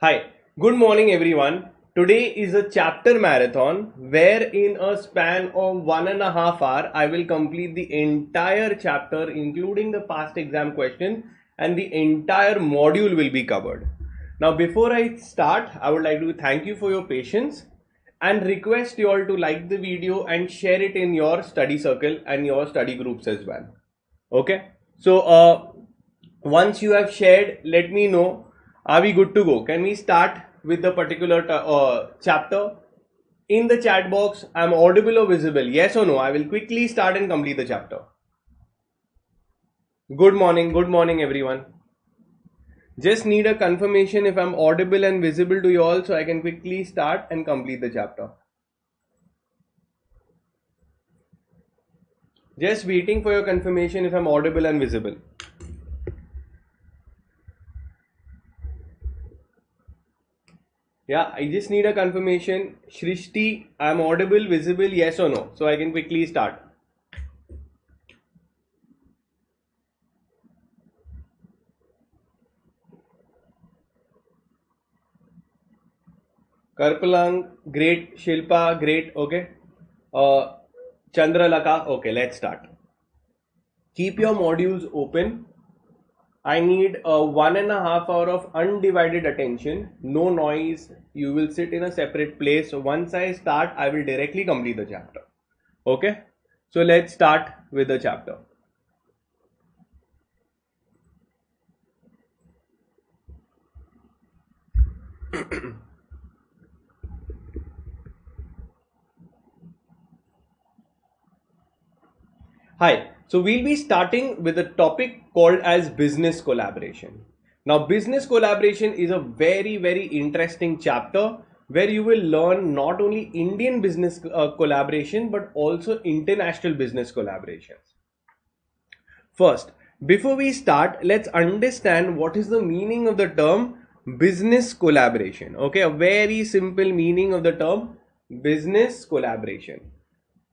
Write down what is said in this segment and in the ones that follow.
Hi, good morning everyone. Today is a chapter marathon where in a span of 1.5 hours I will complete the entire chapter including the past exam question and the entire module will be covered. Now before I start, I would like to thank you for your patience and request you all to like the video and share it in your study circle and your study groups as well. Okay, so once you have shared, let me know. Are we good to go? Can we start with the particular chapter? In the chat box, I'm audible or visible? Yes or no? I will quickly start and complete the chapter. Good morning everyone. Just need a confirmation if I'm audible and visible to you all so I can quickly start and complete the chapter. Just waiting for your confirmation if I'm audible and visible. Yeah, I just need a confirmation. Shrishti, I'm audible, visible, yes or no? So I can quickly start. Karpalang, great. Shilpa, great. Okay. Chandralaka, okay, let's start. Keep your modules open. I need a 1.5 hours of undivided attention. No noise. You will sit in a separate place. So once I start, I will directly complete the chapter. Okay. So let's start with the chapter. Hi, so we'll be starting with a topic called as business collaboration. Now, business collaboration is a very interesting chapter where you will learn not only Indian business collaboration but also international business collaborations. First, before we start, let's understand what is the meaning of the term business collaboration. Okay, a very simple meaning of the term business collaboration.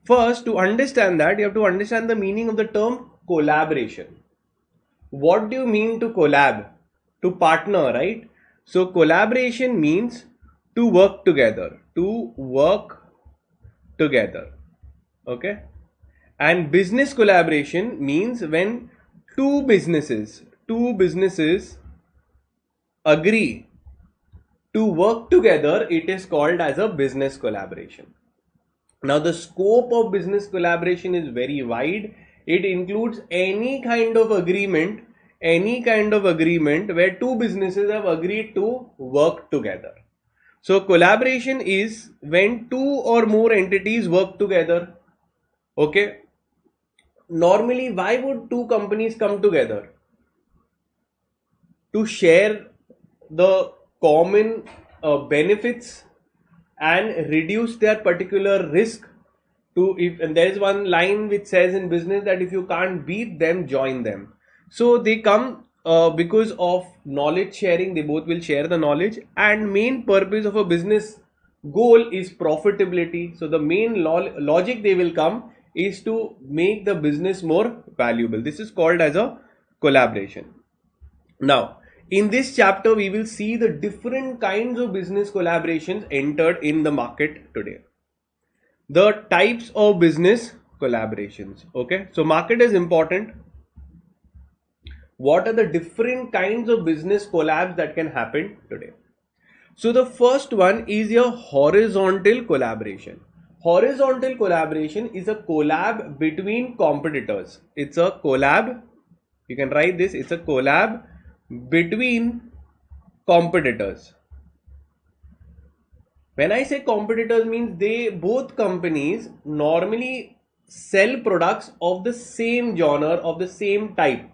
First, to understand that, you have to understand the meaning of the term collaboration. What do you mean to collab? To partner, right? So, collaboration means to work together. To work together. Okay? And business collaboration means when two businesses agree to work together, it is called as a business collaboration. Now, the scope of business collaboration is very wide. It includes any kind of agreement where two businesses have agreed to work together. So, collaboration is when two or more entities work together. Okay. Normally, why would two companies come together? To share the common benefits and reduce their particular risk. To if and there is one line which says in business that if you can't beat them, join them. So they come because of knowledge sharing. They both will share the knowledge, and main purpose of a business goal is profitability. So the main logic they will come is to make the business more valuable. This is called as a collaboration. Now, in this chapter, we will see the different kinds of business collaborations entered in the market today. The types of business collaborations. Okay, so market is important. What are the different kinds of business collabs that can happen today? So the first one is your horizontal collaboration. Horizontal collaboration is a collab between competitors. It's a collab. You can write this. It's a collab between competitors. When I say competitors, means both companies normally sell products of the same genre, of the same type.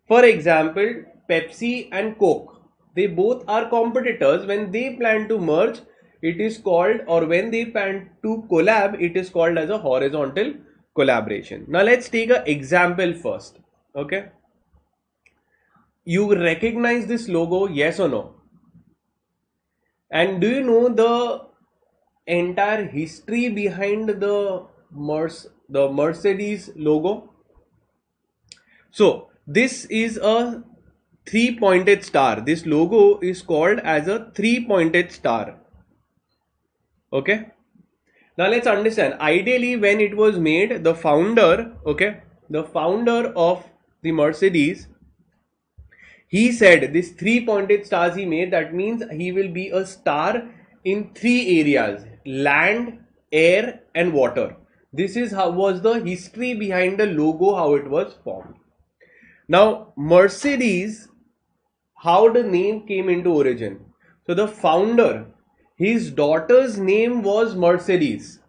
For example, Pepsi and Coke, they both are competitors. When they plan to merge, it is called, or when they plan to collab, it is called as a horizontal collaboration. Now let's take an example first. Okay, you recognize this logo, yes or no? And do you know the entire history behind the Mercedes logo? So this is a three-pointed star. This logo is called as a three-pointed star. Okay. Now let's understand. Ideally, when it was made, the founder, okay, the founder of the Mercedes, he said this three-pointed stars he made, that means he will be a star in three areas: land, air, and water. This is how was the history behind the logo, how it was formed. Now, Mercedes, how the name came into origin. So the founder, his daughter's name was Mercedes.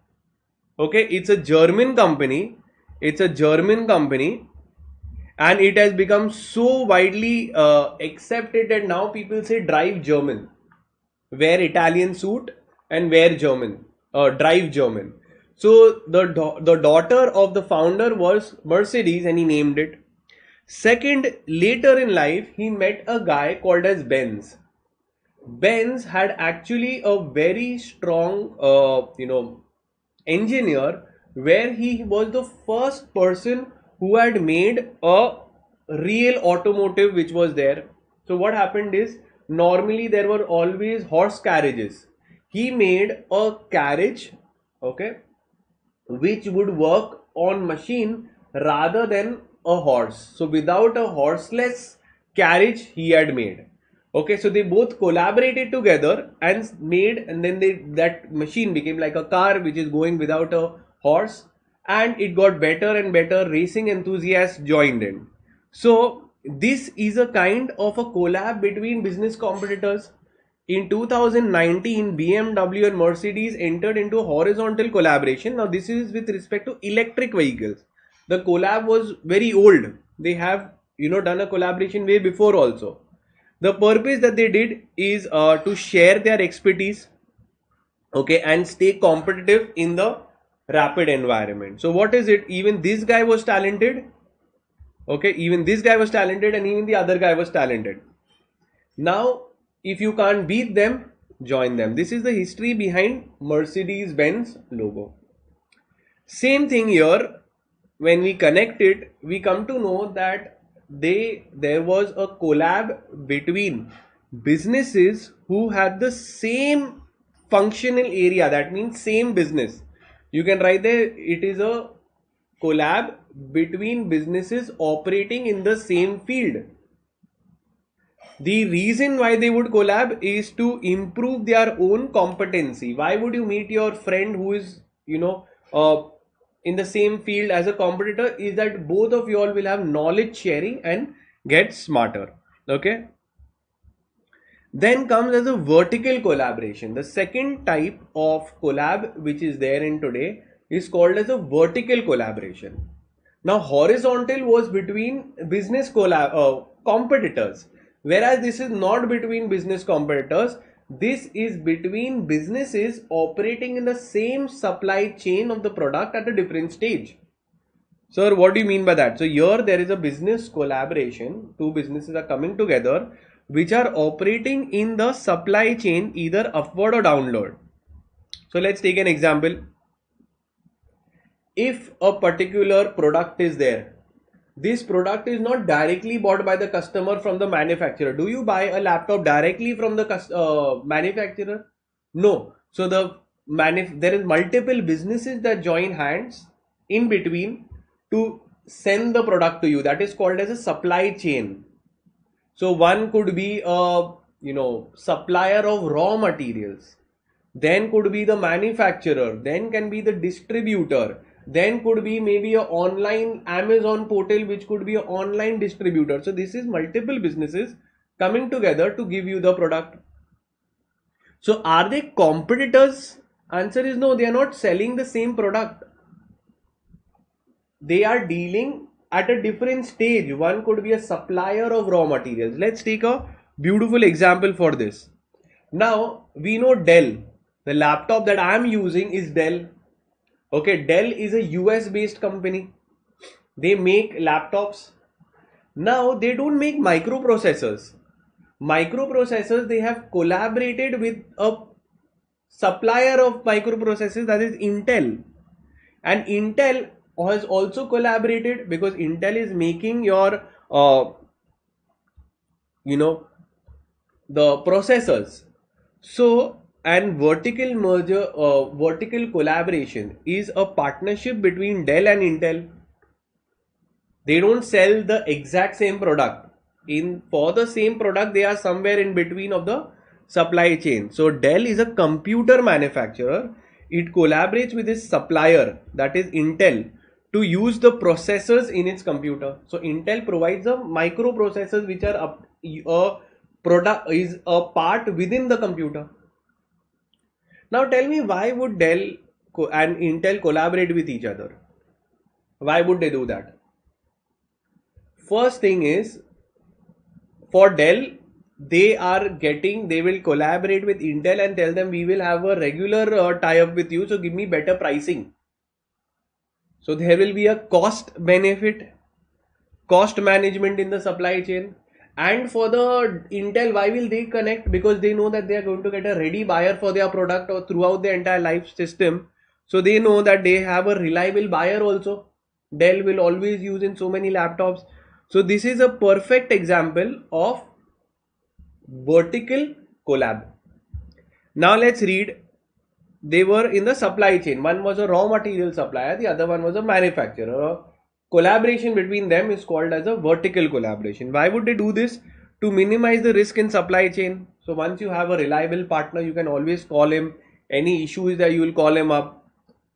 Okay, it's a German company. It's a German company, and it has become so widely accepted that now people say drive German, wear Italian suit and wear German, drive German. So the daughter of the founder was Mercedes, and he named it. Second, later in life, he met a guy called as Benz. Benz had actually a very strong, engineer, where he was the first person who had made a real automotive which was there. So what happened is, normally there were always horse carriages. He made a carriage, okay, which would work on machine rather than a horse. So without a horseless carriage he had made. Okay, so they both collaborated together and made, and then that machine became like a car which is going without a horse, and it got better and better. Racing enthusiasts joined in. So this is a kind of a collab between business competitors. In 2019, BMW and Mercedes entered into a horizontal collaboration. Now this is with respect to electric vehicles. The collab was very old. They have done a collaboration way before also. The purpose that they did is to share their expertise, okay, and stay competitive in the rapid environment. So what is it? Even this guy was talented, okay, even this guy was talented, and even the other guy was talented. Now if you can't beat them, join them. This is the history behind Mercedes-Benz logo. Same thing here. When we connect it, we come to know that there was a collab between businesses who had the same functional area, that means same business. You can write there, it is a collab between businesses operating in the same field. The reason why they would collab is to improve their own competency. Why would you meet your friend who is in the same field as a competitor? Is that both of you all will have knowledge sharing and get smarter. Okay. Then comes as a vertical collaboration. The second type of collab which is there in today is called as a vertical collaboration. Now horizontal was between business competitors, whereas this is not between business competitors. This is between businesses operating in the same supply chain of the product at a different stage. Sir, what do you mean by that? So here there is a business collaboration. Two businesses are coming together which are operating in the supply chain either upward or downward. So let's take an example. If a particular product is there, this product is not directly bought by the customer from the manufacturer. Do you buy a laptop directly from the manufacturer? No. So there is multiple businesses that join hands in between to send the product to you. That is called as a supply chain. So one could be a supplier of raw materials, then could be the manufacturer, then can be the distributor, then could be maybe a online Amazon portal which could be an online distributor. So this is multiple businesses coming together to give you the product. So are they competitors? Answer is no, they are not selling the same product. They are dealing at a different stage. One could be a supplier of raw materials. Let's take a beautiful example for this. Now we know Dell. The laptop that I am using is Dell. Okay, Dell is a US based company. They make laptops. Now they don't make microprocessors. Microprocessors, they have collaborated with a supplier of microprocessors, that is Intel. And Intel has also collaborated because Intel is making your the processors. So, and vertical merger, vertical collaboration is a partnership between Dell and Intel. They don't sell the exact same product. For the same product, they are somewhere in between of the supply chain. So Dell is a computer manufacturer. It collaborates with its supplier, that is Intel, to use the processors in its computer. So Intel provides the microprocessors which are a product, is a part within the computer. Now tell me, why would Dell and Intel collaborate with each other? Why would they do that? First thing is, for Dell, they will collaborate with Intel and tell them, we will have a regular tie-up with you, so give me better pricing. So there will be a cost benefit, cost management in the supply chain. And for the Intel, why will they connect? Because they know that they are going to get a ready buyer for their product or throughout the entire life system. So they know that they have a reliable buyer also. Dell will always use in so many laptops. So this is a perfect example of vertical collab. Now let's read. They were in the supply chain. One was a raw material supplier, the other one was a manufacturer. Collaboration between them is called as a vertical collaboration. Why would they do this? To minimize the risk in supply chain. So once you have a reliable partner, you can always call him. Any issue is there, you will call him up.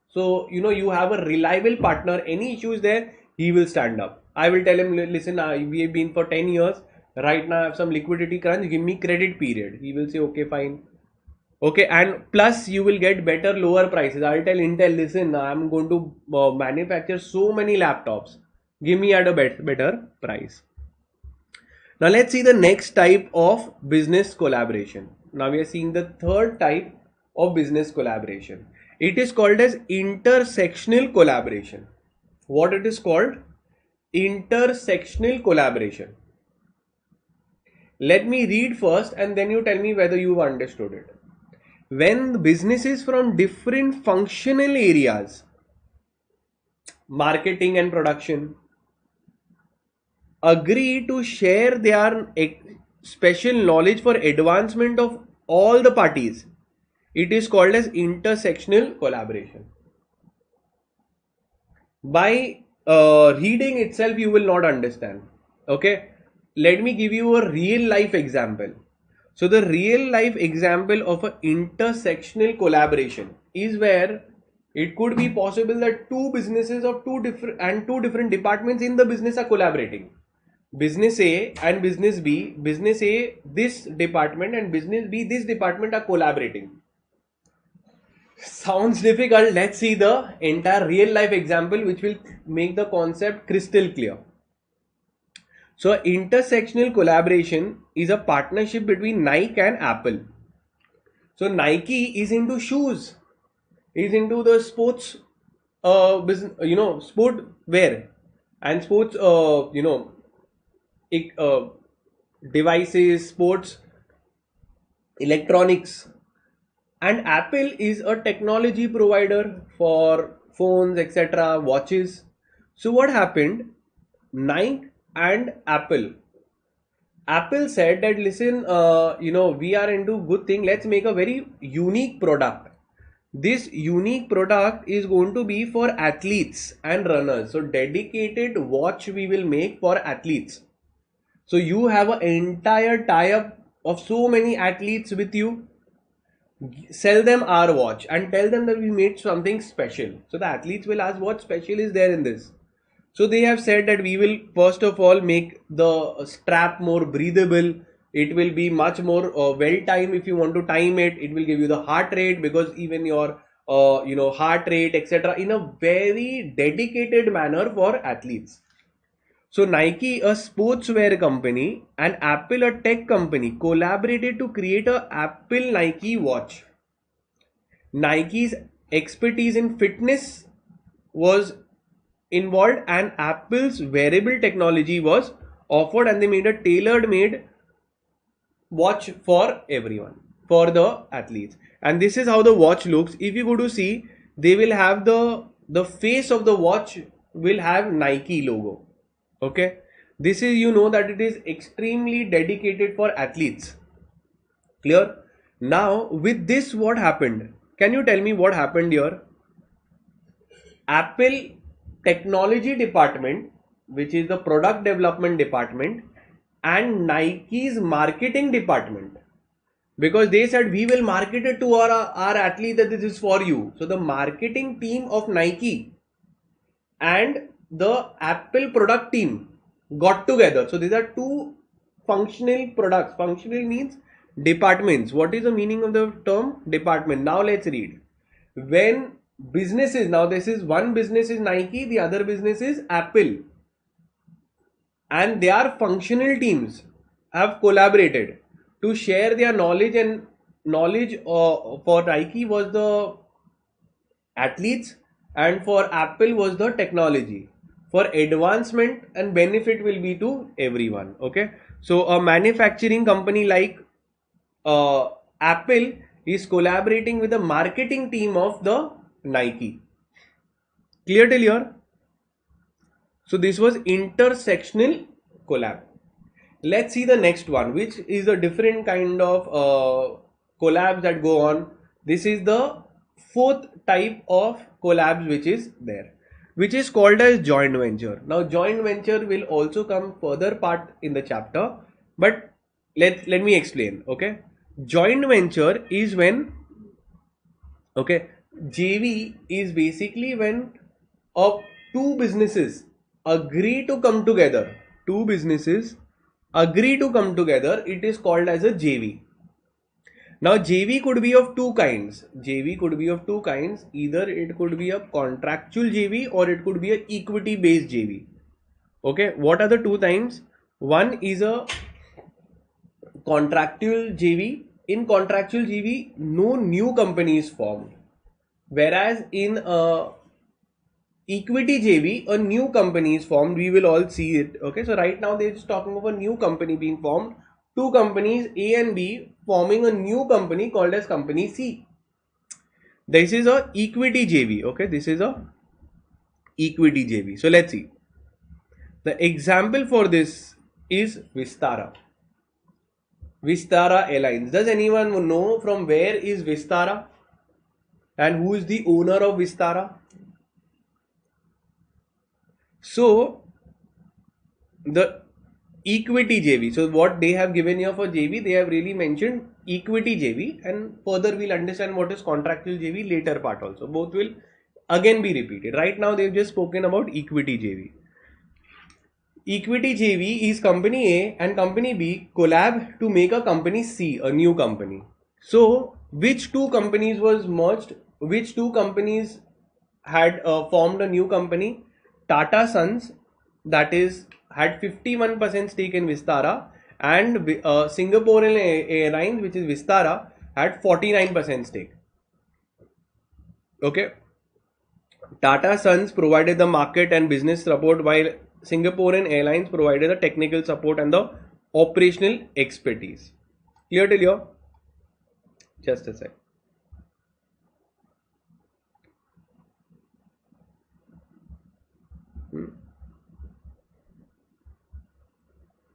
So you have a reliable partner. Any issue is there, he will stand up. I will tell him, listen, we have been for 10 years. Right now I have some liquidity crunch. Give me credit period. He will say, okay, fine. Okay, and plus you will get better lower prices. I'll tell Intel, listen, I'm going to manufacture so many laptops. Give me at a better price. Now let's see the next type of business collaboration. Now we are seeing the third type of business collaboration. It is called as intersectional collaboration. What it is called? Intersectional collaboration. Let me read first and then you tell me whether you've understood it. When businesses from different functional areas, marketing and production, agree to share their special knowledge for advancement of all the parties, it is called as intersectional collaboration. By reading itself, you will not understand. Okay, let me give you a real life example. So the real life example of an intersectional collaboration is where it could be possible that two businesses of two different departments in the business are collaborating. Business A and business B, business A this department and business B this department are collaborating. Sounds difficult. Let's see the entire real life example which will make the concept crystal clear. So intersectional collaboration is a partnership between Nike and Apple. So Nike is into shoes, is into the sports business, sport wear and sports devices, sports electronics. And Apple is a technology provider for phones, etc., watches. So what happened? Nike and Apple said that, listen, we are into good thing. Let's make a very unique product. This unique product is going to be for athletes and runners. So dedicated watch we will make for athletes. So you have an entire tie-up of so many athletes with you. Sell them our watch and tell them that we made something special. So the athletes will ask, what special is there in this? So they have said that we will first of all make the strap more breathable. It will be much more well timed. If you want to time it, it will give you the heart rate, because even your heart rate, etc., in a very dedicated manner for athletes. So Nike, a sportswear company, and Apple, a tech company, collaborated to create a Apple Nike watch. Nike's expertise in fitness was involved and Apple's wearable technology was offered, and they made a tailor made watch for everyone, for the athletes. And this is how the watch looks. If you go to see, they will have the face of the watch will have Nike logo. Okay, This is, you know, that it is extremely dedicated for athletes. Clear? Now with this, what happened? Can you tell me what happened here? Apple technology department, which is the product development department, and Nike's marketing department, because they said we will market it to our athlete that this is for you. So the marketing team of Nike and the Apple product team got together. So these are two functional products. Functional means departments. What is the meaning of the term department? Now let's read. When businesses, now this is one business is Nike, the other business is Apple, and their functional teams have collaborated to share their knowledge, and knowledge for Nike was the athletes and for Apple was the technology. For advancement and benefit will be to everyone. Okay, so a manufacturing company like Apple is collaborating with the marketing team of the Nike. Clear till here? So this was intersectional collab. Let's see the next one, which is a different kind of collabs that go on. This is the fourth type of collabs which is there, which is called as joint venture. Now joint venture will also come further part in the chapter, but let me explain. Okay, joint venture is when, okay, JV is basically when two businesses agree to come together. Two businesses agree to come together. It is called as a JV. Now JV could be of two kinds. JV could be of two kinds. Either it could be a contractual JV or it could be a equity based JV. Okay, what are the two times? One is a contractual JV. In contractual JV, no new company is formed. Whereas in equity JV, a new company is formed. We will all see it. Okay, so right now they're just talking of a new company being formed. Two companies, A and B, forming a new company called as company C. This is a equity JV. Okay, this is a equity JV. So let's see. The example for this is Vistara. Vistara Airlines. Does anyone know from where is Vistara? And who is the owner of Vistara? So the equity JV. So what they have given here for JV, they have really mentioned equity JV, and further we'll understand what is contractual JV later part also. Both will again be repeated. Right now they've just spoken about equity JV. Equity JV is company A and company B collab to make a company C, a new company. So which two companies was merged? Which two companies had formed a new company? Tata Sons, that is, had 51% stake in Vistara, and Singaporean Airlines, which is Vistara, had 49% stake. Okay, Tata Sons provided the market and business support, while Singaporean Airlines provided the technical support and the operational expertise. Clear till here? Just a sec.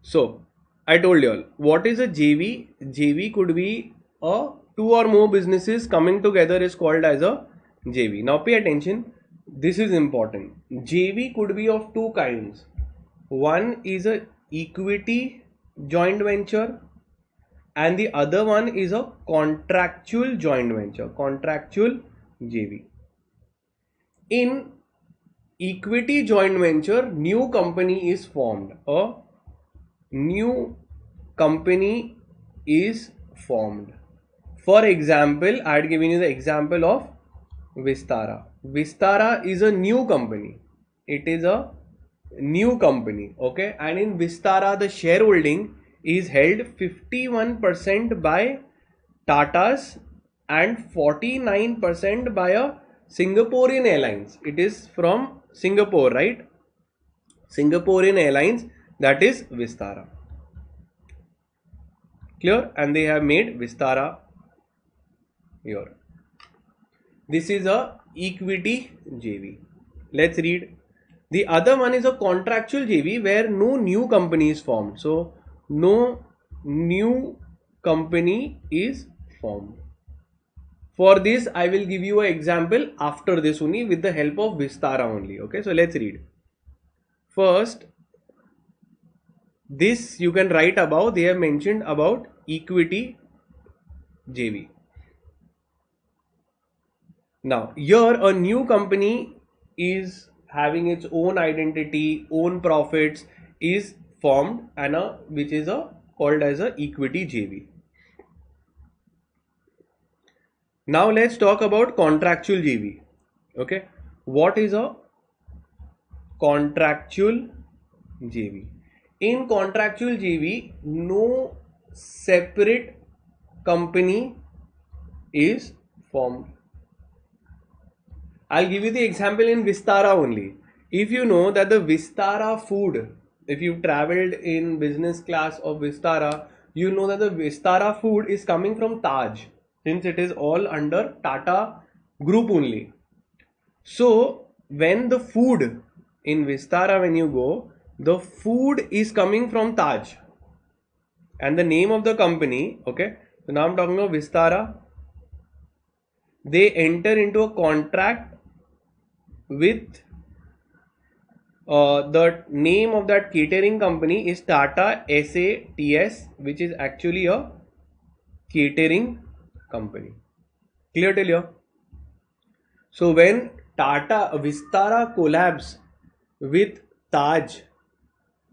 So I told you all, what is a JV? JV could be a two or more businesses coming together is called as a JV. Now pay attention. This is important. JV could be of two kinds. One is a equity joint venture and the other one is a contractual joint venture, contractual JV. In equity joint venture, new company is formed. A new company is formed. For example, I had given you the example of Vistara. Vistara is a new company. It is a new company. Okay, and in Vistara the shareholding is held 51% by Tatas and 49% by a Singaporean Airlines. It is from Singapore, right? Singaporean Airlines, that is Vistara. Clear? And they have made Vistara here. This is a equity JV. Let's read. The other one is a contractual JV where no new company is formed. So no new company is formed. For this, I will give you an example after this only with the help of Vistara only. Okay, so let's read. First, this you can write above. They have mentioned about equity JV. Now, here a new company is having its own identity, own profits is formed, and which is called as a equity JV. Now let's talk about contractual JV. Okay, what is a contractual JV? In contractual JV, no separate company is formed. I'll give you the example in Vistara only. If you know that the Vistara food, if you've traveled in business class of Vistara, you know that the Vistara food is coming from Taj, since it is all under Tata group only. So when the food in Vistara, when you go, the food is coming from Taj and the name of the company. Okay, so now I'm talking about Vistara. They enter into a contract with the name of that catering company is Tata SATS, which is actually a catering company. Clear till here? So when Tata Vistara collabs with Taj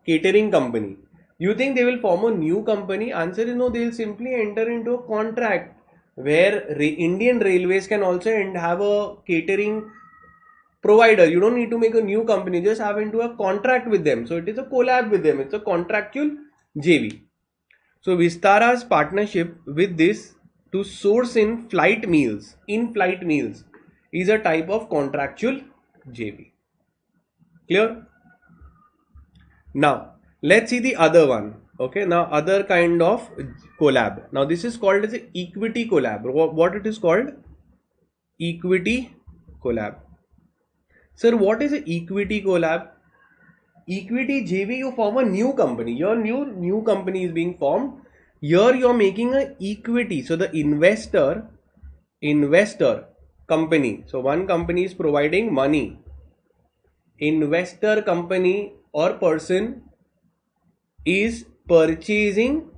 catering company, you think they will form a new company? Answer is no, they will simply enter into a contract where Indian Railways can also have a catering provider. You don't need to make a new company, just have into a contract with them. So it is a collab with them. It's a contractual JV. So Vistara's partnership with this to source in flight meals is a type of contractual JV. Clear? Now let's see the other one. Okay, now other kind of collab. Now this is called as an equity collab. What it is called? Equity collab. Sir, what is an equity collab? Equity JV, you form a new company. Your new company is being formed. Here you are making an equity. So the investor company. So one company is providing money. Investor company or person is purchasing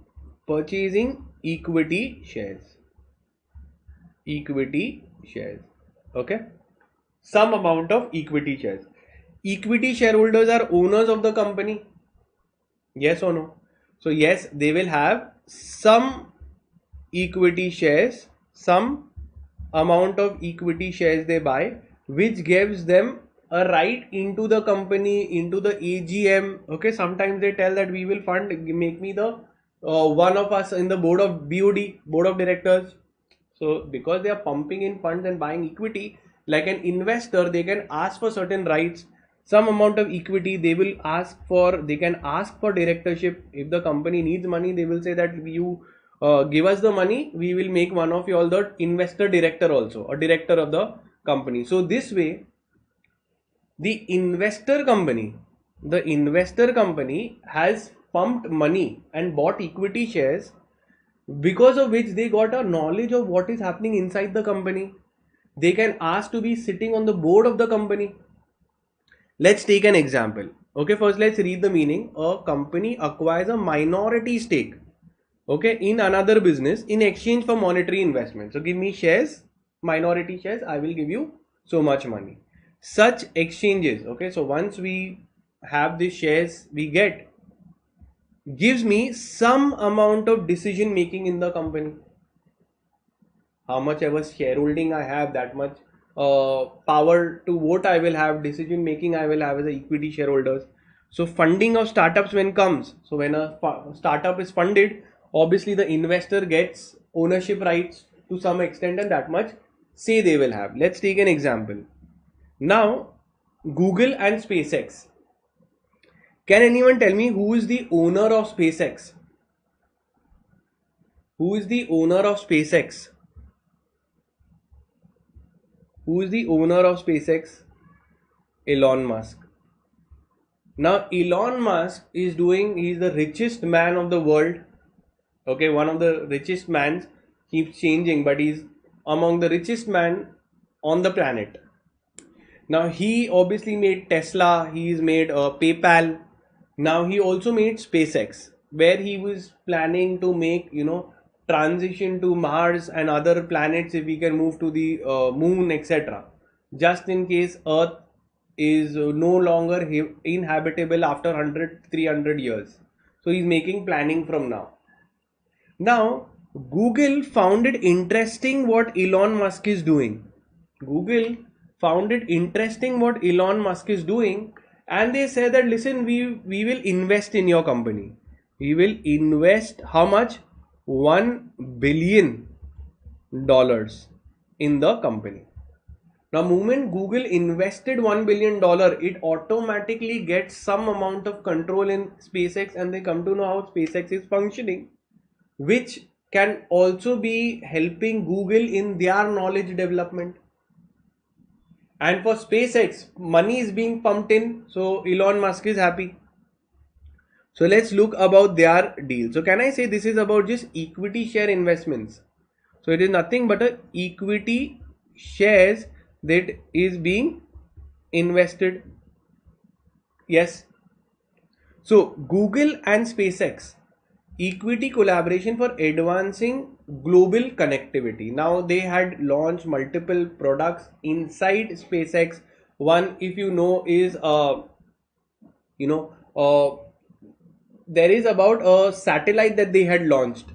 equity shares. Okay, some amount of equity shares. Equity shareholders are owners of the company. Yes or no? So yes, they will have some equity shares, some amount of equity shares they buy, which gives them a right into the company, into the AGM. Okay, sometimes they tell that we will fund, make me the one of us in the board of board of directors. So because they are pumping in funds and buying equity, like an investor, they can ask for certain rights, some amount of equity. They can ask for directorship. If the company needs money, they will say that you give us the money, we will make one of you all the investor director also, or director of the company. So this way, the investor company has pumped money and bought equity shares, because of which they got a knowledge of what is happening inside the company. They can ask to be sitting on the board of the company. Let's take an example. Okay, first let's read the meaning. A company acquires a minority stake, okay, in another business in exchange for monetary investment. So give me shares, minority shares, I will give you so much money. Such exchanges, okay, so once we have the shares, we gives me some amount of decision making in the company. How much ever shareholding I have, that much power to vote I will have, decision making I will have as a equity shareholders. So funding of startups when comes, so when a startup is funded, obviously the investor gets ownership rights to some extent, and that much say they will have. Let's take an example. Now Google and SpaceX. Can anyone tell me who is the owner of SpaceX? Who is the owner of SpaceX? Who is the owner of SpaceX? Elon Musk. Now Elon Musk is doing, he's the richest man of the world. Okay, one of the richest mans, keeps changing, but he's among the richest man on the planet. Now he obviously made Tesla, he's made PayPal. Now he also made SpaceX, where he was planning to make, transition to Mars and other planets if we can move to the moon, etc. Just in case Earth is no longer inhabitable after 100, 300 years. So he's making planning from now. Now, Google found it interesting what Elon Musk is doing. Google found it interesting what Elon Musk is doing, and they said that listen, we will invest in your company. We will invest how much? $1 billion in the company. Now, moment Google invested $1 billion, it automatically gets some amount of control in SpaceX, and they come to know how SpaceX is functioning, which can also be helping Google in their knowledge development. And for SpaceX, money is being pumped in, so Elon Musk is happy. So let's look about their deal. So can I say this is about just equity share investments? So it is nothing but a equity shares that is being invested. Yes. So Google and SpaceX, equity collaboration for advancing global connectivity. Now they had launched multiple products inside SpaceX. One, if you know, is there is about a satellite that they had launched,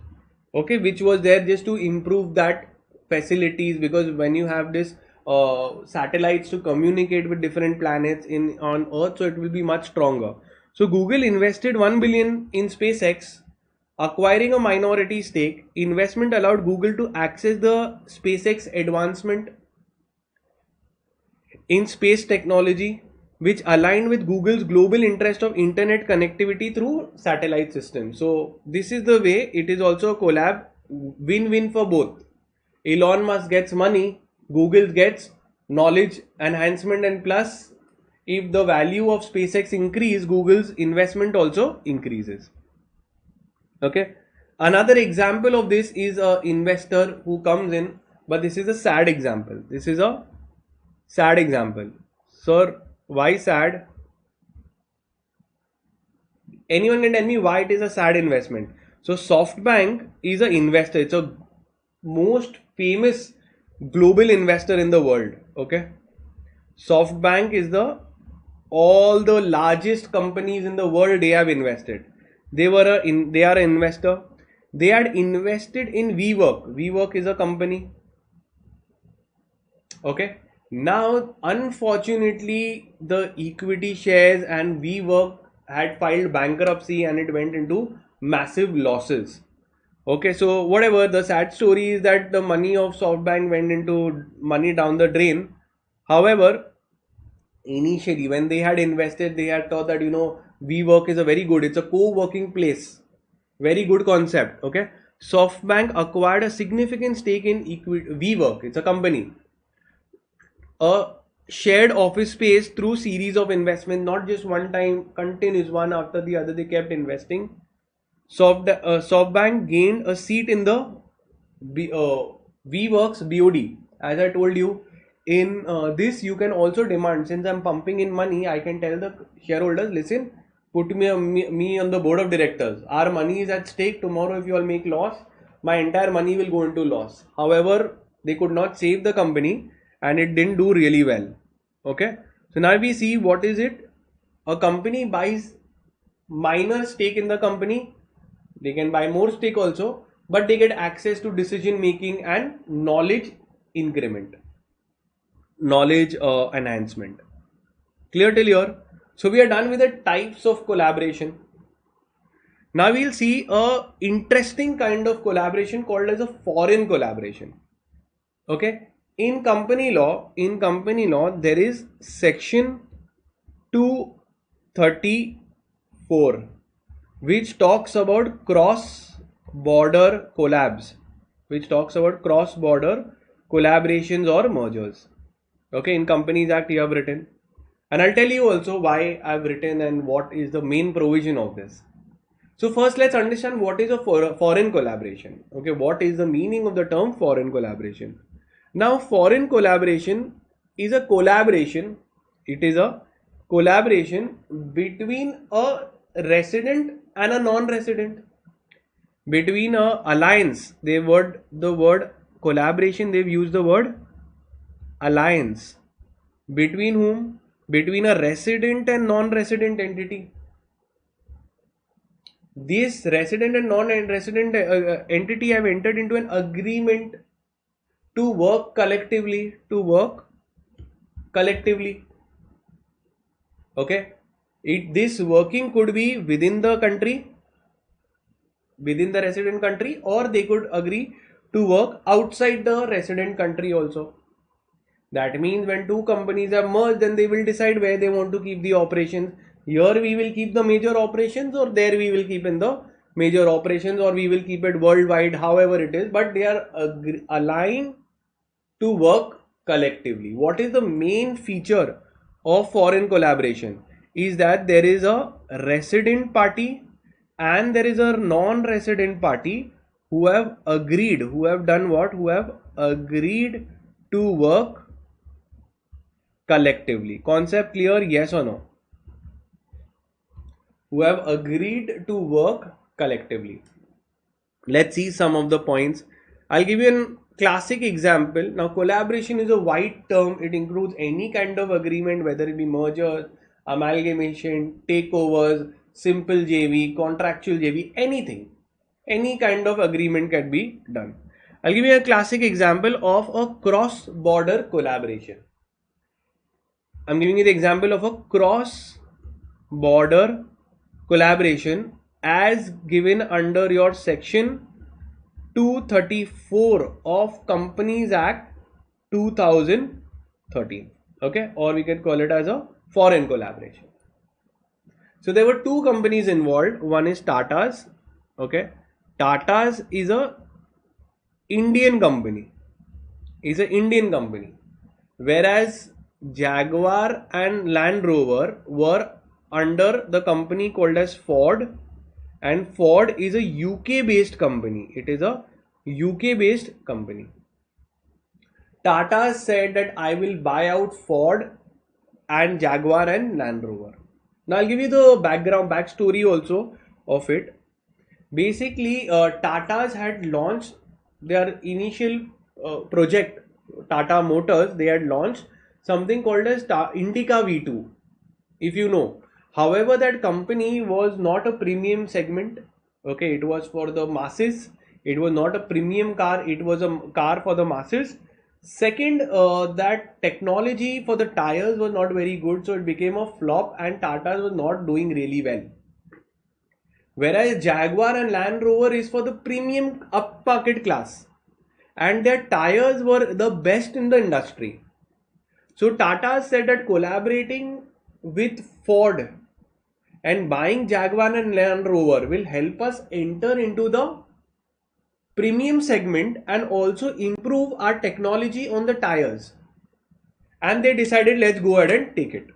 okay, which was there just to improve that facilities, because when you have this satellites to communicate with different planets in on Earth, so it will be much stronger. So Google invested 1 billion in SpaceX, acquiring a minority stake. Investment allowed Google to access the SpaceX advancement in space technology, which aligned with Google's global interest of internet connectivity through satellite systems. So this is the way. It is also a collab, win-win for both. Elon Musk gets money, Google gets knowledge enhancement, and plus if the value of SpaceX increase, Google's investment also increases. Okay. Another example of this is a investor who comes in, but this is a sad example. This is a sad example. Sir, why sad? Anyone can tell me why it is a sad investment? So SoftBank is an investor. It's a most famous global investor in the world. Okay. SoftBank is all the largest companies in the world they have invested. They are an investor. They had invested in WeWork. WeWork is a company. Okay. Now, unfortunately, the equity shares and WeWork had filed bankruptcy and it went into massive losses. Okay, so whatever, the sad story is that the money of SoftBank went into money down the drain. However, initially when they had invested, they had thought that WeWork is a very good, it's a co-working place, very good concept. Okay, SoftBank acquired a significant stake in WeWork. It's a company, a shared office space through series of investment, not just one time, continuous, one after the other. They kept investing. SoftBank gained a seat in the WeWorks BOD. As I told you, in this you can also demand, since I'm pumping in money, I can tell the shareholders, listen, put me on the board of directors. Our money is at stake. Tomorrow if you all make loss, my entire money will go into loss. However, they could not save the company and it didn't do really well. Okay, so now we see what is it. A company buys minor stake in the company, they can buy more stake also, but they get access to decision making and knowledge increment, knowledge enhancement. Clear till here? So we are done with the types of collaboration. Now we'll see a interesting kind of collaboration called as a foreign collaboration. Okay, in company law, there is section 234, which talks about cross-border collabs, collaborations or mergers. Okay, in Companies Act you have written. And I'll tell you also why I've written and what is the main provision of this. So first let's understand what is a foreign collaboration. Okay, what is the meaning of the term foreign collaboration? Now foreign collaboration is a collaboration. It is a collaboration between a resident and a non-resident. Between a alliance, the word collaboration, they've used the word alliance. Between whom? Between a resident and non-resident entity. This resident and non-resident entity have entered into an agreement to work collectively. Okay, this working could be within the country, within the resident country, or they could agree to work outside the resident country also. That means when two companies have merged, then they will decide where they want to keep the operations. Here we will keep the major operations, or there we will keep in the major operations, or we will keep it worldwide, however it is. But they are aligned to work collectively. What is the main feature of foreign collaboration? Is that there is a resident party and there is a non-resident party who have agreed, who have done what? Who have agreed to work collectively. Concept clear? Yes or no? Who have agreed to work collectively. Let's see some of the points. I'll give you a classic example. Now collaboration is a wide term. It includes any kind of agreement, whether it be mergers, amalgamation, takeovers, simple JV, contractual JV, anything. Any kind of agreement can be done. I'll give you a classic example of a cross-border collaboration. I'm giving you the example of a cross-border collaboration as given under your section 234 of Companies Act 2013. Okay, or we can call it as a foreign collaboration. So there were two companies involved. One is Tata's. Okay, Tata's is a Indian company. Whereas Jaguar and Land Rover were under the company called as Ford, and Ford is a UK based company. It is a UK based company. Tata said that I will buy out Ford and Jaguar and Land Rover. Now I'll give you the backstory also of it. Basically, Tata's had launched their initial project, Tata Motors. They had launched something called as Indica V2, if you know. However, that company was not a premium segment. Okay, it was for the masses. It was not a premium car. It was a car for the masses. Second, that technology for the tires was not very good, so it became a flop, and Tata was not doing really well. Whereas Jaguar and Land Rover is for the premium upmarket class, and their tires were the best in the industry. So Tata said that collaborating with Ford and buying Jaguar and Land Rover will help us enter into the premium segment and also improve our technology on the tires. And they decided, let's go ahead and take it.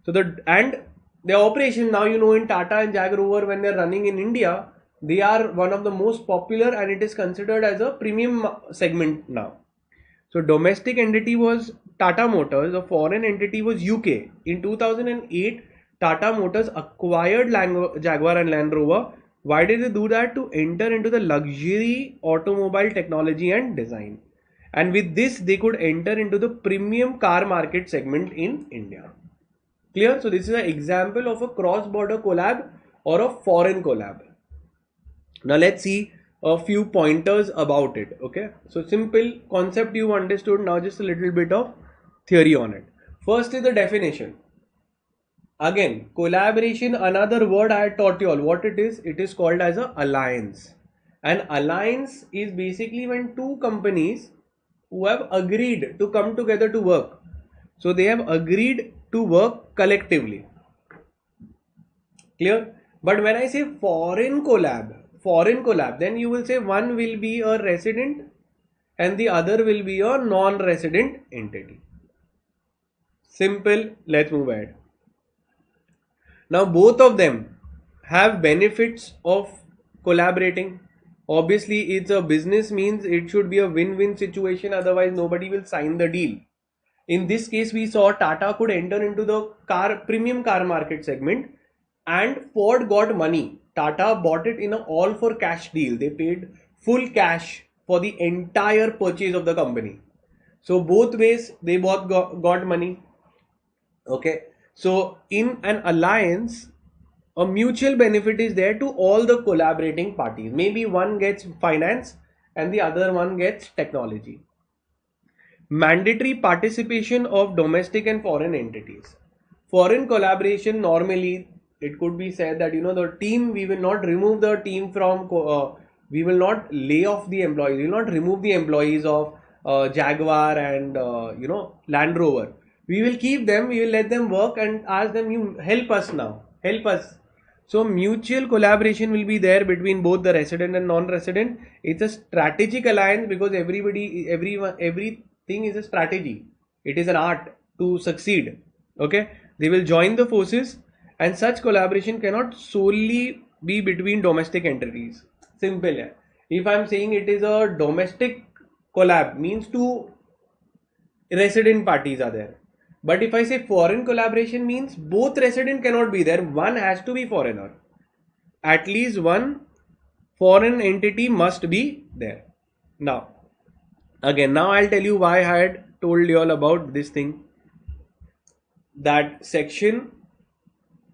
So the operation, now you know, in Tata and Jag Rover, when they're running in India, they are one of the most popular, and it is considered as a premium segment now. So domestic entity was Tata Motors, the foreign entity was UK. In 2008, Tata Motors acquired Jaguar and Land Rover. Why did they do that? To enter into the luxury automobile technology and design. And with this, they could enter into the premium car market segment in India. Clear? So this is an example of a cross-border collab or a foreign collab. Now let's see a few pointers about it. Okay, so simple concept you understood. Now just a little bit of theory on it. First is the definition. Again, collaboration, another word I had taught you all what it is called as an alliance. An alliance is basically when two companies who have agreed to come together to work. So they have agreed to work collectively. Clear? But when I say foreign collab, then you will say one will be a resident and the other will be a non-resident entity. Simple. Let's move ahead. Now both of them have benefits of collaborating. Obviously, it's a business, means it should be a win-win situation, otherwise nobody will sign the deal. In this case, we saw Tata could enter into the premium car market segment, and Ford got money. Tata bought it in an all for cash deal. They paid full cash for the entire purchase of the company. So both ways they both got money. Okay. So in an alliance, a mutual benefit is there to all the collaborating parties. Maybe one gets finance and the other one gets technology. Mandatory participation of domestic and foreign entities. Foreign collaboration, normally it could be said that the team, we will not remove the team from we will not lay off the employees, we will not remove the employees of Jaguar and Land Rover. We will keep them, we will let them work and ask them, you help us now, help us. So mutual collaboration will be there between both the resident and non-resident. It's a strategic alliance because everything is a strategy. It is an art to succeed. Okay, they will join the forces, and such collaboration cannot solely be between domestic entities. Simple. Yeah. If I'm saying it is a domestic collab, means two resident parties are there. But if I say foreign collaboration, means both resident cannot be there. One has to be foreigner. At least one foreign entity must be there. Now, again, now I'll tell you why I had told you all about this thing. That section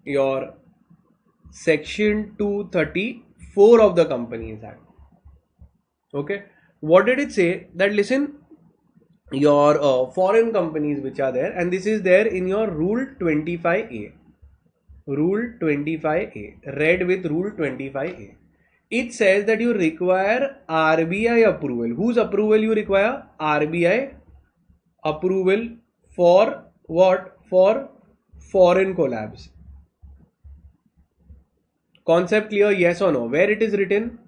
234 of the Companies Act. Okay. What did it say? That listen, your foreign companies which are there, and this is there in your Rule 25A. Rule 25A, read with Rule 25A. It says that you require RBI approval. Whose approval you require? RBI approval for what? For foreign collabs. Concept clear? Yes or no? Where it is written?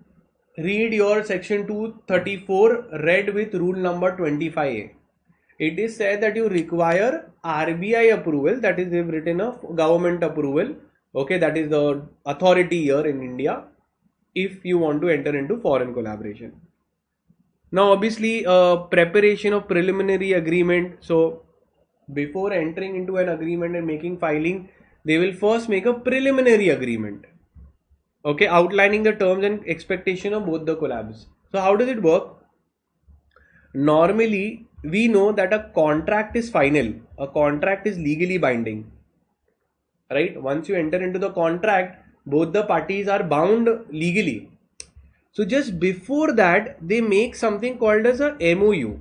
Read your section 234 read with rule number 25A. It is said that you require RBI approval, that is they've written a government approval. Okay, that is the authority here in India if you want to enter into foreign collaboration. Now obviously preparation of preliminary agreement. So before entering into an agreement and making filing, they will first make a preliminary agreement. Okay, outlining the terms and expectation of both the collabs. So how does it work? Normally, we know that a contract is final. A contract is legally binding. Right? Once you enter into the contract, both the parties are bound legally. So just before that, they make something called as a MOU.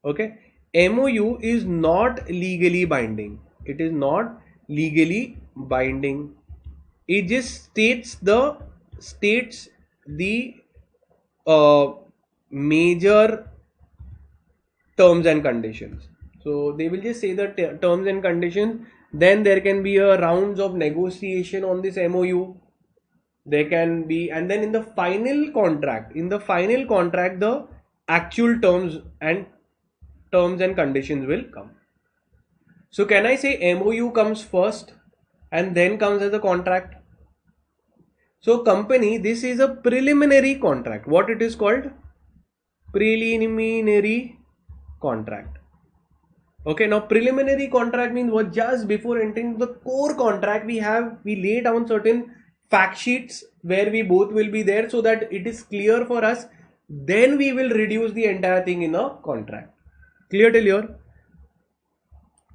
Okay? MOU is not legally binding. It is not legally binding. It just states the major terms and conditions. So they will just say the terms and conditions. Then there can be a rounds of negotiation on this MOU. There can be, and then in the final contract, the actual terms and conditions will come. So can I say MOU comes first and then comes as a contract? So company, this is a preliminary contract. What it is called? Preliminary contract. Okay, now preliminary contract means what? Just before entering the core contract, we lay down certain fact sheets where we both will be there so that it is clear for us. Then we will reduce the entire thing in a contract. Clear till here?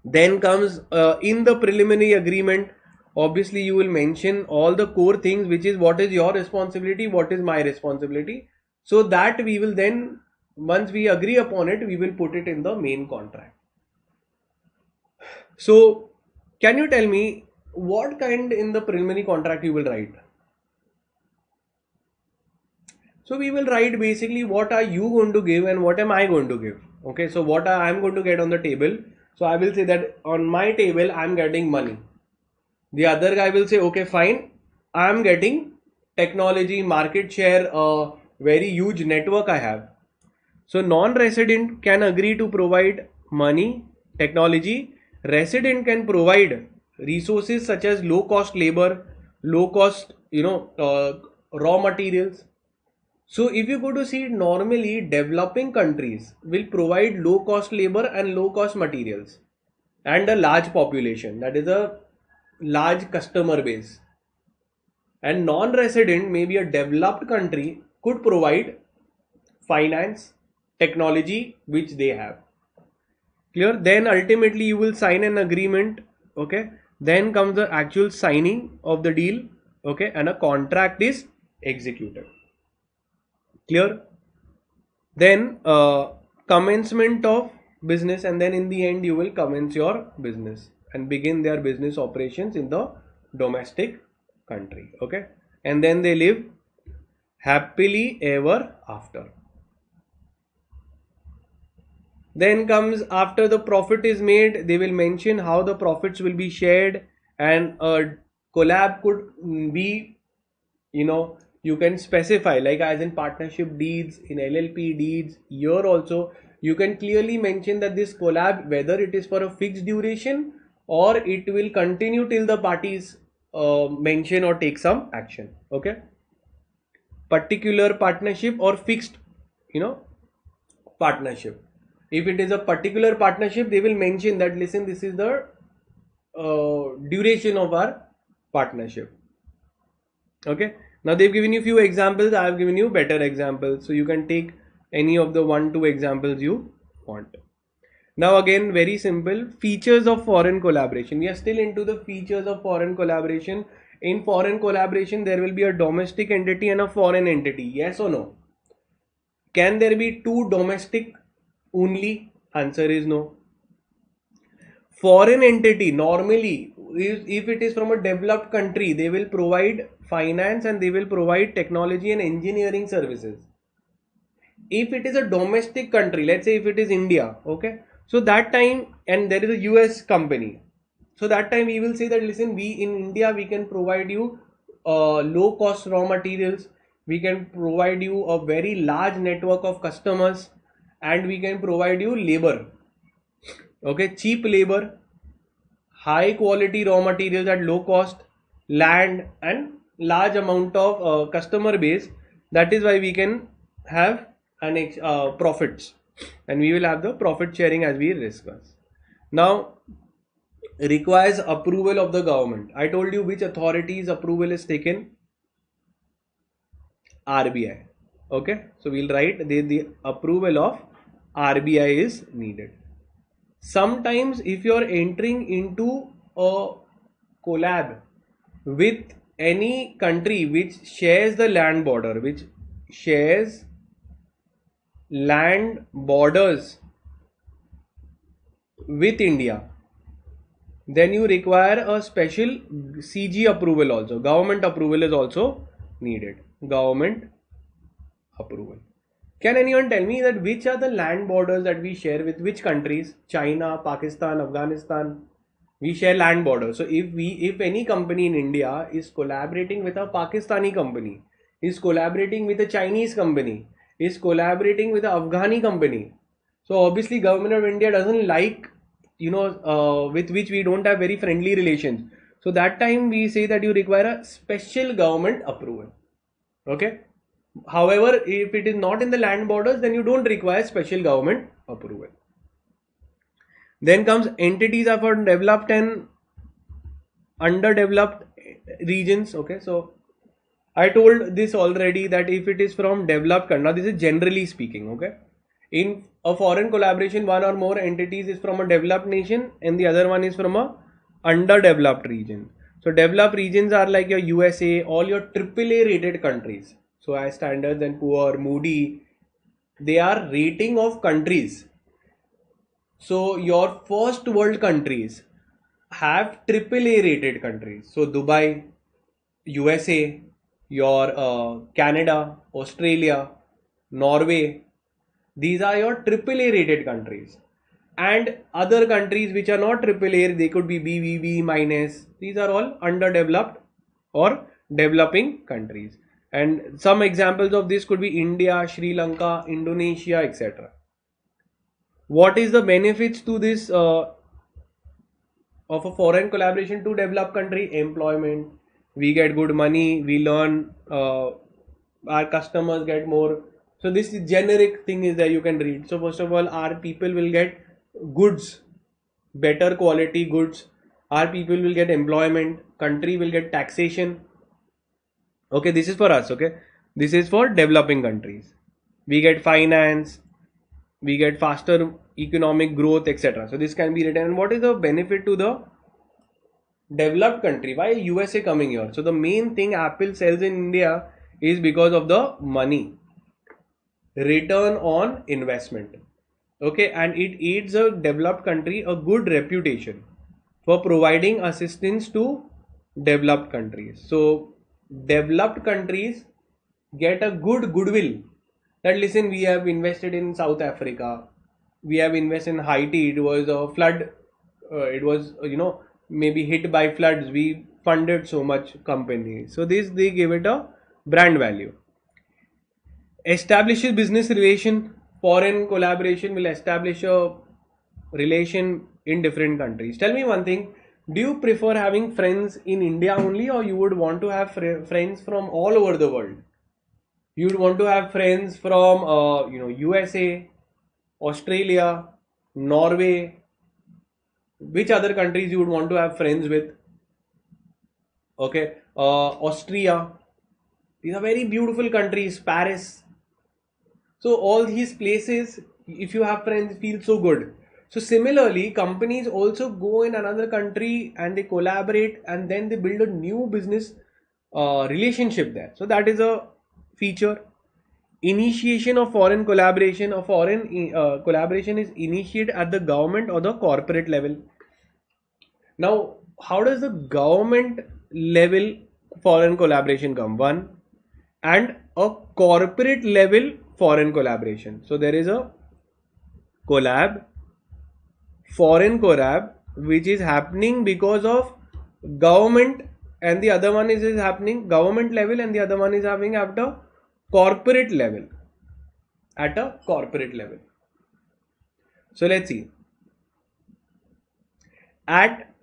Then comes in the preliminary agreement, obviously you will mention all the core things, which is what is your responsibility, what is my responsibility. So that we will then, once we agree upon it, we will put it in the main contract. So can you tell me what kind in the preliminary contract you will write? So we will write basically what are you going to give and what am I going to give. Okay, so what I am going to get on the table. So I will say that on my table I am getting money. The other guy will say, okay, fine, I am getting technology, market share, a very huge network I have. So non-resident can agree to provide money, technology. resident can provide resources such as low cost labor, low cost, raw materials. So if you go to see, normally developing countries will provide low cost labor and low cost materials and a large population, that is a large customer base. And non-resident, maybe a developed country, could provide finance, technology which they have. Clear? Then ultimately you will sign an agreement. Okay, then comes the actual signing of the deal. Okay, and a contract is executed. Clear? Then commencement of business, and then in the end you will commence your business and begin their business operations in the domestic country. Okay, and then they live happily ever after. Then comes, after the profit is made, they will mention how the profits will be shared, and a collab could be, you can specify, like as in partnership deeds, in LLP deeds. Here also you can clearly mention that this collab, whether it is for a fixed duration or it will continue till the parties mention or take some action. Okay, particular partnership or fixed, partnership. If it is a particular partnership, they will mention that, listen, this is the duration of our partnership. Okay, now they've given you few examples, I have given you better examples, so you can take any of the 1-2 examples you want. Now again, very simple, features of foreign collaboration. We are still into the features of foreign collaboration. In foreign collaboration, there will be a domestic entity and a foreign entity. Yes or no? Can there be two domestic only? Answer is no. Foreign entity, normally, if it is from a developed country, they will provide finance and they will provide technology and engineering services. If it is a domestic country, let's say if it is India, okay, so that time, and there is a US company, so that time we will say that, listen, we in India, we can provide you low cost raw materials, we can provide you a very large network of customers, and we can provide you labor. Okay, cheap labor, high quality raw materials at low cost, land, and large amount of customer base. That is why we can have an profits, and we will have the profit sharing as we discuss. Now, requires approval of the government. I told you which authorities approval is taken. RBI. Okay, so we'll write the approval of RBI is needed. Sometimes if you are entering into a collab with any country which shares the land border, which shares land borders with India, then you require a special CG approval also. Government approval is also needed. Government approval. Can anyone tell me that which are the land borders that we share with which countries? China, Pakistan, Afghanistan. We share land borders. So if any company in India is collaborating with a Pakistani company, is collaborating with a Chinese company, is collaborating with an Afghani company, so obviously government of India doesn't like, with which we don't have very friendly relations. So that time we say that you require a special government approval. Okay. However, if it is not in the land borders, then you don't require special government approval. Then comes entities are for developed and underdeveloped regions. Okay, so I told this already that if it is from developed country, now this is generally speaking. Okay, in a foreign collaboration, one or more entities is from a developed nation and the other one is from a underdeveloped region. So developed regions are like your USA, all your AAA rated countries. So as Standards and Poor, Moody, they are rating of countries. So your first world countries have AAA rated countries. So Dubai, USA, your Canada, Australia, Norway, these are your AAA rated countries. And other countries which are not AAA, they could be BBB minus. These are all underdeveloped or developing countries. And some examples of this could be India, Sri Lanka, Indonesia, etc. What is the benefits to this of a foreign collaboration to developed country? Employment. We get good money. We learn. Our customers get more. So this generic thing is that you can read. So first of all, our people will get goods, better quality goods. Our people will get employment. Country will get taxation. Okay, this is for us. Okay, this is for developing countries. We get finance. We get faster economic growth, etc. So this can be written. And what is the benefit to the developed country? Why USA coming here? So the main thing Apple sells in India is because of the money, return on investment. Okay, and it aids a developed country a good reputation for providing assistance to developed countries. So developed countries get a good goodwill that, listen, we have invested in South Africa, we have invested in Haiti, it was a flood, it was maybe hit by floods, we funded so much company. So this, they give it a brand value. Establishes business relation. Foreign collaboration will establish a relation in different countries. Tell me one thing, do you prefer having friends in India only, or you would want to have friends from all over the world? You would want to have friends from USA, Australia, Norway. Which other countries you would want to have friends with? Okay, Austria. These are very beautiful countries. Paris. So all these places, if you have friends, feel so good. So similarly, companies also go in another country and they collaborate, and then they build a new business relationship there. So that is a feature. Initiation of foreign collaboration. A foreign collaboration is initiated at the government or the corporate level. Now, how does the government level foreign collaboration come? One, and a corporate level foreign collaboration. So there is a collab, foreign collab, which is happening because of government, and the other one is happening government level, and the other one is happening at a corporate level. At a corporate level. So let's see. At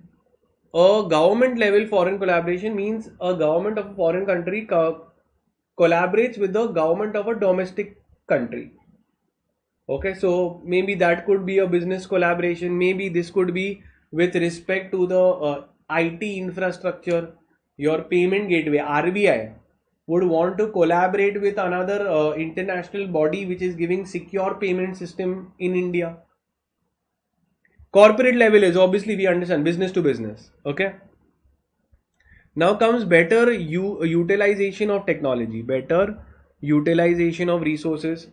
a government level, foreign collaboration means a government of a foreign country collaborates with the government of a domestic country. Okay, so maybe that could be a business collaboration. Maybe this could be with respect to the IT infrastructure. Your payment gateway, RBI, would want to collaborate with another international body which is giving secure payment system in India. Corporate level is, obviously we understand, business to business. Okay. Now comes better utilization of technology, better utilization of resources.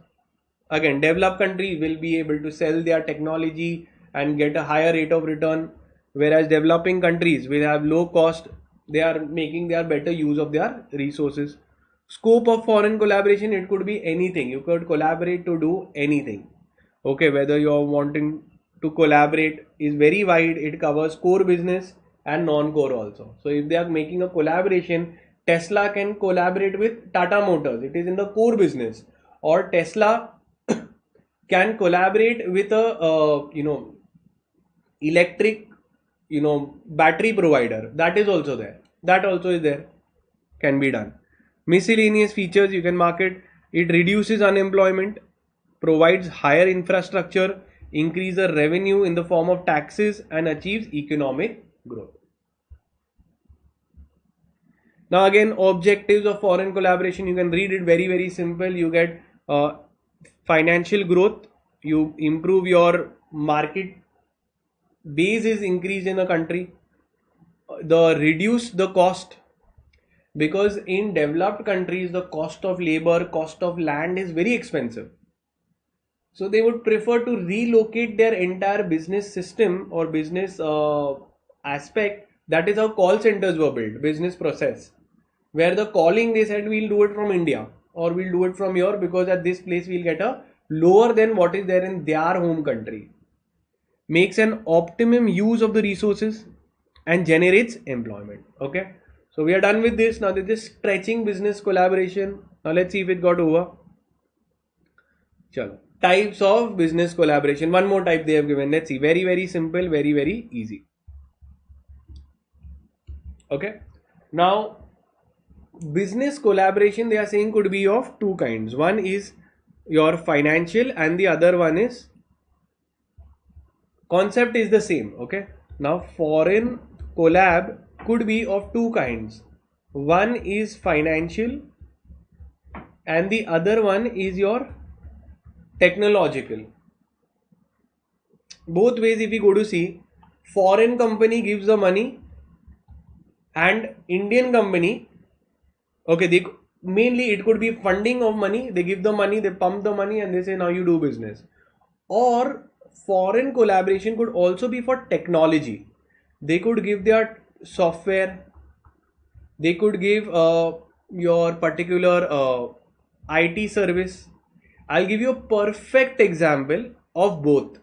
Again, developed country will be able to sell their technology and get a higher rate of return, whereas developing countries will have low cost. They are making their better use of their resources. Scope of foreign collaboration, it could be anything. You could collaborate to do anything. Okay, whether you are wanting to collaborate is very wide. It covers core business and non-core also. So if they are making a collaboration, Tesla can collaborate with Tata Motors. It is in the core business. Or Tesla can collaborate with a electric battery provider. That is also there. That also is there. Can be done. Miscellaneous features you can market. It reduces unemployment, provides higher infrastructure, increase the revenue in the form of taxes, and achieves economic growth. Now again, objectives of foreign collaboration, you can read it very, very simple. You get financial growth, you improve your market base is increased in a country, the reduce the cost, because in developed countries the cost of labor, cost of land is very expensive. So they would prefer to relocate their entire business system or business aspect. That is how call centers were built, business process, where the calling, they said we'll do it from India or we'll do it from here, because at this place we'll get a lower than what is there in their home country. Makes an optimum use of the resources and generates employment. Okay, so we are done with this. Now this is stretching business collaboration. Now let's see if it got over. Chalo. Types of business collaboration. One more type they have given. Let's see. Very, very simple. Very, very easy. Okay. Now, business collaboration, they are saying, could be of two kinds. One is your financial and the other one is, concept is the same. Okay. Now, foreign collab could be of two kinds. One is financial and the other one is your technological. Both ways, if we go to see, foreign company gives the money and Indian company, okay, they mainly it could be funding of money. They give the money, they pump the money, and they say now you do business. Or foreign collaboration could also be for technology. They could give their software. They could give your particular IT service. I'll give you a perfect example of both.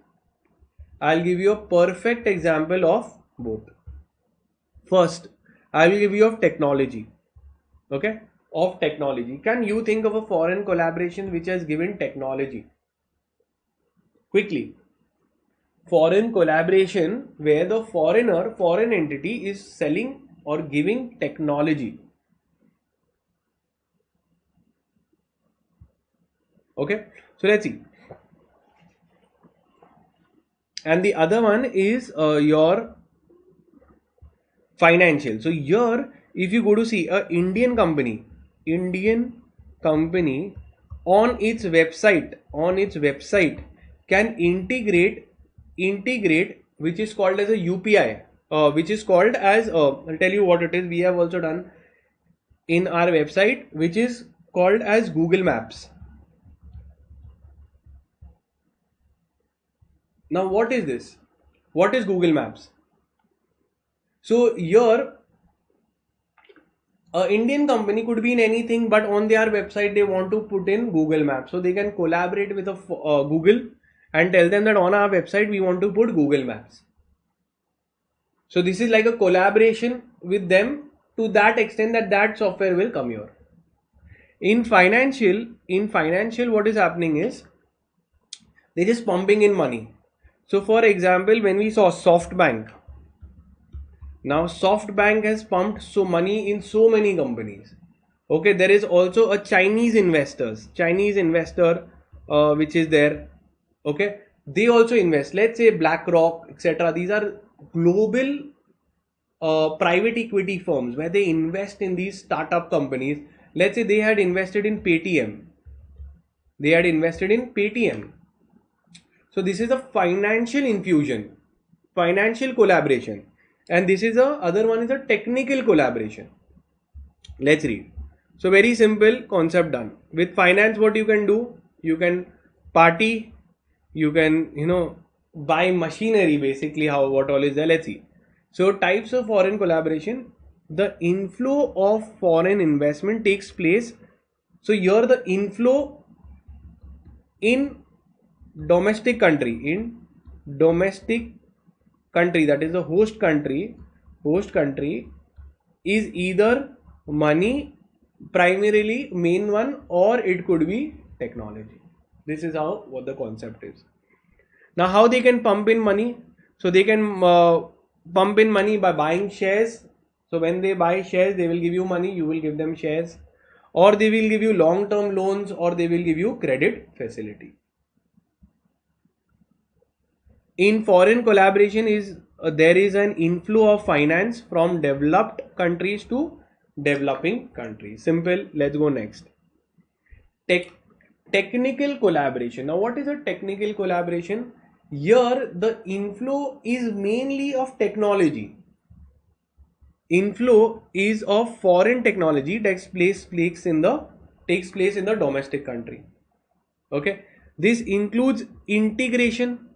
I'll give you a perfect example of both. First, I will give you of technology. Okay, of technology. Can you think of a foreign collaboration which has given technology? Quickly. Foreign collaboration where the foreign entity is selling or giving technology. Okay, so let's see. And the other one is your financial. So here, if you go to see a Indian company on its website can integrate which is called as a UPI, which is called as I'll tell you what it is. We have also done in our website, which is called as Google Maps. Now, what is this? What is Google Maps? So here, an Indian company could be in anything, but on their website they want to put in Google Maps, so they can collaborate with a Google and tell them that on our website we want to put Google Maps. So this is like a collaboration with them to that extent that that software will come here. In financial, what is happening is they're just pumping in money. So for example, when we saw SoftBank, now SoftBank has pumped so money in so many companies. Okay, there is also a Chinese investor which is there. Okay, they also invest. Let's say BlackRock, etc. These are global private equity firms where they invest in these startup companies. Let's say they had invested in Paytm. So this is a financial infusion, financial collaboration, and this is a other one is a technical collaboration. Let's read. So very simple concept done. With finance, what you can do? You can party, you can buy machinery, basically what all is there. Let's see. So types of foreign collaboration. The inflow of foreign investment takes place. So here the inflow in domestic country, that is the host country is either money, primarily main one, or it could be technology. This is how what the concept is. Now how they can pump in money? So they can pump in money by buying shares. So when they buy shares, they will give you money, you will give them shares, or they will give you long-term loans, or they will give you credit facility. In foreign collaboration there is an inflow of finance from developed countries to developing countries. Simple. Let's go next. Technical collaboration. Now what is a technical collaboration? Here the inflow is mainly of technology. Inflow is of foreign technology that takes place in the domestic country. Okay, this includes integration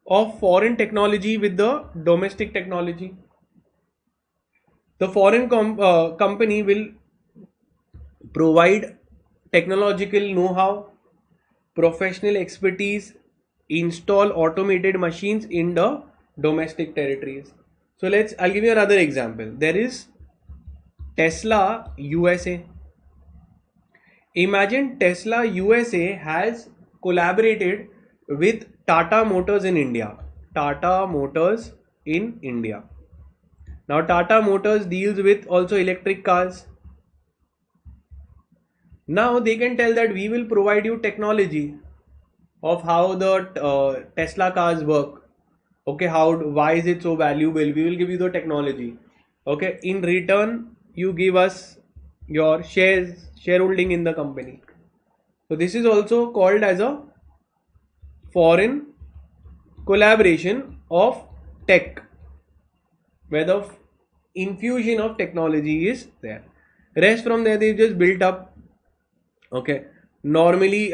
of foreign technology with the domestic technology. The foreign company will provide technological know-how, professional expertise, install automated machines in the domestic territories. So I'll give you another example. There is Tesla USA. Imagine Tesla USA has collaborated with Tata Motors in India. Now Tata Motors deals with also electric cars. Now they can tell that we will provide you technology of how the Tesla cars work. Okay, why is it so valuable? We will give you the technology. Okay, in return you give us your shareholding in the company. So this is also called as a foreign collaboration of tech, where the infusion of technology is there. Rest from there they've just built up. Okay, normally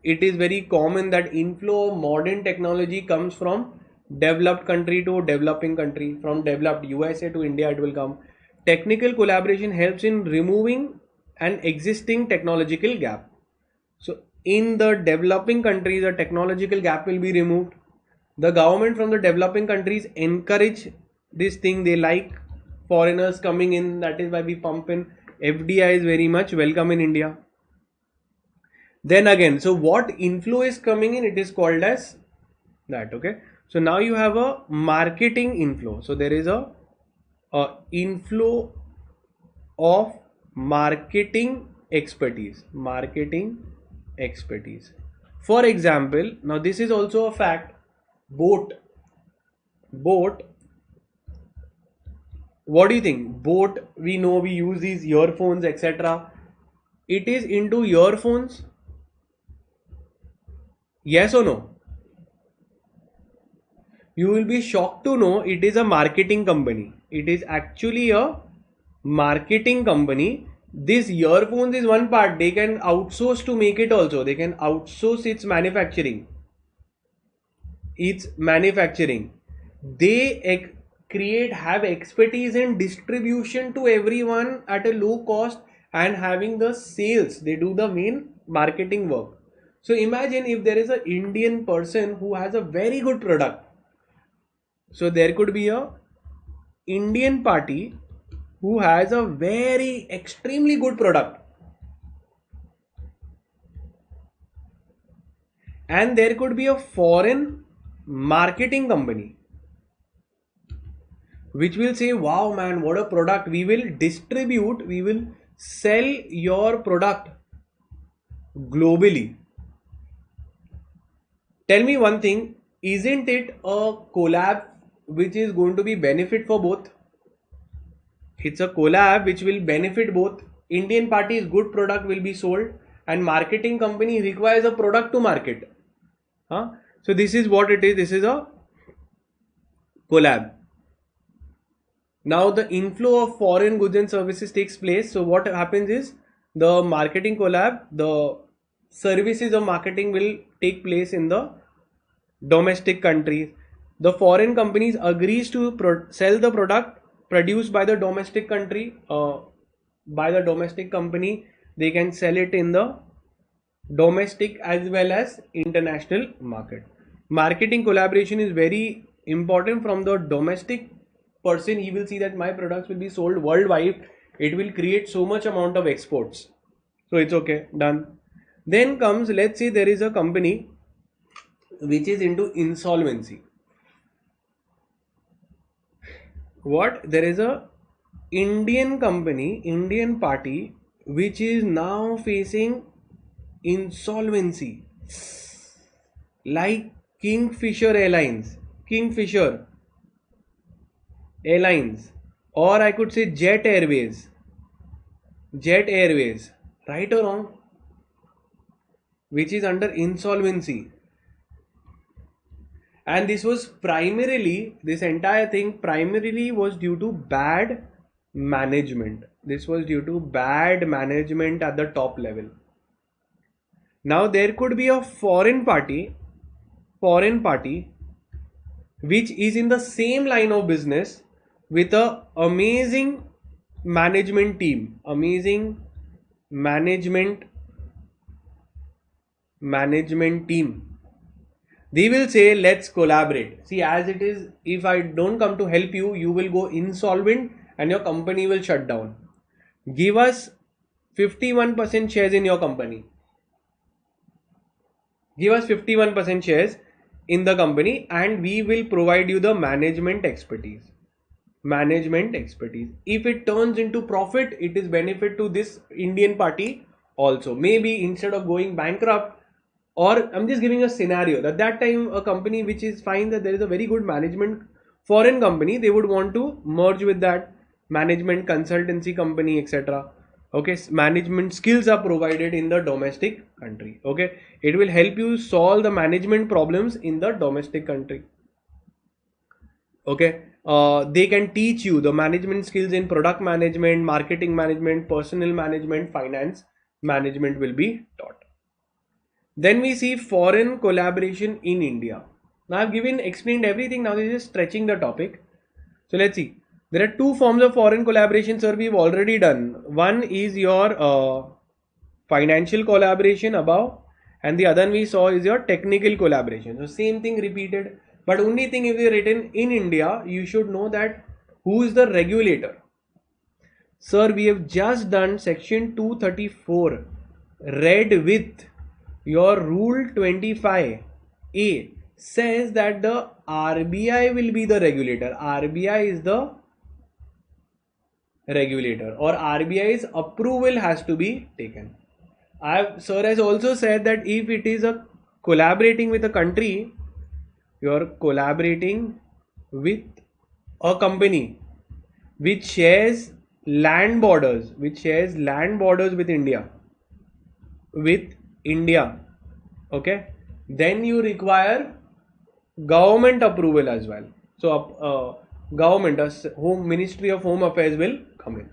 it is very common that inflow of modern technology comes from developed country to developing country, from developed USA to India it will come. Technical collaboration helps in removing an existing technological gap. So in the developing countries the technological gap will be removed. The government from the developing countries encourage this thing. They like foreigners coming in, that is why we pump in. FDI is very much welcome in India. Then again, so what inflow is coming in, it is called as that. Okay, so now you have a marketing inflow. So there is a inflow of marketing expertise. For example, now this is also a fact. Boat, what do you think? Boat, we know we use these earphones, etc. It is into earphones. Yes or no? You will be shocked to know it is a marketing company. It is actually a marketing company. This earphones is one part. They can outsource to make it also. They can outsource its manufacturing. They have expertise in distribution to everyone at a low cost and having the sales. They do the main marketing work. So imagine if there is an Indian person who has a very good product. So there could be a Indian party who has a very extremely good product, and there could be a foreign marketing company which will say, wow man, what a product, we will distribute, we will sell your product globally. Tell me one thing, isn't it a collab which is going to be benefit for both? It's a collab which will benefit both. Indian party's good product will be sold and marketing company requires a product to market. So this is what it is. This is a collab. Now the inflow of foreign goods and services takes place. So what happens is the marketing collab, the services of marketing will take place in the domestic countries. The foreign companies agrees to sell the product produced by the domestic country, by the domestic company. They can sell it in the domestic as well as international market. Marketing collaboration is very important. From the domestic person, he will see that my products will be sold worldwide. It will create so much amount of exports. So it's okay, done. Then comes, let's say there is a company which is into insolvency. There is a Indian company, Indian party which is now facing insolvency, like Kingfisher Airlines, or I could say Jet Airways, right or wrong, which is under insolvency. And this entire thing primarily was due to bad management. This was due to bad management at the top level. Now there could be a foreign party which is in the same line of business with a amazing management team. They will say, let's collaborate. See, as it is, if I don't come to help you, you will go insolvent and your company will shut down. Give us 51% shares in your company. Give us 51% shares in the company and we will provide you the management expertise. management expertise. If it turns into profit, it is benefit to this Indian party also. Maybe instead of going bankrupt, or I'm just giving a scenario that time a company which is fine that there is a very good management foreign company, they would want to merge with that management consultancy company, etc. Okay, management skills are provided in the domestic country. Okay, it will help you solve the management problems in the domestic country. Okay, they can teach you the management skills in product management, marketing management, personal management, finance management will be taught. Then we see foreign collaboration in India. Now I've explained everything. Now this is stretching the topic. So let's see. There are two forms of foreign collaboration, sir. We've already done. One is your financial collaboration above, and the other we saw is your technical collaboration. So same thing repeated. But only thing, if they're written in India, you should know that who is the regulator. Sir, we have just done section 234 read with your rule 25A says that the RBI will be the regulator. RBI is the regulator, or RBI's approval has to be taken. Sir has also said that if it is a collaborating with a country, you're collaborating with a company which shares land borders, with India, okay, then you require government approval as well. So government, Ministry of Home Affairs will come in.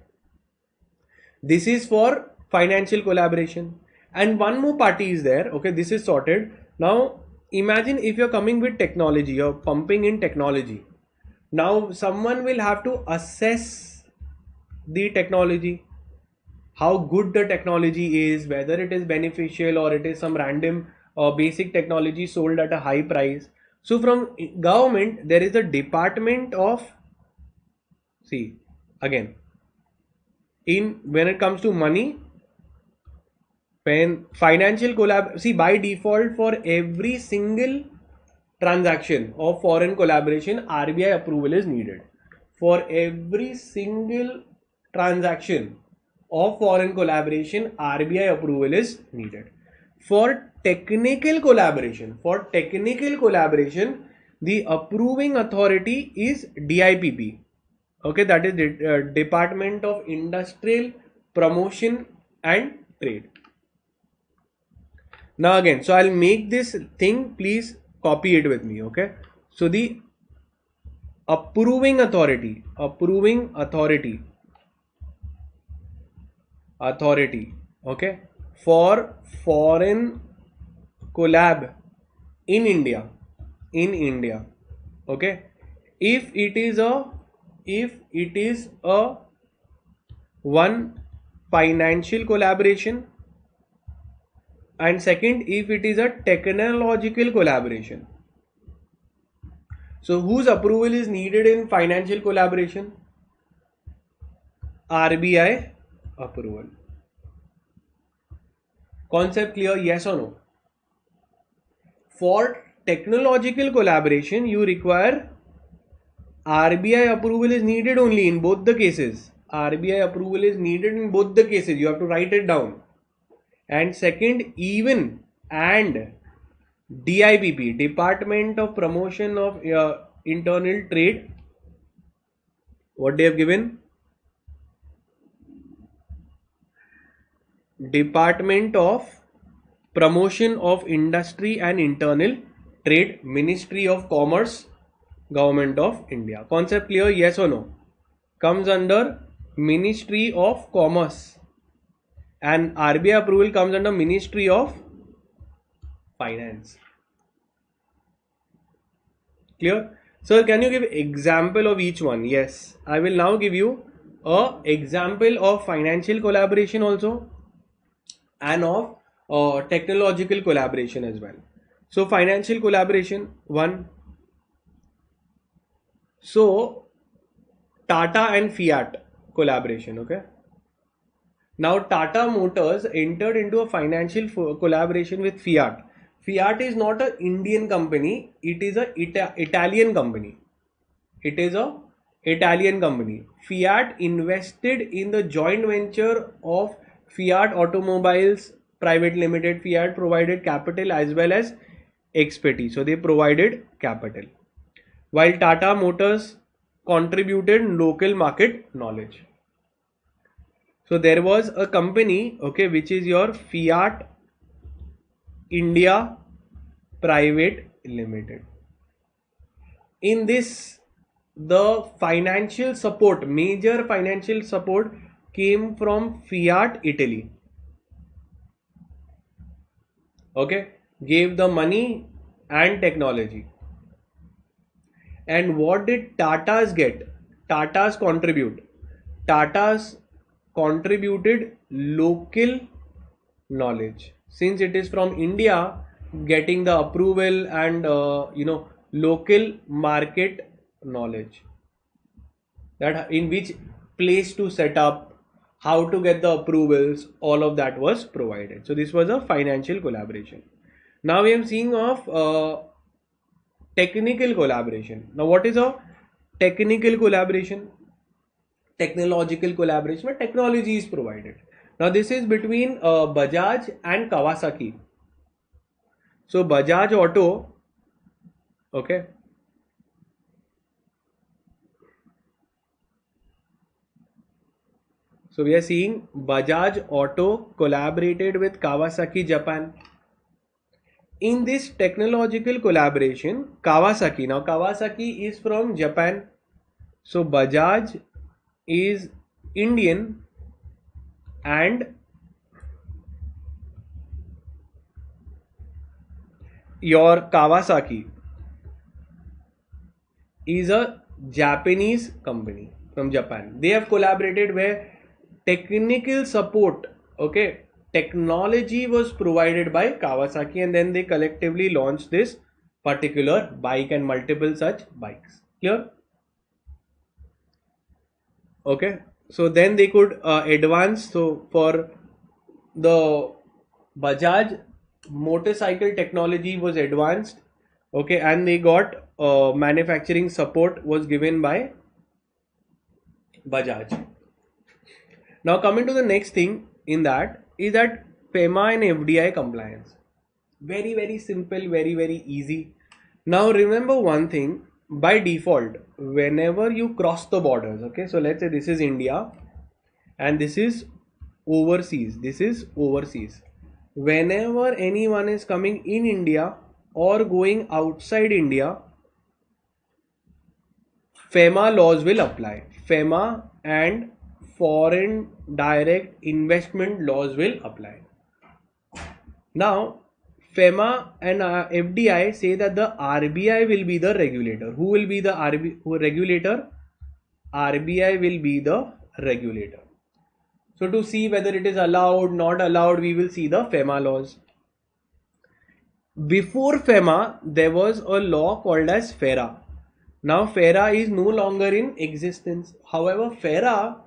This is for financial collaboration. And one more party is there. Okay, this is sorted. Now imagine if you're coming with technology, you're pumping in technology. Now someone will have to assess the technology, how good the technology is, whether it is beneficial or it is some random basic technology sold at a high price. So from government, there is a department of, see again, when it comes to money, when financial collab, see by default for every single transaction of foreign collaboration, RBI approval is needed. For every single transaction of foreign collaboration, RBI approval is needed. For technical collaboration, the approving authority is DIPP. Okay, that is Department of Industrial Promotion and Trade. Now again, so I'll make this thing, please copy it with me. Okay, so the approving authority, okay, for foreign collab in India, okay, if it is a one financial collaboration, and second if it is a technological collaboration. So whose approval is needed in financial collaboration? RBI approval. Concept clear? Yes or no? For technological collaboration, you require RBI approval is needed only in both the cases. RBI approval is needed in both the cases. You have to write it down. And second, even and DIPP, Department of Promotion of Internal Trade, what they have given? Department of Promotion of Industry and Internal Trade, Ministry of Commerce, Government of India. Concept clear? Yes or no? Comes under Ministry of Commerce, and RBI approval comes under Ministry of Finance. Clear? Sir, can you give example of each one? Yes, I will now give you a example of financial collaboration also, and of technological collaboration as well. So financial collaboration, one. So Tata and Fiat collaboration, okay. Now Tata Motors entered into a financial collaboration with Fiat. Fiat is not an Indian company, it is a Italian company. It is a Italian company. Fiat invested in the joint venture of Fiat Automobiles Private Limited. Fiat provided capital as well as expertise. So they provided capital. While Tata Motors contributed local market knowledge. So there was a company, okay, which is your Fiat India Private Limited. In this, the financial support, major financial support came from Fiat Italy. Okay, gave the money and technology. And what did Tata's get? Tata's contribute. Tata's contributed local knowledge. Since it is from India, getting the approval and local market knowledge, that in which place to set up, how to get the approvals, all of that was provided. So this was a financial collaboration. Now we are seeing of technical collaboration. Now what is a technical collaboration? Technological collaboration where technology is provided. Now this is between Bajaj and Kawasaki. So Bajaj Auto, okay. So we are seeing Bajaj Auto collaborated with Kawasaki Japan. In this technological collaboration, Kawasaki, now Kawasaki is from Japan. So Bajaj is Indian and your Kawasaki is a Japanese company from Japan. They have collaborated where technical support, okay, technology was provided by Kawasaki, and then they collectively launched this particular bike and multiple such bikes. Clear? Okay, so then they could advance. So for the Bajaj motorcycle technology was advanced, okay, and they got manufacturing support was given by Bajaj. Now coming to the next thing in that is that FEMA and FDI compliance. Very, very simple, very, very easy. Now remember one thing, by default, whenever you cross the borders, okay, so let's say this is India and this is overseas. This is overseas. Whenever anyone is coming in India or going outside India, FEMA laws will apply. FEMA and foreign direct investment laws will apply. Now, FEMA and FDI say that the RBI will be the regulator. Who will be the regulator? RBI will be the regulator. So to see whether it is allowed, not allowed, we will see the FEMA laws. Before FEMA, there was a law called as FERA. Now FERA is no longer in existence. However, FERA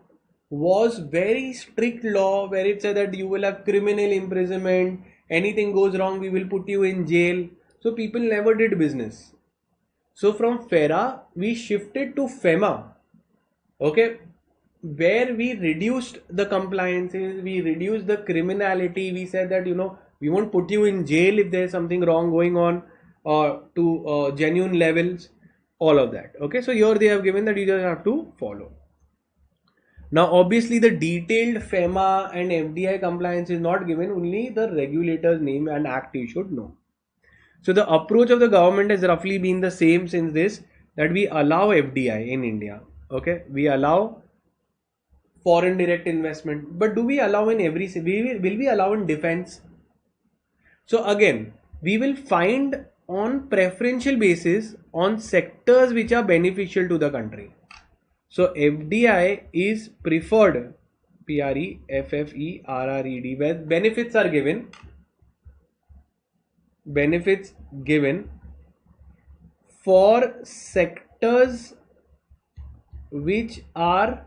was very strict law where it said that you will have criminal imprisonment, anything goes wrong we will put you in jail. So people never did business. So from FERA we shifted to FEMA, okay, where we reduced the compliances, we reduced the criminality. We said that we won't put you in jail if there's something wrong going on to genuine levels, all of that. Okay, so here they have given that you just have to follow. Now obviously the detailed FEMA and FDI compliance is not given, only the regulator's name and act you should know. So the approach of the government has roughly been the same since this, that we allow FDI in India. Okay, we allow foreign direct investment, but do we allow in every, will we allow in defense? So again, we will find on preferential basis on sectors which are beneficial to the country. So FDI is preferred, PREFFERRED, where benefits are given. Benefits given for sectors which are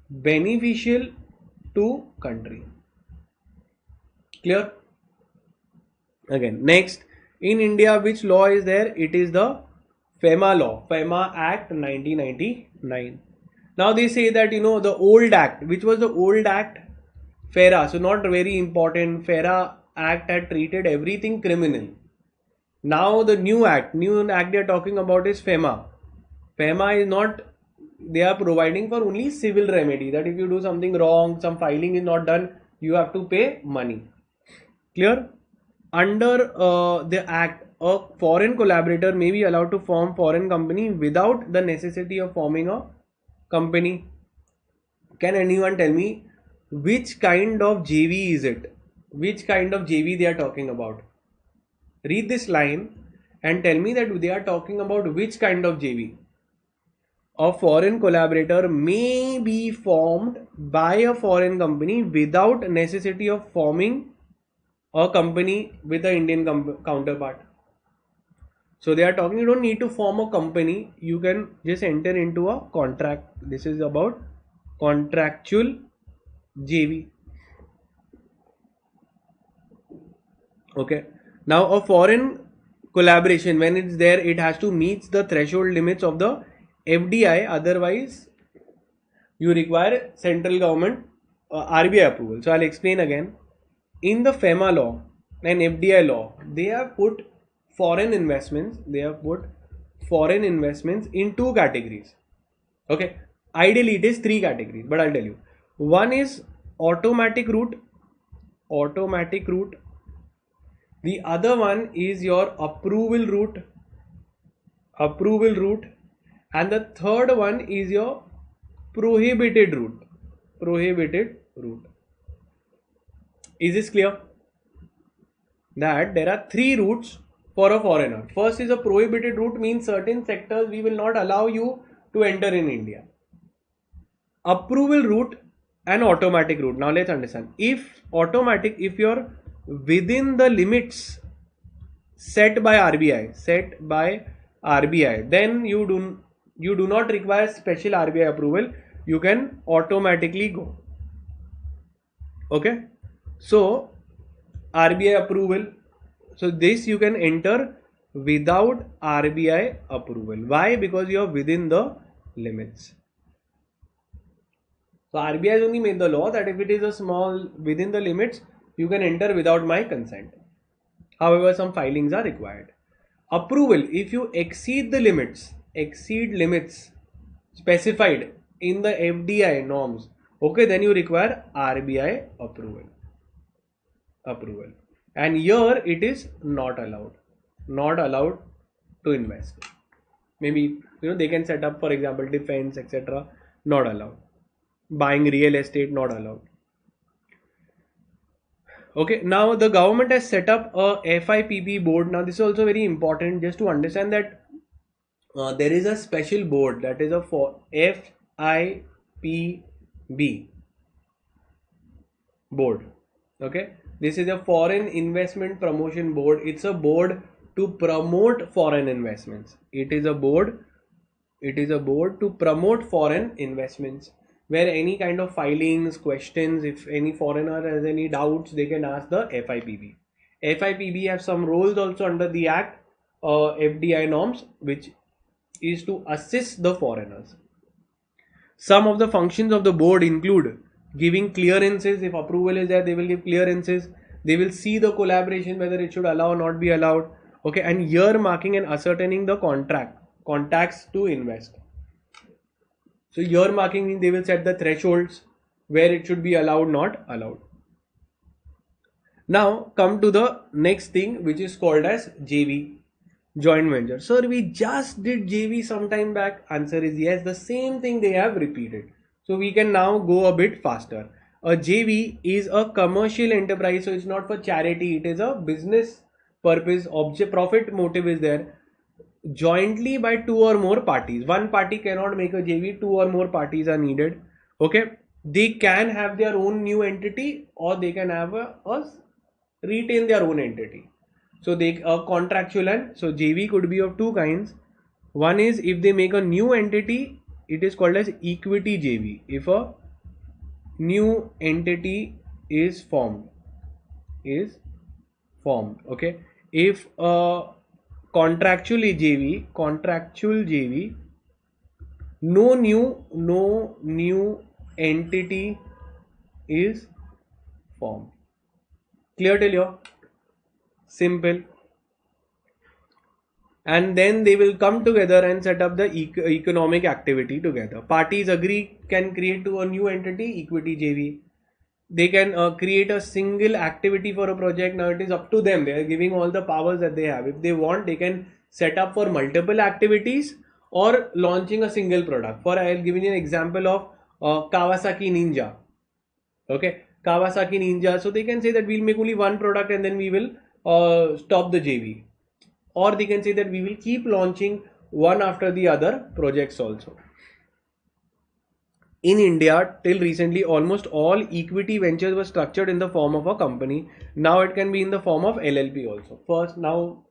beneficial to country. Clear? Again, next, in India, which law is there? It is the FEMA law, FEMA Act 1999. Now they say that the old act, which was the old act, FERA, so not very important. FERA Act had treated everything criminal. Now the new act they are talking about is FEMA. FEMA is not, they are providing for only civil remedy, that if you do something wrong, some filing is not done, you have to pay money. Clear? Under the act, a foreign collaborator may be allowed to form foreign company without the necessity of forming a company. Can anyone tell me which kind of JV is it? Which kind of JV they are talking about? Read this line and tell me that they are talking about which kind of JV. A foreign collaborator may be formed by a foreign company without necessity of forming a company with an Indian counterpart. So they are talking, you don't need to form a company, you can just enter into a contract. This is about contractual JV. Okay. Now a foreign collaboration, when it's there, it has to meet the threshold limits of the FDI, otherwise you require central government RBI approval. So I'll explain again. In the FEMA law and FDI law, they have put foreign investments in two categories. Okay, ideally it is three categories, but I'll tell you. One is automatic route. The other one is your approval route, and the third one is your prohibited route. Is this clear? That there are three routes for a foreigner. First is a prohibited route, means certain sectors we will not allow you to enter in India. Approval route and automatic route. Now let's understand. If you're within the limits set by RBI, then you do not require special RBI approval. You can automatically go. Okay. So RBI approval. So this you can enter without RBI approval. Why? Because you are within the limits. So RBI has only made the law that if it is a small within the limits, you can enter without my consent. However, some filings are required. Approval, if you exceed limits specified in the FDI norms, okay, then you require RBI approval. And here it is not allowed to invest. Maybe they can set up, for example, defense, etc. Not allowed. Buying real estate, not allowed. Okay, now the government has set up a FIPB board. Now this is also very important, just to understand that there is a special board, that is a FIPB board. Okay, this is a Foreign Investment Promotion Board. It's a board to promote foreign investments. It is a board to promote foreign investments, where any kind of filings, questions, if any foreigner has any doubts, they can ask the FIPB. FIPB have some roles also under the Act, FDI norms, which is to assist the foreigners. Some of the functions of the board include giving clearances. If approval is there, they will give clearances. They will see the collaboration, whether it should allow or not be allowed. Okay, and earmarking and ascertaining the contacts to invest. So earmarking means they will set the thresholds where it should be allowed, not allowed. Now come to the next thing, which is called as JV, joint venture. Sir, we just did JV some time back. Answer is yes, the same thing they have repeated. So we can now go a bit faster. A JV is a commercial enterprise, so it's not for charity, it is a business purpose, object, profit motive is there, jointly by two or more parties. One party cannot make a JV, two or more parties are needed. Okay, they can have their own new entity, or they can have retain their own entity. So they contractual, and so JV could be of two kinds. One is if they make a new entity, it is called as equity JV. If a new entity is formed, okay. If a contractual JV, no new entity is formed. Clear till here? Simple. And then they will come together and set up the economic activity together. Parties agree, can create to a new entity, equity JV. They can create a single activity for a project. Now it is up to them. They are giving all the powers that they have. If they want, they can set up for multiple activities or launching a single product. For I will give you an example of Kawasaki Ninja. Okay, Kawasaki Ninja. So they can say that we'll make only one product and then we will stop the JV. Or they can say that we will keep launching one after the other projects also. In India, till recently, almost all equity ventures were structured in the form of a company. Now it can be in the form of LLP also. First, now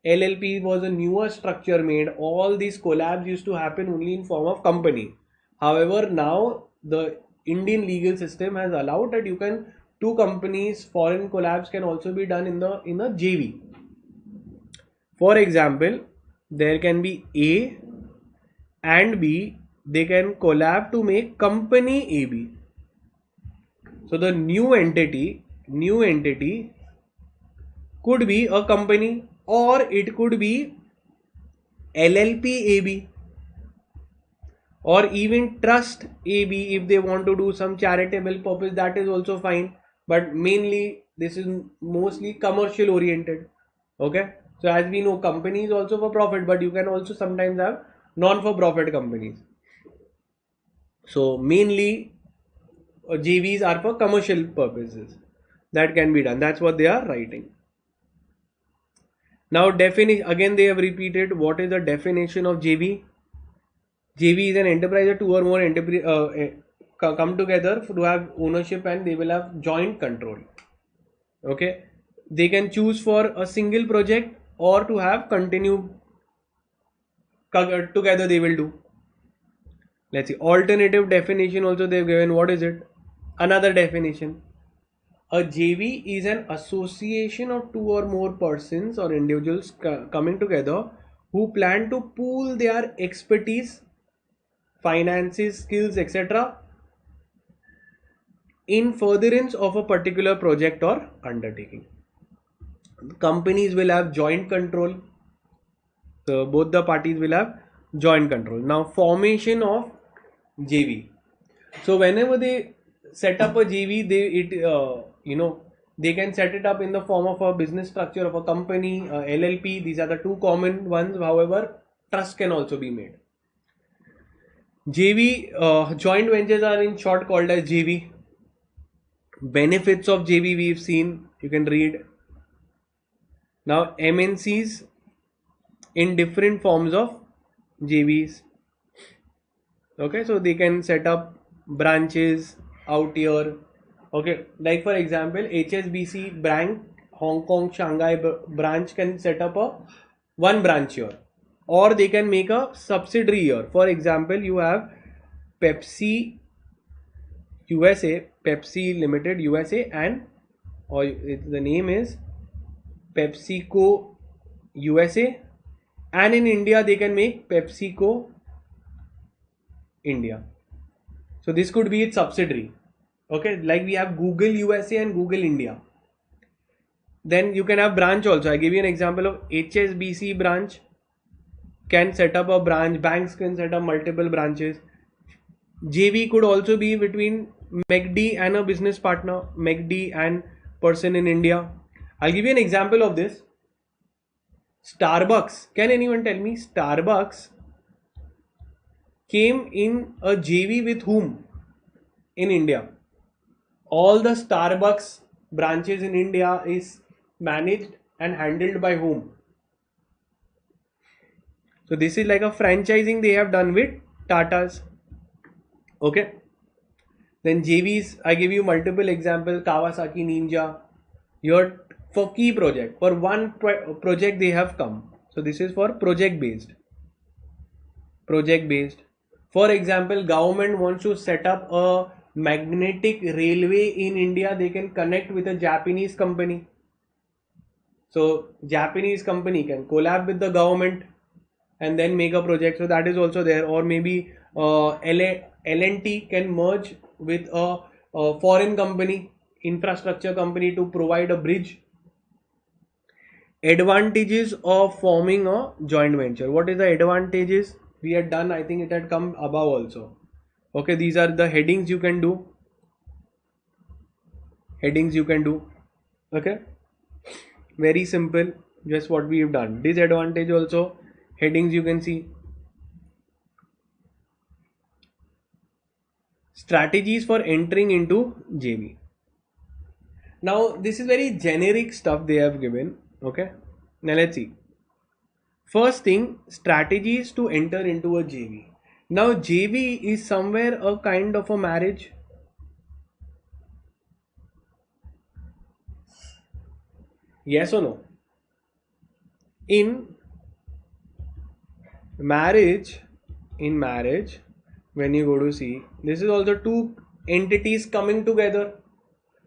LLP was a newer structure made. All these collabs used to happen only in form of company. However, now the Indian legal system has allowed that you can two companies, foreign collabs can also be done in a JV. For example, there can be A and B, they can collab to make company AB. So the new entity could be a company or it could be LLP AB or even trust AB if they want to do some charitable purpose, that is also fine. But mainly this is mostly commercial oriented. Okay. So as we know, companies also for profit, but you can also sometimes have non-for-profit companies. So mainly JVs are for commercial purposes. That can be done. That's what they are writing. Now definition, again they have repeated what is the definition of JV. JV is an enterprise where two or more come together to have ownership and they will have joint control. Okay. They can choose for a single project or to have continue together they will do. Let's see, alternative definition also they've given. What is it? Another definition. A JV is an association of two or more persons or individuals coming together who plan to pool their expertise, finances, skills, etc. in furtherance of a particular project or undertaking. Companies will have joint control. So both the parties will have joint control. Now formation of JV. So whenever they set up a JV, they can set it up in the form of a business structure of a company, LLP. These are the two common ones. However, trust can also be made. JV, joint ventures are in short called as JV. Benefits of JV we've seen. You can read. Now MNCs in different forms of JVs. Okay, so they can set up branches out here. Okay, like for example, HSBC Bank Hong Kong Shanghai branch can set up one branch here, or they can make a subsidiary here. For example, you have Pepsi Limited USA, and the name is PepsiCo USA, and in India they can make PepsiCo India. So this could be its subsidiary. Okay, like we have Google USA and Google India. Then you can have branch also. I give you an example of HSBC branch can set up a branch. Banks can set up multiple branches. JV could also be between McD and a business partner, McD and person in India. I'll give you an example of this. Starbucks. Can anyone tell me Starbucks came in a JV with whom in India? All the Starbucks branches in India is managed and handled by whom? So this is like a franchising they have done with Tata's. Okay. Then JVs, I give you multiple examples. Kawasaki Ninja. Here for key project, for one project they have come. So this is for project based. For example, government wants to set up a magnetic railway in India. They can connect with a Japanese company. So Japanese company can collab with the government and then make a project. So that is also there. Or maybe L&T can merge with a foreign company, infrastructure company, to provide a bridge. Advantages of forming a joint venture. What is the advantages? We had done, I think it had come above also. Okay, these are the headings you can do. Okay, very simple, just what we have done. Disadvantage also, headings you can see. Strategies for entering into JV. Now this is very generic stuff they have given. Okay, now let's see. First thing, strategies to enter into a JV. Now JV is somewhere a kind of a marriage. Yes or no? In marriage, when you go to see, this is also two entities coming together.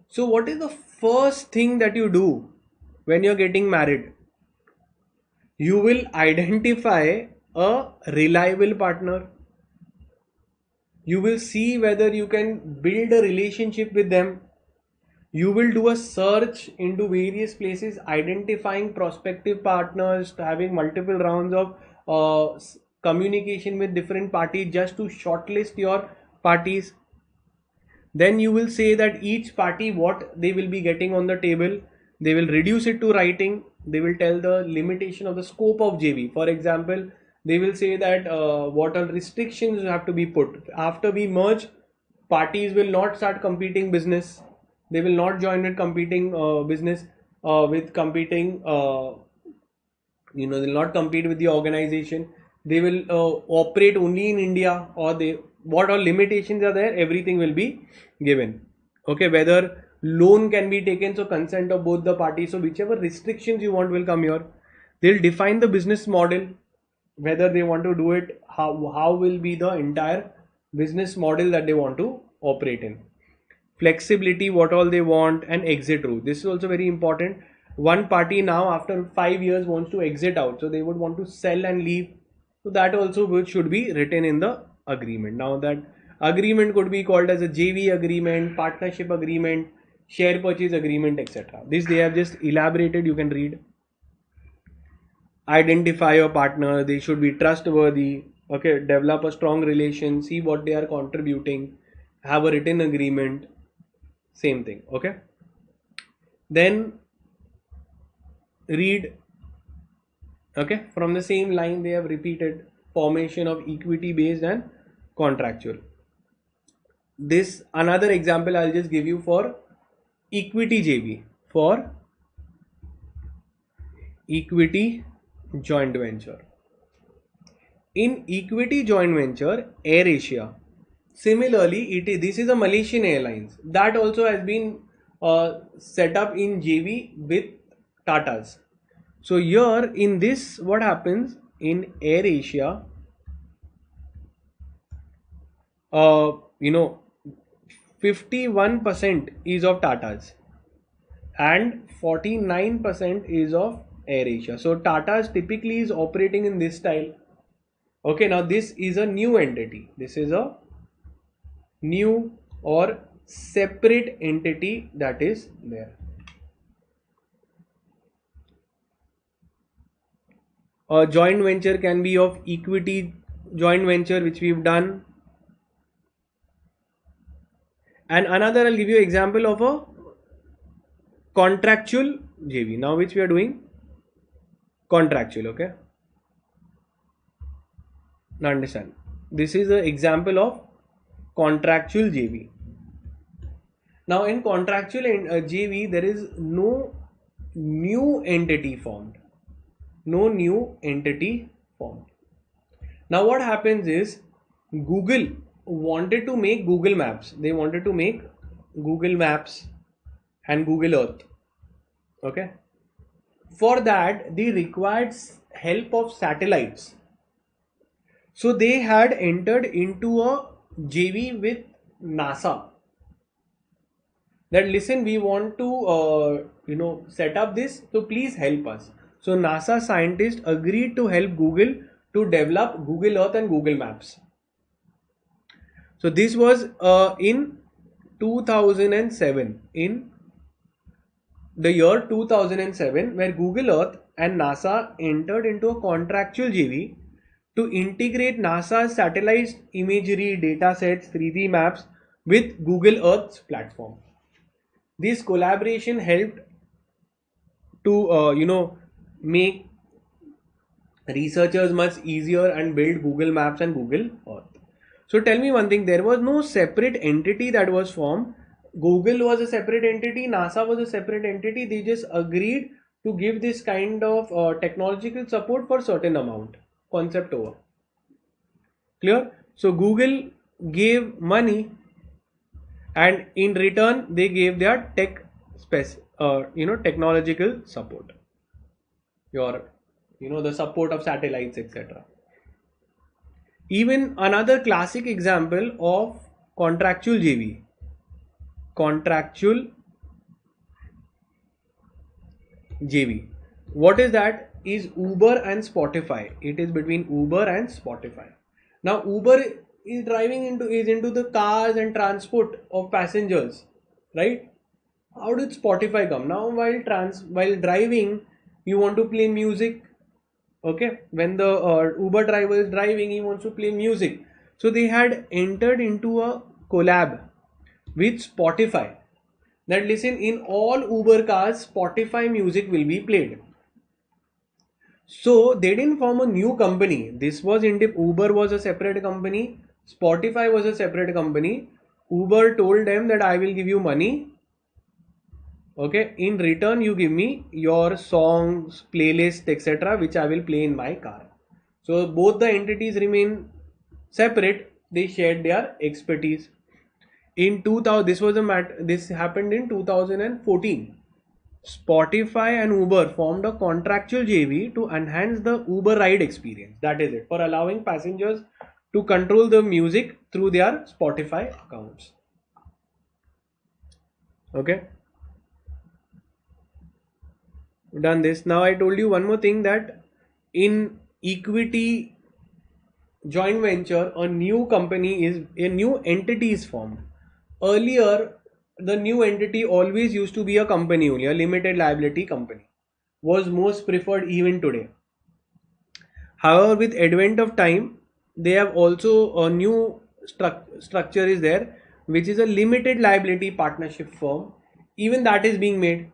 So what is the first thing that you do when you're getting married? You will identify a reliable partner. You will see whether you can build a relationship with them. You will do a search into various places, identifying prospective partners, having multiple rounds of communication with different parties just to shortlist your parties. Then you will say that each party what they will be getting on the table. They will reduce it to writing. They will tell the limitation of the scope of JV. For example, they will say that what are restrictions have to be put. After we merge, parties will not start competing business. They will not join with competing business with competing. They'll not compete with the organization. They will operate only in India, or they what all limitations are there. Everything will be given. Okay, whether loan can be taken, so consent of both the parties. So whichever restrictions you want will come here. They'll define the business model, whether they want to do it, how will be the entire business model that they want to operate in. Flexibility, what all they want, and exit route. This is also very important. One party now after 5 years wants to exit out, so they would want to sell and leave. So that also should be written in the agreement. Now that agreement could be called as a JV agreement, partnership agreement, share purchase agreement, etc. This they have just elaborated, you can read. Identify your partner, they should be trustworthy. Okay, develop a strong relation, see what they are contributing, have a written agreement, same thing. Okay, then read. Okay, from the same line they have repeated formation of equity based and contractual. This another example I'll just give you for equity JV, for equity joint venture. In equity joint venture, AirAsia, similarly this is a Malaysian Airlines that also has been set up in JV with Tatas. So here in this, what happens in AirAsia, 51% is of Tatas and 49% is of AirAsia. So Tatas typically is operating in this style. Okay, now this is a new entity. This is a new or separate entity that is there. A joint venture can be of equity joint venture, which we've done. And another, I'll give you example of a contractual JV. Now which we are doing contractual. Okay, now understand, this is an example of contractual JV. Now in contractual JV there is no new entity formed. Now what happens is, Google wanted to make Google Maps. They wanted to make Google Maps and Google Earth. Okay, for that they required help of satellites. So they had entered into a JV with NASA. That listen, we want to set up this, so please help us. So NASA scientists agreed to help Google to develop Google Earth and Google Maps. So this was in 2007, in the year 2007, where Google Earth and NASA entered into a contractual JV to integrate NASA's satellite imagery datasets, 3D maps with Google Earth's platform. This collaboration helped to make researchers much easier and build Google Maps and Google Earth. So tell me one thing, there was no separate entity that was formed. Google was a separate entity, NASA was a separate entity. They just agreed to give this kind of technological support for certain amount. Concept over. Clear? So Google gave money, and in return they gave their technological support. The support of satellites, etc. Even another classic example of contractual JV. Contractual JV. What is that? Is Uber and Spotify. It is between Uber and Spotify. Now Uber is into the cars and transport of passengers, right? How did Spotify come? Now while driving, you want to play music. Okay, when the Uber driver is driving, he wants to play music. So they had entered into a collab with Spotify, that listen, in all Uber cars Spotify music will be played. So they didn't form a new company. This was Uber was a separate company, Spotify was a separate company. Uber told them that I will give you money, okay, in return you give me your songs, playlist, etc., which I will play in my car. So both the entities remain separate. They shared their expertise. In 2000, this happened in 2014. Spotify and Uber formed a contractual JV to enhance the Uber ride experience. That is it, for allowing passengers to control the music through their Spotify accounts. Okay, done this. Now I told you one more thing, that in equity joint venture, a new entity is formed. Earlier, the new entity always used to be a company only, a limited liability company was most preferred even today. However, with advent of time, they have also a new structure is there, which is a limited liability partnership firm. Even that is being made.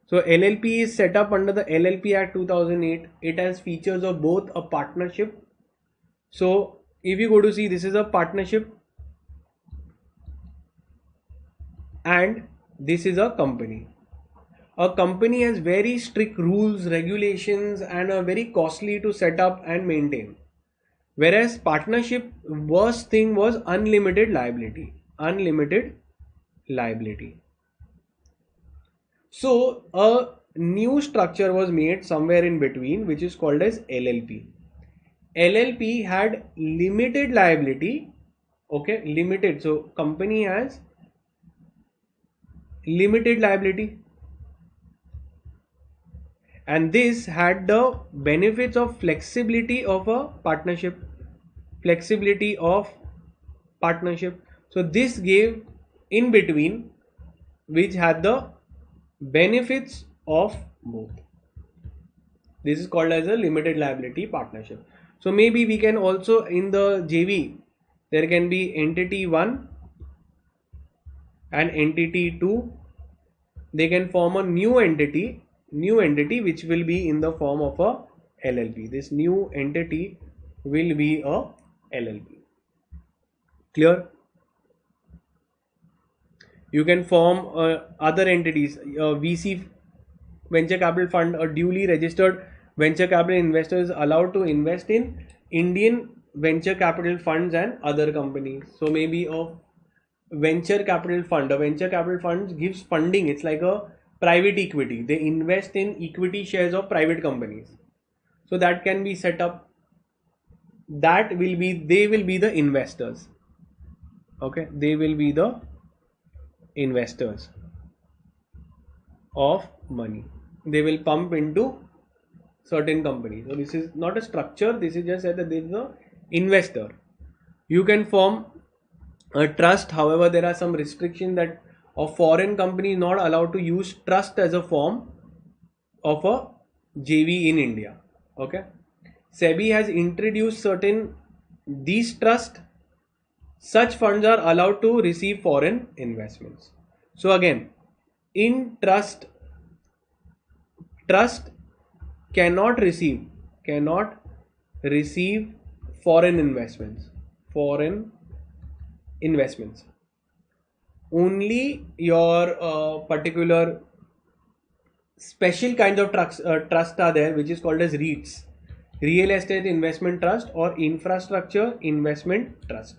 So LLP is set up under the LLP Act 2008. It has features of both a partnership. So if you go to see, this is a partnership and this is a company. A company has very strict rules, regulations, and are very costly to set up and maintain. Whereas partnership, worst thing was unlimited liability. Unlimited liability. So a new structure was made somewhere in between, which is called as LLP. LLP had limited liability. Okay, limited. So company has limited liability, and this had the benefits of flexibility of a partnership. Flexibility of partnership. So this gave in between, which had the benefits of both. This is called as a limited liability partnership. So maybe we can also, in the JV, there can be entity 1 and entity 2. They can form a new entity which will be in the form of a LLP. This new entity will be a LLP. Clear? You can form other entities, VC, venture capital fund, a duly registered venture capital investor is allowed to invest in Indian venture capital funds and other companies. So maybe a venture capital fund. A venture capital fund gives funding. It's like a private equity. They invest in equity shares of private companies. So that can be set up. They will be the investors. Okay, they will be the investors. of money. They will pump into certain companies. So this is not a structure. This is just that there is a investor. You can form a trust. However, there are some restrictions that a foreign company is not allowed to use trust as a form of a JV in India. Okay. SEBI has introduced certain these trust. Such funds are allowed to receive foreign investments. So again, in trust cannot receive foreign investments. Only your particular special kinds of trust are there, which is called as REITs, real estate investment trust or infrastructure investment trust.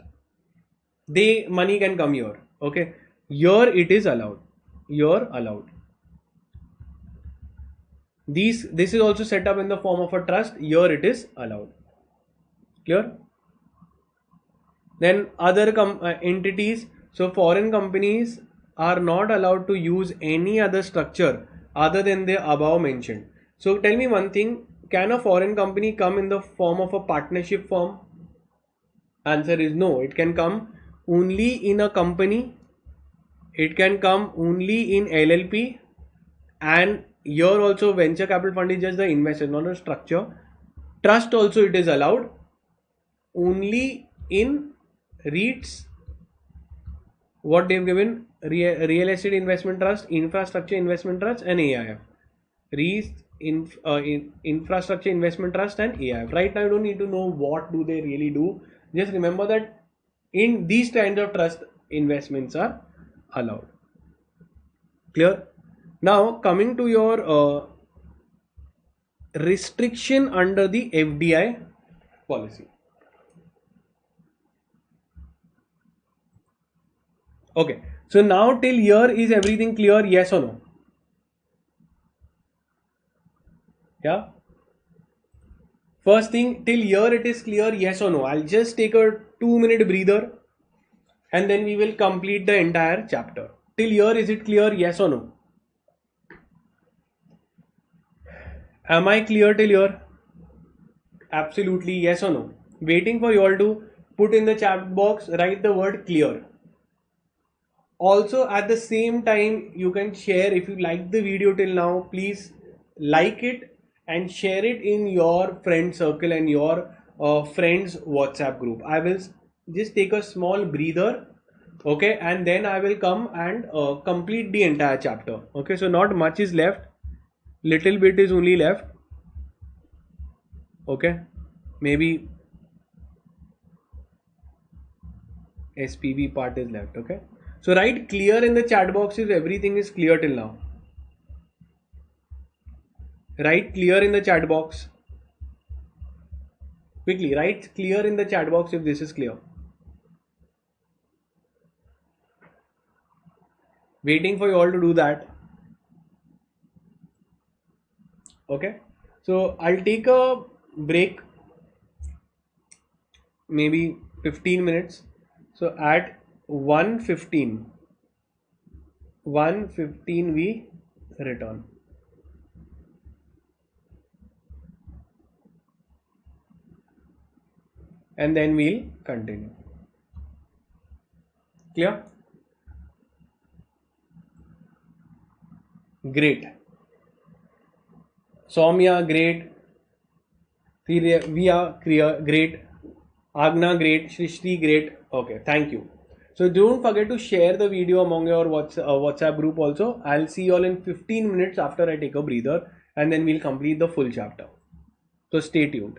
They money can come here. Okay, here it is allowed. You're allowed. This is also set up in the form of a trust. Here it is allowed. Clear? Then other entities. So foreign companies are not allowed to use any other structure other than the above mentioned. So tell me one thing: can a foreign company come in the form of a partnership form? Answer is no. It can come only in a company. It can come only in LLP, and here also venture capital fund is just the investment, not a structure. Trust also it is allowed only in REITs. What they've given: real estate investment trust, infrastructure investment trust, and AIF. REITs, infrastructure investment trust, and AIF. Right now, you don't need to know what do they really do. Just remember that in these kinds of trust, investments are allowed. Clear? Now coming to your restriction under the FDI policy. Okay, so now till here is everything clear? Yes or no? Yeah. First thing, till here it is clear? Yes or no? I'll just take a 2-minute breather and then we will complete the entire chapter. Till here is it clear? Yes or no? Am I clear till here? Absolutely yes or no? Waiting for you all to put in the chat box, write the word clear. Also at the same time you can share, if you like the video till now, please like it and share it in your friend circle and your friends WhatsApp group. I will just take a small breather, okay, and then I will come and complete the entire chapter. Okay, so not much is left, little bit is only left. Okay, maybe SPV part is left. Okay, so write clear in the chat box if everything is clear till now. Write clear in the chat box. Quickly write clear in the chat box if this is clear. Waiting for you all to do that. Okay, so I'll take a break, maybe 15 minutes. So at 1:15 we return. And then we'll continue. Clear? Great. Soumya, great. Via, great. Agna, great. Shrishti, great. Okay, thank you. So don't forget to share the video among your WhatsApp group also. I'll see you all in 15 minutes after I take a breather and then we'll complete the full chapter. So stay tuned.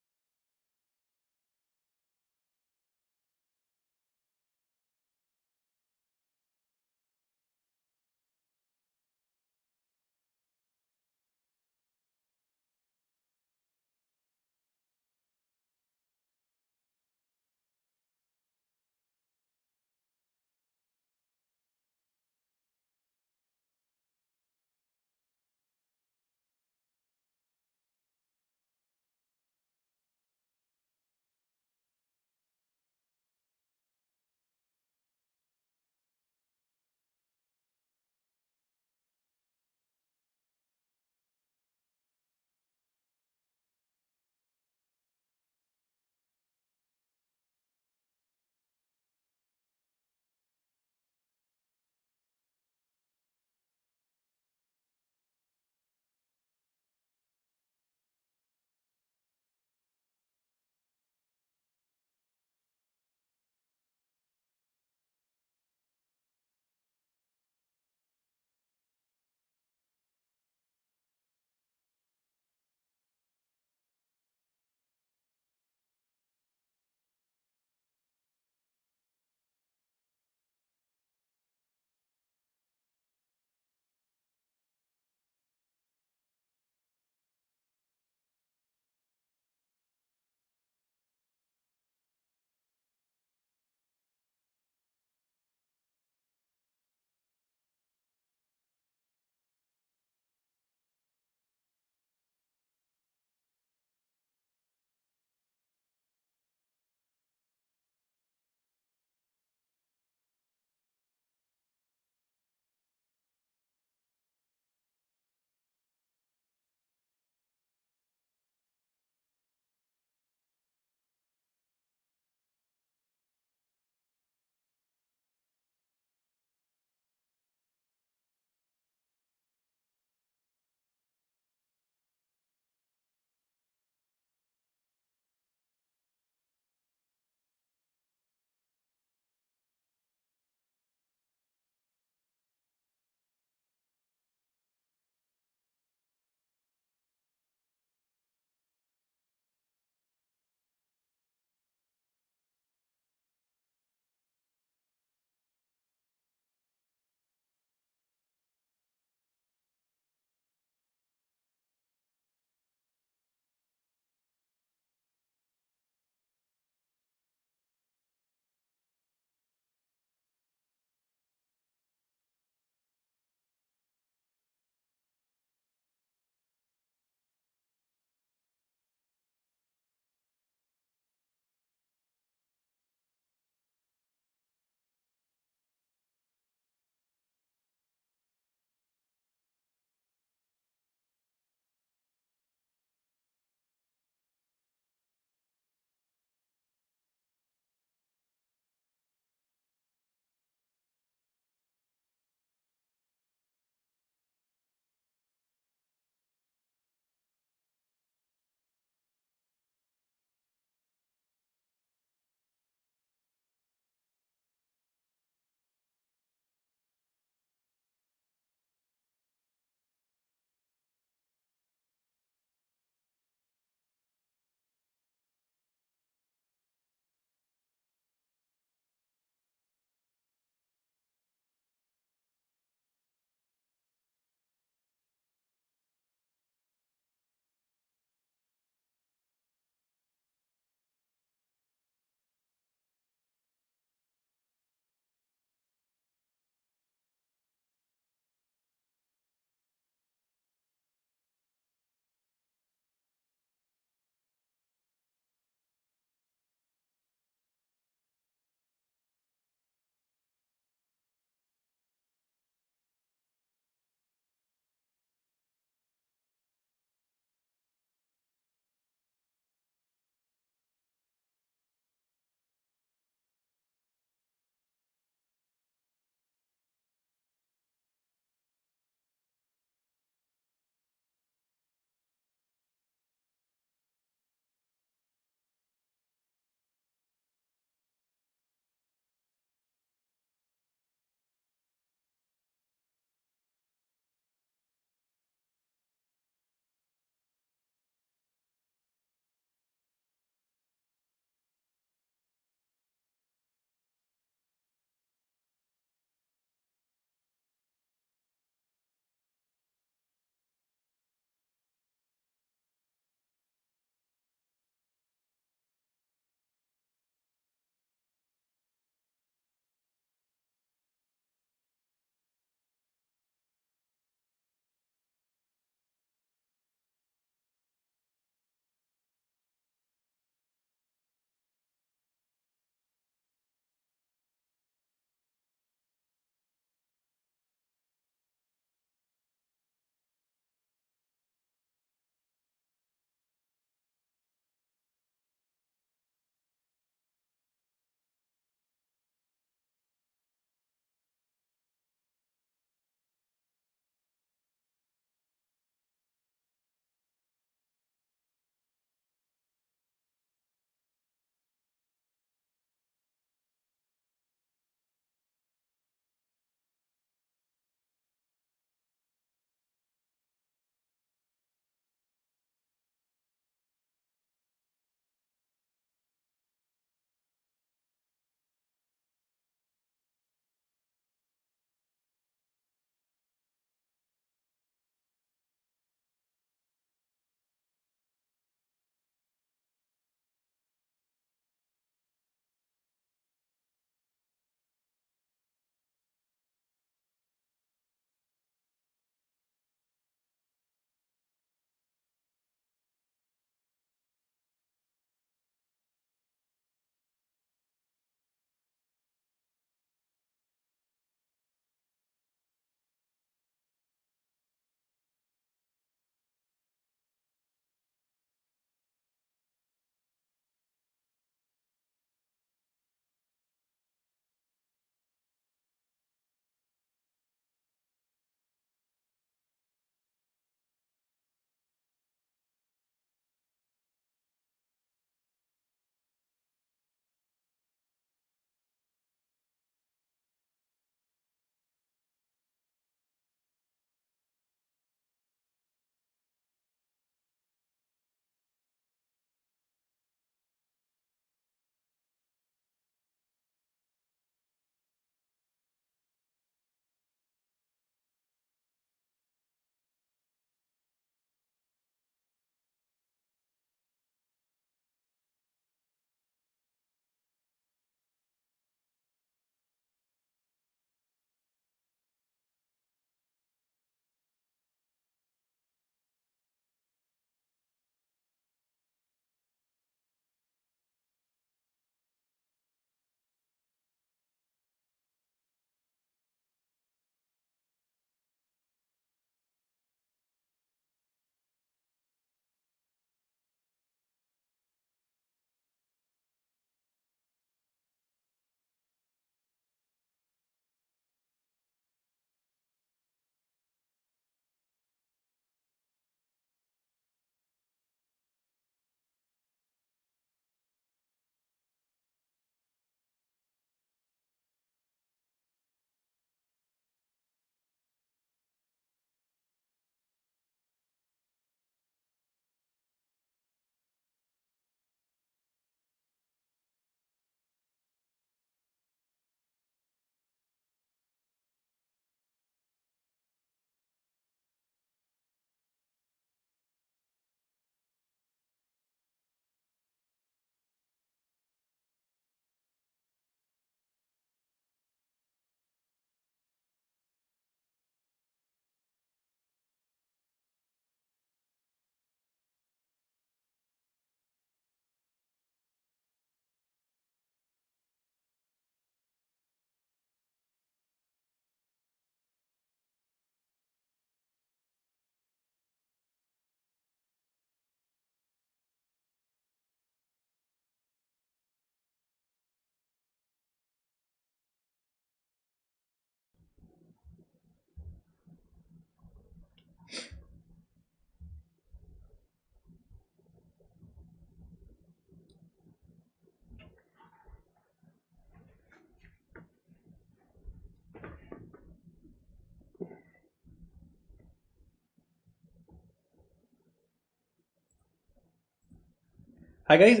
Hi guys,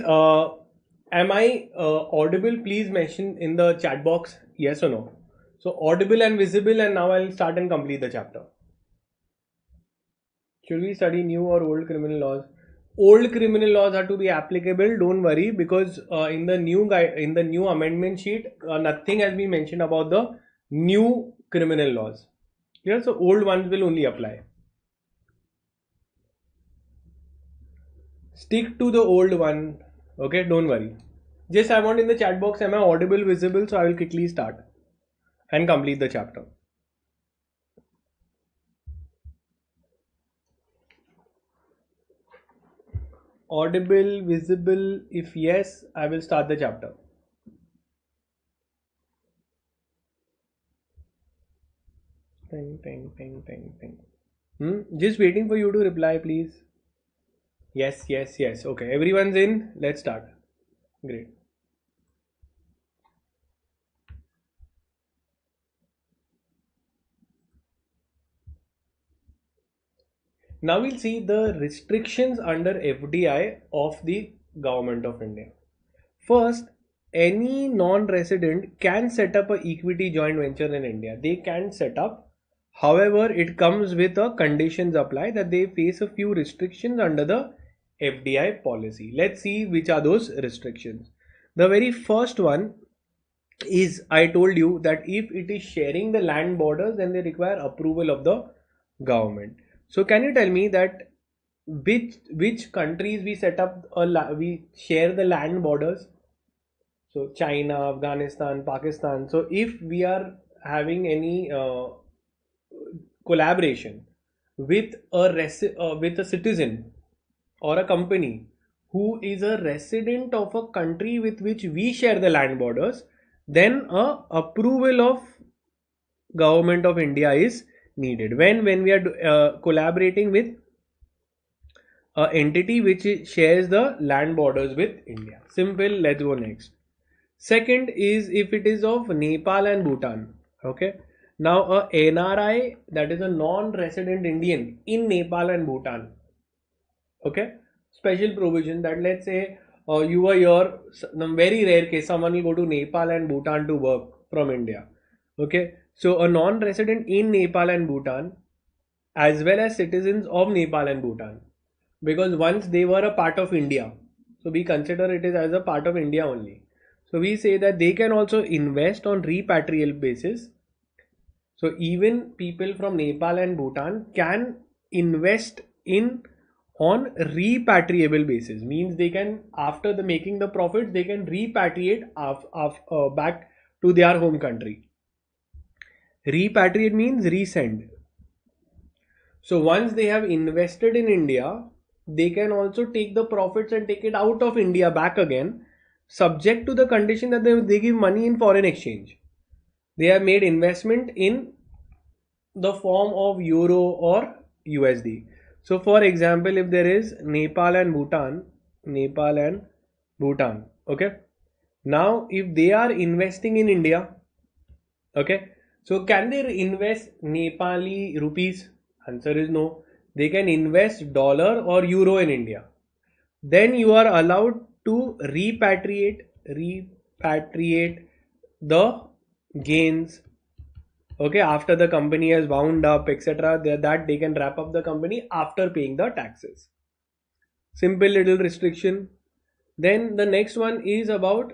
am I audible? Please mention in the chat box yes or no. So audible and visible, and now I'll start and complete the chapter. Should we study new or old criminal laws? Old criminal laws are to be applicable. Don't worry, because in the new amendment sheet, nothing has been mentioned about the new criminal laws. Clear? So old ones will only apply. Stick to the old one. Okay, don't worry. Just I want in the chat box, am I audible, visible? So I will quickly start and complete the chapter. Audible, visible. If yes, I will start the chapter. Ting, ting, ting, ting, ting. Just waiting for you to reply, please. Yes, yes, yes. Okay, everyone's in. Let's start. Great. Now we'll see the restrictions under FDI of the Government of India. First, any non-resident can set up a equity joint venture in India. They can set up. However, it comes with a conditions apply that they face a few restrictions under the FDI policy. Let's see which are those restrictions. The very first one is, I told you that if it is sharing the land borders, then they require approval of the government. So can you tell me that which countries we set up we share the land borders? So China, Afghanistan, Pakistan. So if we are having any collaboration with with a citizen or a company who is a resident of a country with which we share the land borders, then a approval of Government of India is needed. When we are collaborating with a entity which shares the land borders with India. Simple. Let's go next. Second is if it is of Nepal and Bhutan. Okay. Now a NRI, that is a non-resident Indian in Nepal and Bhutan. Okay. Special provision that, let's say you are here, some very rare case, someone will go to Nepal and Bhutan to work from India. Okay. So a non-resident in Nepal and Bhutan, as well as citizens of Nepal and Bhutan, because once they were a part of India, so we consider it as a part of India only. So we say that they can also invest on repatrial basis. So even people from Nepal and Bhutan can invest in on repatriable basis. Means they can, after the making the profits, they can repatriate back to their home country. Repatriate means resend. So once they have invested in India, they can also take the profits and take it out of India back again, subject to the condition that they give money in foreign exchange. They have made investment in the form of euro or USD. So for example, if there is Nepal and Bhutan, okay. Now if they are investing in India, okay, so can they invest Nepali rupees? Answer is no. They can invest dollar or euro in India. Then you are allowed to repatriate the gains. Okay, after the company has wound up, etc. That they can wrap up the company after paying the taxes. Simple little restriction. Then the next one is about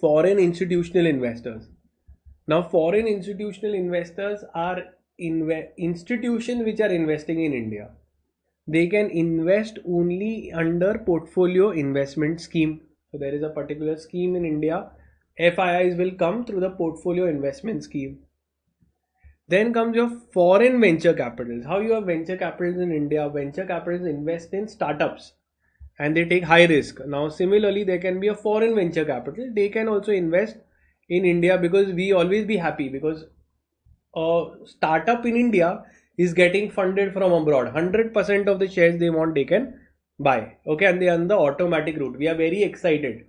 foreign institutional investors. Now, foreign institutional investors are institutions which are investing in India. They can invest only under portfolio investment scheme. So there is a particular scheme in India. FIIs will come through the portfolio investment scheme. Then comes your foreign venture capitals. How you have venture capitals in India? Venture capitals invest in startups and they take high risk. Now, similarly, there can be a foreign venture capital. They can also invest in India, because we always be happy because a startup in India is getting funded from abroad. 100% of the shares they want, they can buy. Okay, and they are on the automatic route. We are very excited.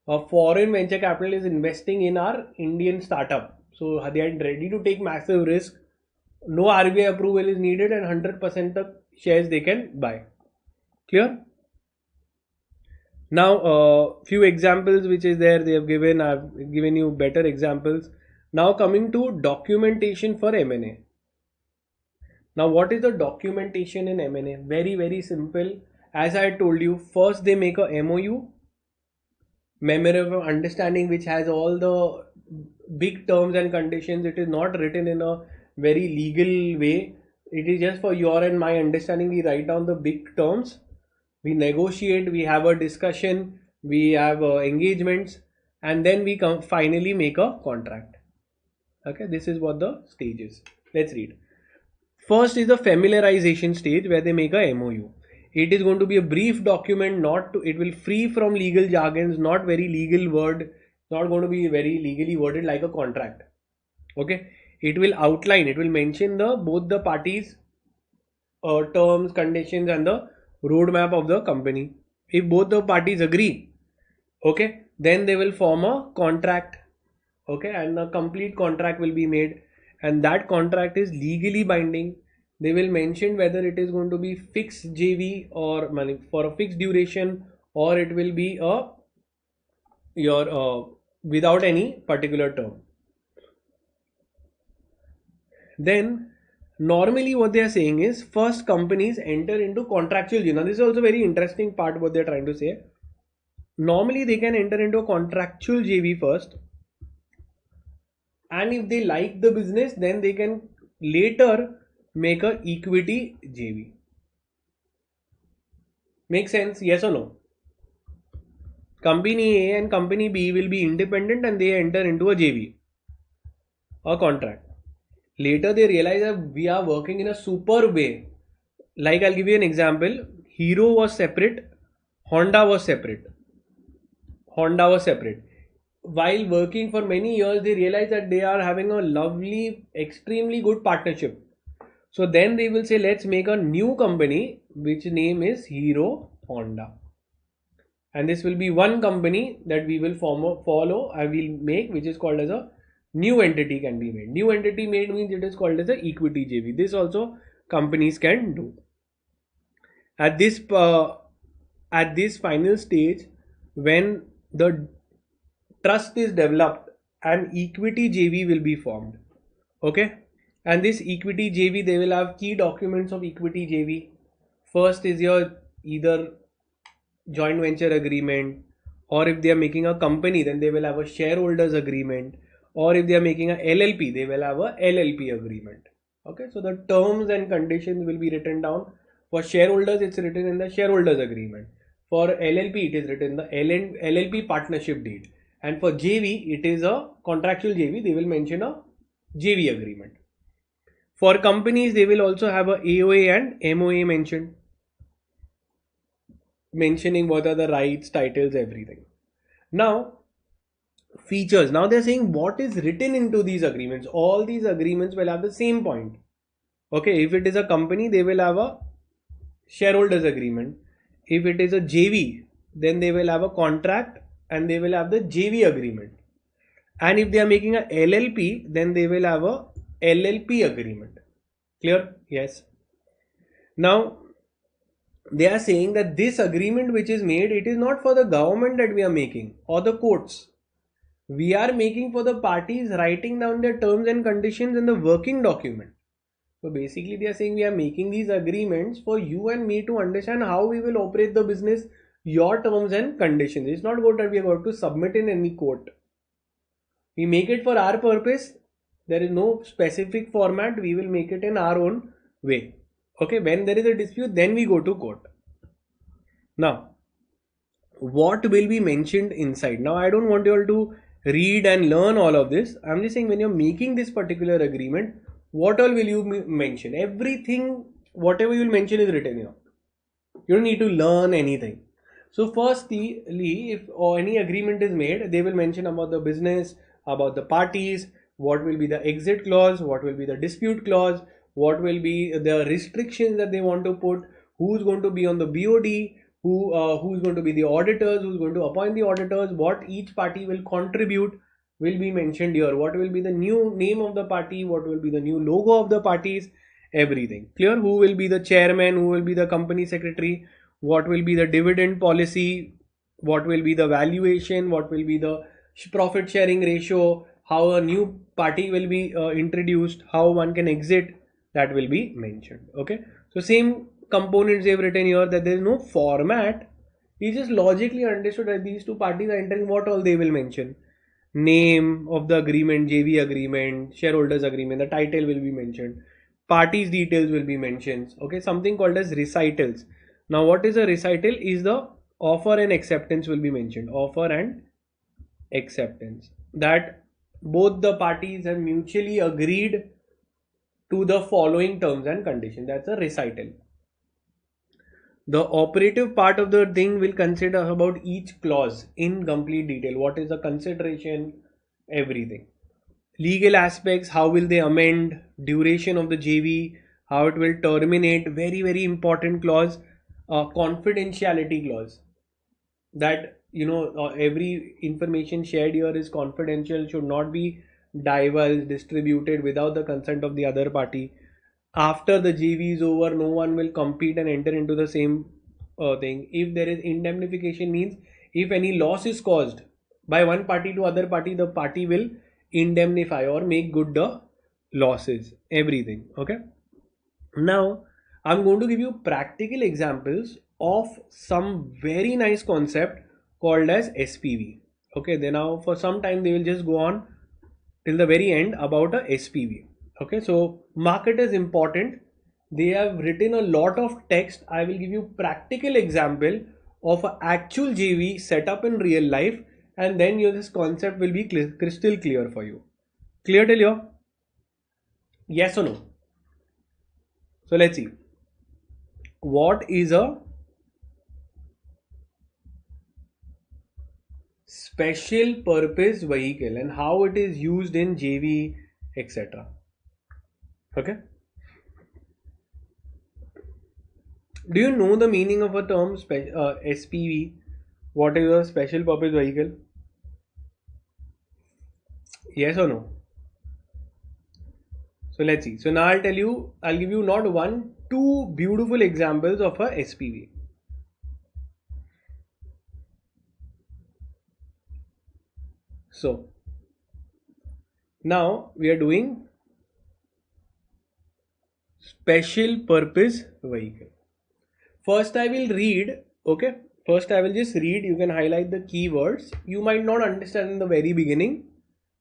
A foreign venture capital is investing in our Indian startup. So they are ready to take massive risk. No RBI approval is needed and 100% of shares they can buy. Clear? Now, few examples which is there they have given. I've given you better examples. Now coming to documentation for M&A. Now, what is the documentation in M&A? Very, very simple. As I told you, first they make a MOU, memorandum of understanding, which has all the big terms and conditions. It is not written in a very legal way. It is just for your and my understanding. We write down the big terms, we negotiate, we have a discussion, we have engagements, and then we finally make a contract. Okay, this is what the stage is. Let's read. First is the familiarization stage where they make a MOU. It is going to be a brief document, it will free from legal jargons, not very legal word, not going to be very legally worded like a contract. Okay, it will outline, it will mention both the parties terms, conditions, and the roadmap of the company. If both the parties agree, okay, then they will form a contract. Okay, and a complete contract will be made, and that contract is legally binding. They will mention whether it is going to be fixed JV or money for a fixed duration, or it will be without any particular term. Then normally what they are saying is first companies enter into contractual JV. Now this is also very interesting part what they are trying to say. Normally they can enter into a contractual JV first, and if they like the business, then they can later make a equity JV. Make sense? Yes or no? Company A and company B will be independent and they enter into a JV, a contract. Later they realize that we are working in a super way. Like I'll give you an example. Hero was separate, Honda was separate. While working for many years, they realize that they are having a lovely, extremely good partnership. So then they will say, let's make a new company, which name is Hero Honda. And this will be one company that we will follow and we'll make, which is called as a new entity can be made. New entity made means it is called as a equity JV. This also companies can do. At this final stage, when the trust is developed, an equity JV will be formed. Okay, and this equity JV, they will have key documents of equity JV. First is your either joint venture agreement, or if they are making a company, then they will have a shareholders agreement, or if they are making a LLP, they will have a LLP agreement. Okay, so the terms and conditions will be written down. For shareholders, it's written in the shareholders agreement. For LLP, it is written in the LLP partnership deed. And for JV, it is a contractual JV. They will mention a JV agreement. For companies, they will also have a AOA and MOA mentioned, mentioning what are the rights, titles, everything. Now, features. Now they're saying what is written into these agreements. All these agreements will have the same point. Okay, if it is a company, they will have a shareholders agreement. If it is a JV, then they will have a contract and they will have the JV agreement. And if they are making a LLP, then they will have a LLP agreement. Clear? Yes. Now, they are saying that this agreement which is made, it is not for the government that we are making or the courts. We are making for the parties writing down their terms and conditions in the working document. So basically they are saying we are making these agreements for you and me to understand how we will operate the business, your terms and conditions. It's not good that we are going to submit in any court. We make it for our purpose. There is no specific format. We will make it in our own way. Okay, when there is a dispute, then we go to court. Now, what will be mentioned inside? Now, I don't want you all to read and learn all of this. I'm just saying when you're making this particular agreement, what all will you mention? Everything, whatever you will mention is written here. You don't need to learn anything. So firstly, if any agreement is made, they will mention about the business, about the parties, what will be the exit clause, what will be the dispute clause, what will be the restrictions that they want to put, who's going to be on the BOD, who's going to be the auditors, who's going to appoint the auditors, what each party will contribute will be mentioned here, what will be the new name of the party, what will be the new logo of the parties, everything. Clear? Who will be the chairman, who will be the company secretary, what will be the dividend policy, what will be the valuation, what will be the profit sharing ratio, how a new party will be introduced, how one can exit, that will be mentioned. Okay, so same components they've written here, that there is no format. He just logically understood that these two parties are entering, what all they will mention: name of the agreement, JV agreement, shareholders agreement, the title will be mentioned, parties details will be mentioned. Okay, something called as recitals. Now what is a recital? Is the offer and acceptance will be mentioned, offer and acceptance, that both the parties have mutually agreed to the following terms and conditions. That's a recital. The operative part of the thing will consider about each clause in complete detail. What is the consideration? Everything. Legal aspects, how will they amend, duration of the JV, how it will terminate, very, very important clause, confidentiality clause, that every information shared here is confidential, should not be divulged, distributed without the consent of the other party. After the JV is over, no one will compete and enter into the same thing. If there is indemnification, means if any loss is caused by one party to other party, the party will indemnify or make good the losses, everything. Okay, now I'm going to give you practical examples of some very nice concept called as SPV. Okay, then now for some time they will just go on till the very end about a SPV. Okay, so market is important. They have written a lot of text. I will give you practical example of an actual JV set up in real life, and then this concept will be crystal clear for you. Clear till here? Yes or no? So let's see. What is a special purpose vehicle and how it is used in JV, etc. Okay. Do you know the meaning of a term SPV? What is a special purpose vehicle? Yes or no? So let's see. So now I'll give you not one, two beautiful examples of a SPV. So now we are doing special purpose vehicle. First I will read. Okay, first I will just read. You can highlight the keywords. You might not understand in the very beginning.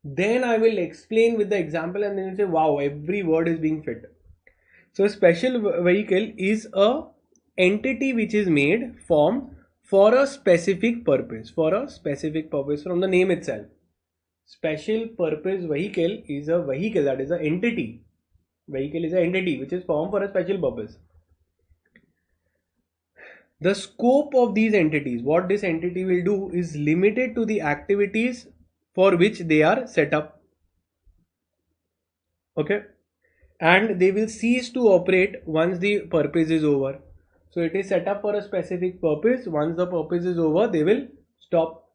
Then I will explain with the example, and then you say, wow, every word is being fit. So special vehicle is a entity which is formed for a specific purpose. For a specific purpose, from the name itself. Special purpose vehicle is a vehicle, that is an entity. Vehicle is an entity which is formed for a special purpose. The scope of these entities, what this entity will do, is limited to the activities for which they are set up. Okay, and they will cease to operate once the purpose is over. So it is set up for a specific purpose. Once the purpose is over, they will stop.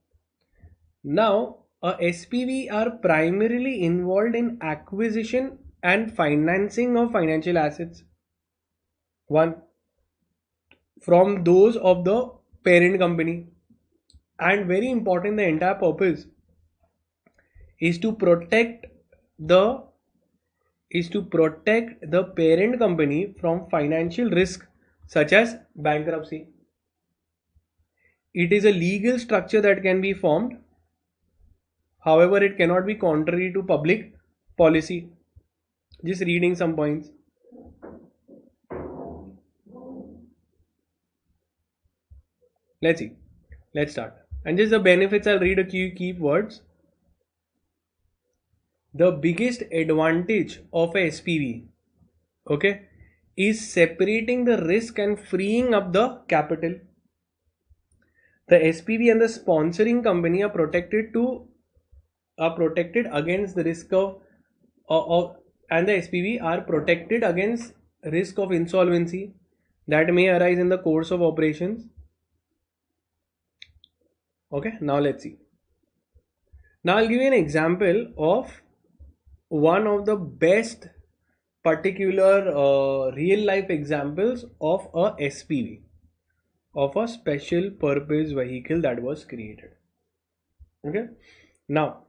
Now a SPV are primarily involved in acquisition and financing of financial assets. One, from those of the parent company, and very important, the entire purpose is to protect the parent company from financial risk such as bankruptcy. It is a legal structure that can be formed. However, it cannot be contrary to public policy. Just reading some points. Let's see. Let's start. And just the benefits, I'll read a few key words. The biggest advantage of a SPV, okay, is separating the risk and freeing up the capital. The SPV and the sponsoring company are protected against the risk and the SPV are protected against risk of insolvency that may arise in the course of operations. Okay, now let's see. Now I'll give you an example of one of the best particular real life examples of a SPV. of a special purpose vehicle that was created. Okay. Now,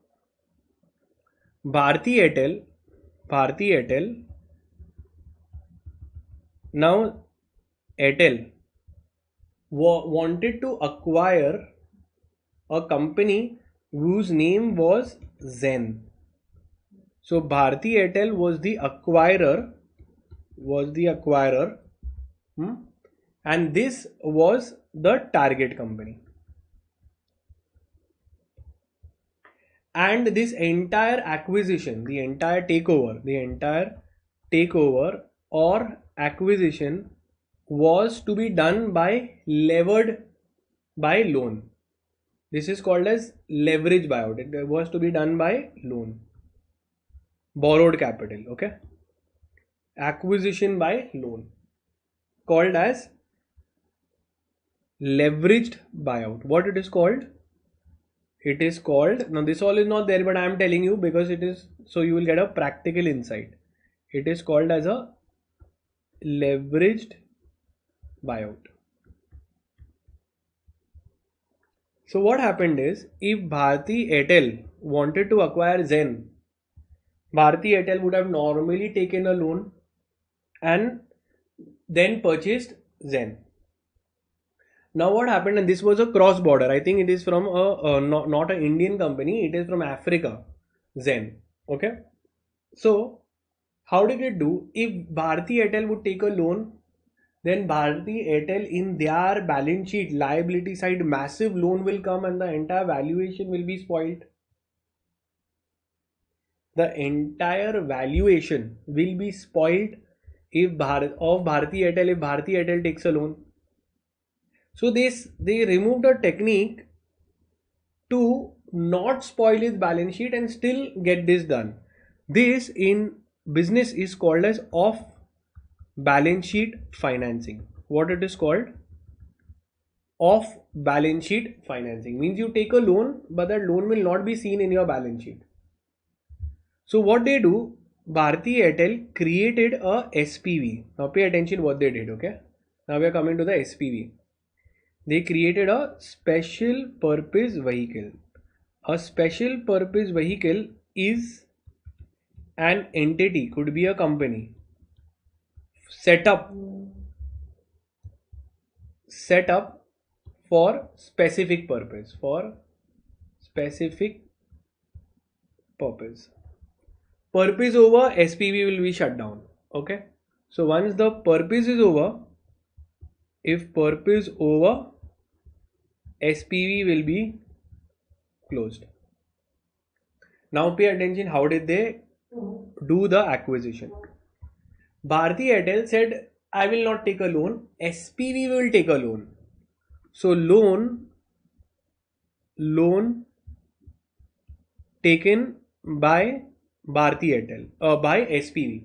Bharti Airtel, now Airtel wanted to acquire a company whose name was Zen. So Bharti Airtel was the acquirer, hmm, and this was the target company. And this entire acquisition, the entire takeover or acquisition was to be done by levered by loan. This is called as leverage buyout. It was to be done by loan, borrowed capital. Okay, acquisition by loan, called as leveraged buyout. What it is called? It is called, now this all is not there, but I am telling you because it is, so you will get a practical insight. It is called as a leveraged buyout. So what happened is, if Bharti Airtel wanted to acquire Zen, Bharti Airtel would have normally taken a loan and then purchased Zen. Now what happened, and this was a cross border, I think it is from not an Indian company, it is from Africa, Zen. Okay, so how did it do? If Bharti Airtel would take a loan, then Bharti Airtel in their balance sheet liability side, massive loan will come and the entire valuation will be spoiled. The entire valuation will be spoiled if Bharti Airtel takes a loan. So they removed a technique to not spoil his balance sheet and still get this done. This in business is called as off balance sheet financing. What it is called? Off balance sheet financing means you take a loan, but that loan will not be seen in your balance sheet. So what they do, Bharti Airtel created a SPV. Now pay attention what they did. Okay, now we are coming to the SPV. They created a special purpose vehicle. A special purpose vehicle is an entity, could be a company, set up for specific purpose. Purpose over, SPV will be shut down. Okay, so once the purpose is over, if purpose over, SPV will be closed. Now pay attention, how did they do the acquisition? Bharti Airtel said, I will not take a loan, SPV will take a loan. So loan taken by Bharti Airtel, by SPV.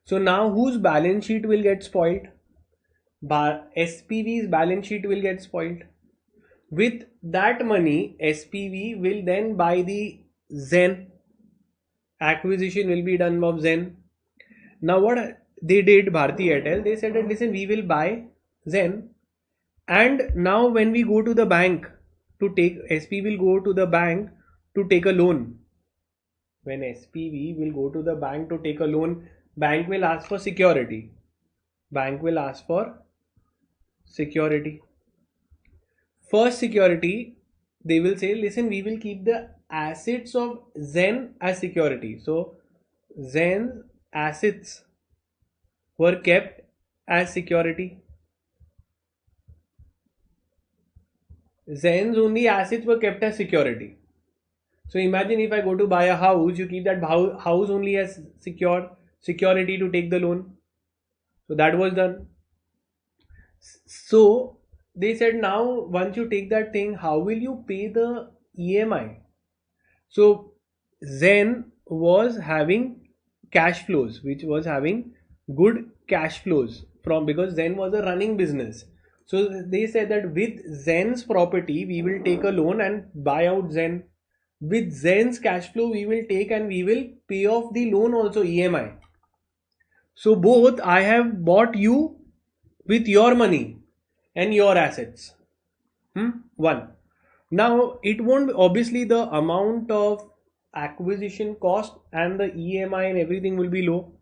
So now whose balance sheet will get spoiled? SPV's balance sheet will get spoiled. With that money, SPV will then buy the Zen. Acquisition will be done of Zen. Now what they did, Bharti Airtel, they said that listen, we will buy Zen, and now when we go to the bank to take, SPV will go to the bank to take a loan. When SPV will go to the bank to take a loan, bank will ask for security. First security, they will say, listen, we will keep the assets of Zen as security. So Zen's assets were kept as security. Zen's only assets were kept as security. So imagine if I go to buy a house, you keep that house only as security to take the loan. So that was done. So they said, now once you take that thing, how will you pay the EMI? So Zen was having cash flows, which was having good cash flows from, because Zen was a running business. So they said that with Zen's property, we will take a loan and buy out Zen. With Zen's cash flow, we will take and we will pay off the loan also, EMI. So both I have bought you with your money, and your assets. One. Now it won't, obviously the amount of acquisition cost and the EMI and everything will be low,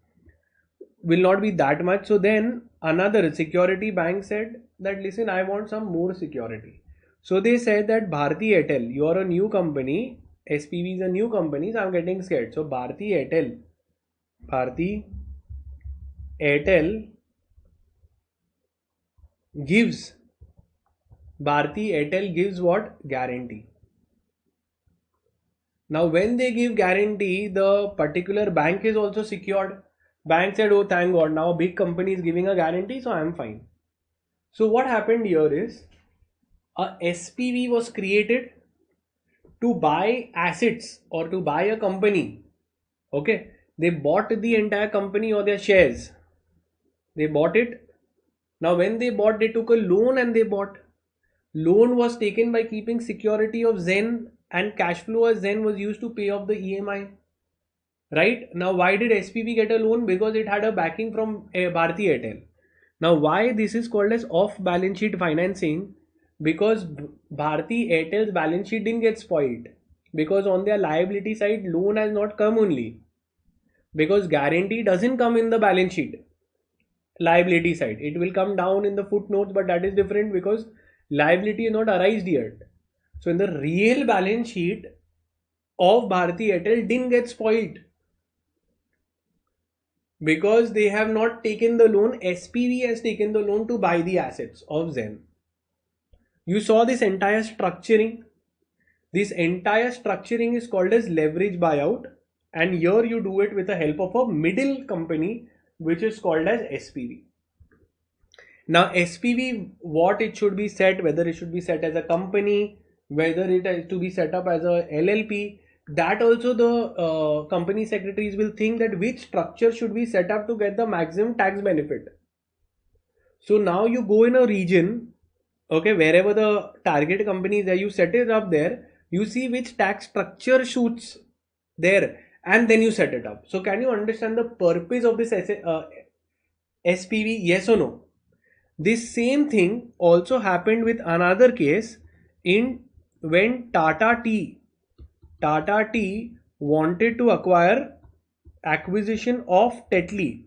will not be that much. So then another security bank said that, listen, I want some more security. So they said that Bharti Airtel, you are a new company, SPV is a new company, so I'm getting scared. So Bharti Airtel gives, Bharti Airtel gives what? Guarantee. Now when they give guarantee, the particular bank is also secured. Bank said, oh thank God, now a big company is giving a guarantee, so I am fine. So what happened here is a SPV was created to buy assets or to buy a company. Okay, they bought the entire company or their shares. They bought it. Now when they bought, they took a loan and they bought. Loan was taken by keeping security of Zen, and cash flow as Zen was used to pay off the EMI. Right? Now why did SPV get a loan? Because it had a backing from Bharti Airtel. Now why this is called as off balance sheet financing? Because Bharti Airtel's balance sheet didn't get spoiled, because on their liability side loan has not come only, because guarantee doesn't come in the balance sheet liability side, it will come down in the footnotes, but that is different because liability is not arised yet. So in the real balance sheet of Bharti Airtel didn't get spoiled, because they have not taken the loan. SPV has taken the loan to buy the assets of Zen. You saw this entire structuring. This entire structuring is called as leverage buyout, and here you do it with the help of a middle company which is called as SPV. Now SPV, what it should be set, whether it should be set as a company, whether it is to be set up as a LLP, that also the company secretaries will think that which structure should be set up to get the maximum tax benefit. So now you go in a region, okay, wherever the target company is there, you set it up there, you see which tax structure suits there, and then you set it up. So can you understand the purpose of this SPV? Yes or no? This same thing also happened with another case in when Tata Tea wanted to acquire acquisition of Tetley.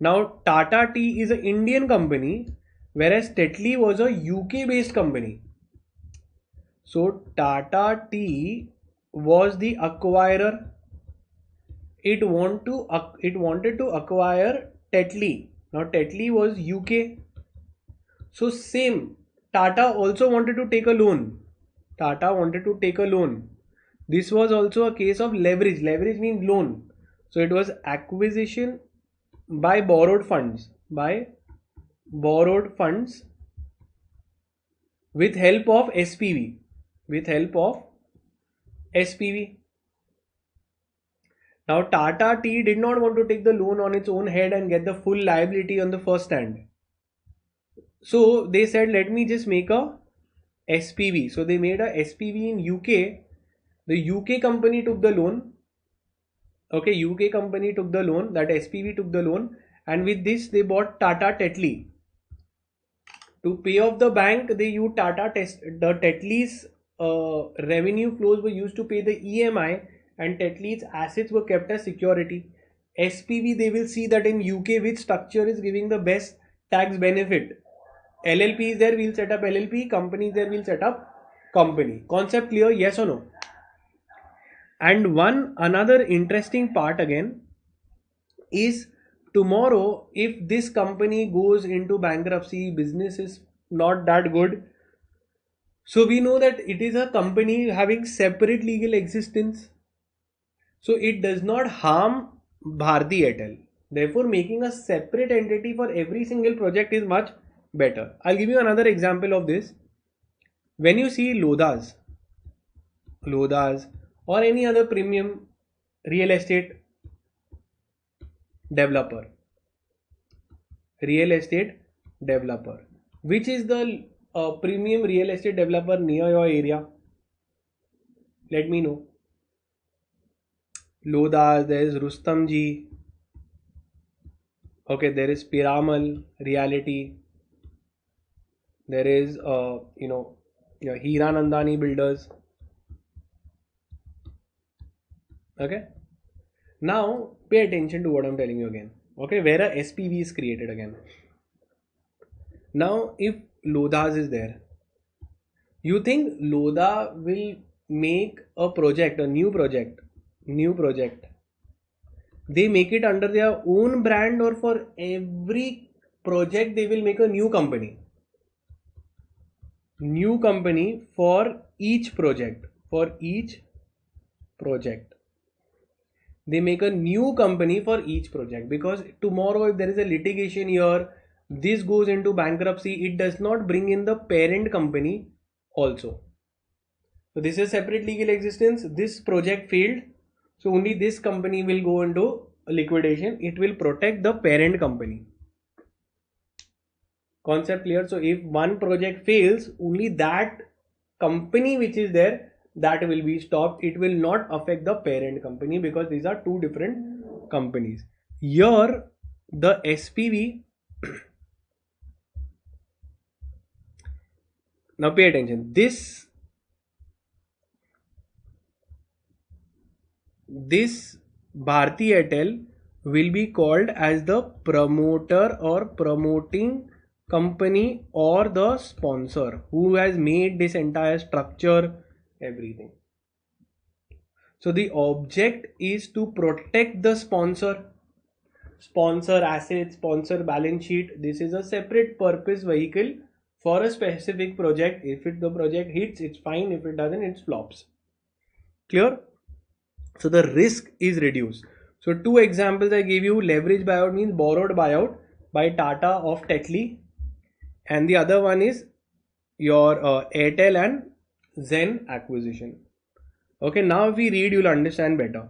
Now Tata Tea is an Indian company, whereas Tetley was a UK based company. So Tata Tea was the acquirer. It wanted to acquire Tetley. Now Tetley was UK. So same, Tata also wanted to take a loan. This was also a case of leverage. Leverage means loan. So it was acquisition by borrowed funds. With help of SPV. Now Tata Tea did not want to take the loan on its own head and get the full liability on the first hand. So they said, let me just make a SPV. So they made a SPV in UK. The UK company took the loan. Okay, UK company took the loan, that SPV took the loan, and with this they bought Tata Tetley. To pay off the bank, they used the Tetley's revenue flows were used to pay the EMI, and Tetley's assets were kept as security. SPV, they will see that in UK which structure is giving the best tax benefit. LLP is there, we'll set up LLP. Company is there, we'll set up company. Concept clear? Yes or no? And one another interesting part again is, tomorrow if this company goes into bankruptcy, business is not that good, so we know that it is a company having separate legal existence, so it does not harm Bharti Airtel. Therefore making a separate entity for every single project is much better. I'll give you another example of this. When you see Lodhas or any other premium real estate developer, which is the premium real estate developer near your area? Let me know. Lodhas, there is Rustamji, okay, there is Piramal Reality, There is, your Hiranandani Builders. Okay. Now pay attention to what I'm telling you again. Okay, where a SPV is created again. Now, if Lodhas is there, you think Lodha will make a project, new project. They make it under their own brand, or for every project they will make a new company. New company for each project. For each project. They make a new company for each project, because tomorrow if there is a litigation here, this goes into bankruptcy, it does not bring in the parent company also. So this is separate legal existence. This project failed, so only this company will go into liquidation. It will protect the parent company. Concept clear? So if one project fails, only that company which is there, that will be stopped. It will not affect the parent company, because these are two different companies. Here the SPV, now pay attention, this Bharti Airtel will be called as the promoter or promoting company, or the sponsor who has made this entire structure, everything. So the object is to protect the sponsor assets, sponsor balance sheet. This is a separate purpose vehicle for a specific project. If the project hits, it's fine. If it doesn't, it flops. Clear? So the risk is reduced. So two examples I gave you. Leverage buyout means borrowed buyout by Tata of Techly, and the other one is your Airtel and Zen acquisition. Okay, now if we read, you'll understand better.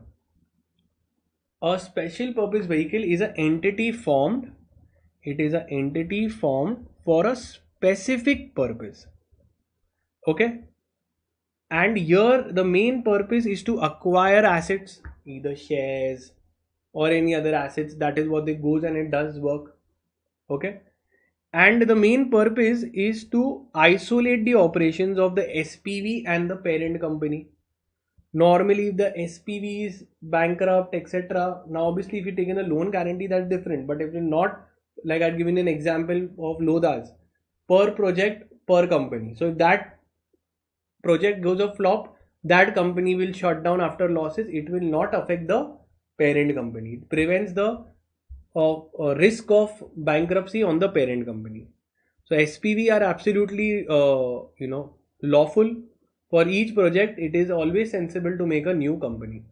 A special purpose vehicle is an entity formed. It is an entity formed for a specific purpose. Okay, and here the main purpose is to acquire assets, either shares or any other assets. That is what it goes, and it does work. Okay, and the main purpose is to isolate the operations of the SPV and the parent company. Normally if the SPV is bankrupt, etc. Now obviously if you taken a loan guarantee, that's different, but if you're not, like I've given an example of Lodhas, per project, per company. So if that project goes a flop, that company will shut down after losses. It will not affect the parent company. It prevents the risk of bankruptcy on the parent company. So SPV are absolutely lawful. For each project, it is always sensible to make a new company.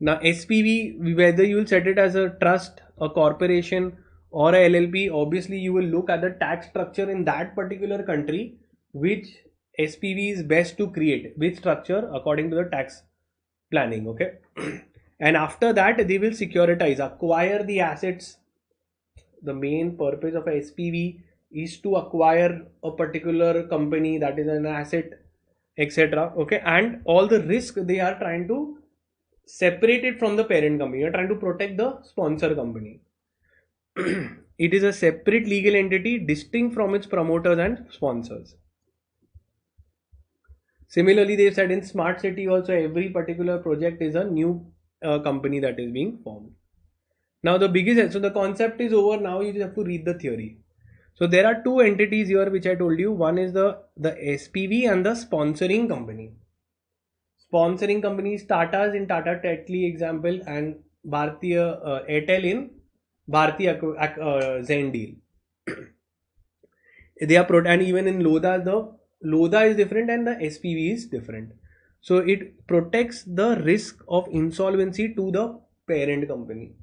Now SPV, whether you will set it as a trust, a corporation, or a LLP, obviously you will look at the tax structure in that particular country, which SPV is best to create, which structure according to the tax planning. Okay. And after that they will securitize, acquire the assets. The main purpose of a SPV is to acquire a particular company, that is an asset, etc. Okay, and all the risk they are trying to separate it from the parent company. You are trying to protect the sponsor company. It is a separate legal entity, distinct from its promoters and sponsors. Similarly, they said in smart city also, every particular project is a new company that is being formed. Now the biggest, so the concept is over. Now you just have to read the theory. So there are two entities here which I told you. One is the SPV and the sponsoring company. Sponsoring company is Tata's in Tata Techly example, and Bhartiya Airtel in Bharti Zen deal. They are and even in Lodha, the Lodha is different and the SPV is different. So it protects the risk of insolvency to the parent company.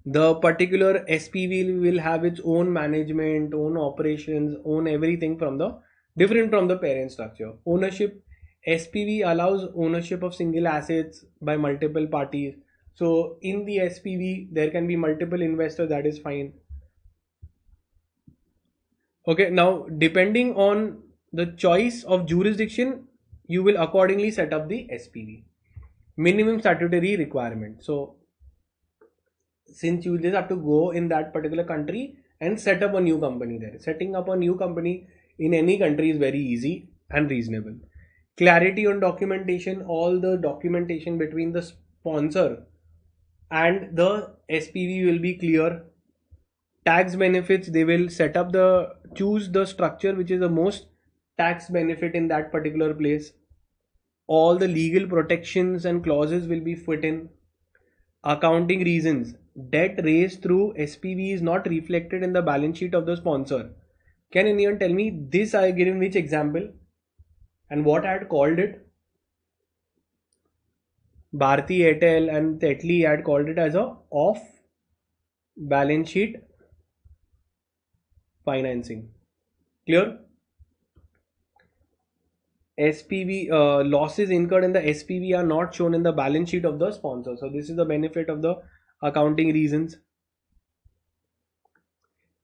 The particular SPV will have its own management, own operations, own everything from the different from the parent structure. Ownership, SPV allows ownership of single assets by multiple parties. So in the SPV there can be multiple investors, that is fine. Okay, now depending on the choice of jurisdiction, you will accordingly set up the SPV. Minimum statutory requirement. So since you just have to go in that particular country and set up a new company there. Setting up a new company in any country is very easy and reasonable. Clarity on documentation, all the documentation between the sponsor and the SPV will be clear. Tax benefits, they will set up the, choose the structure which is the most tax benefit in that particular place. All the legal protections and clauses will be put in. Accounting reasons, debt raised through SPV is not reflected in the balance sheet of the sponsor. Can anyone tell me this? I give which example and what I had called it? Bharti Airtel and Tetley had called it as a off balance sheet financing. Clear? SPV losses incurred in the SPV are not shown in the balance sheet of the sponsor. So this is the benefit of the accounting reasons.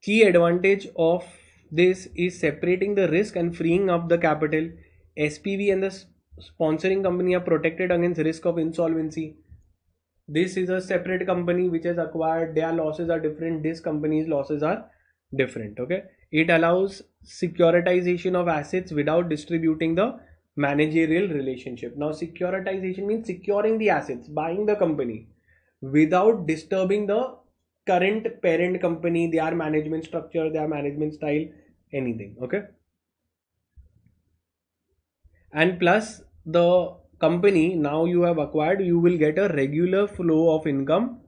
Key advantage of this is separating the risk and freeing up the capital. SPV and the sponsoring company are protected against risk of insolvency. This is a separate company which has acquired, their losses are different, this company's losses are different. Okay, it allows securitization of assets without distributing the managerial relationship. Now securitization means securing the assets, buying the company without disturbing the current parent company, their management structure, their management style, anything. Okay, and plus the company now you have acquired, you will get a regular flow of income.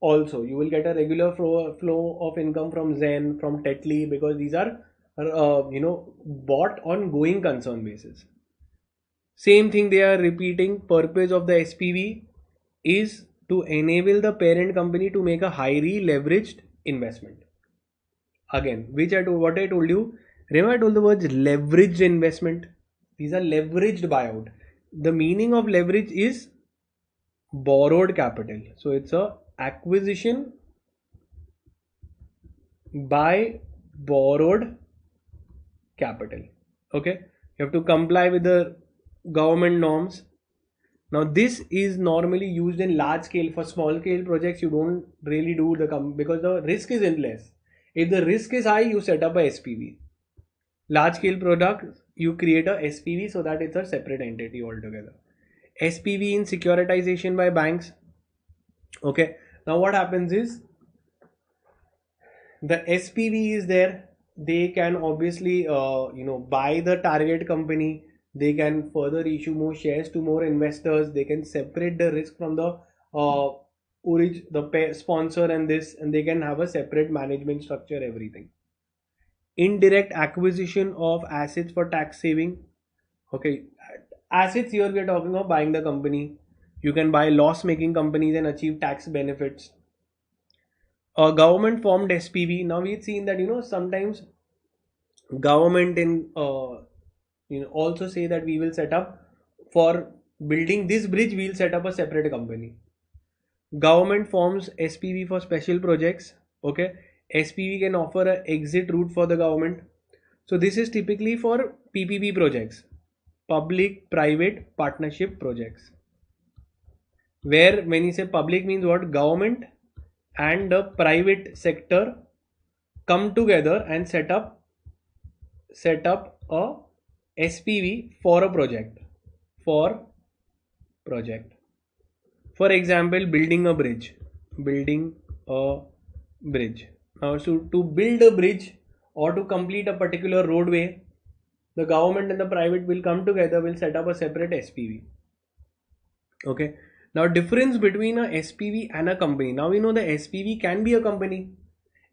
Also you will get a regular flow of income from Zen, from Tetley, because these are bought on going concern basis. Same thing they are repeating. Purpose of the SPV is to enable the parent company to make a highly leveraged investment. Again, what I told you, remember I told the words leveraged investment. These are leveraged buyout. The meaning of leverage is borrowed capital. So it's a acquisition by borrowed capital. Okay, you have to comply with the government norms. Now this is normally used in large scale. For small scale projects you don't really do because the risk is less. If the risk is high, you set up a SPV. Large scale product, you create a SPV so that it's a separate entity altogether. SPV in securitization by banks. Okay, now what happens is the SPV is there. They can obviously buy the target company. They can further issue more shares to more investors. They can separate the risk from the sponsor and this, and they can have a separate management structure, everything. Indirect acquisition of assets for tax saving. Okay, assets here we are talking of buying the company. You can buy loss making companies and achieve tax benefits. A government formed SPV. Now we've seen that sometimes government in also say that we will set up, for building this bridge we'll set up a separate company. Government forms SPV for special projects. Okay, SPV can offer an exit route for the government. So this is typically for PPP projects, public private partnership projects, where when you say public means what, government and the private sector come together and set up a SPV for a project. For example, building a bridge. Now, so to build a bridge or to complete a particular roadway, the government and the private will come together, will set up a separate SPV. Okay. Now difference between a SPV and a company. Now we know the SPV can be a company.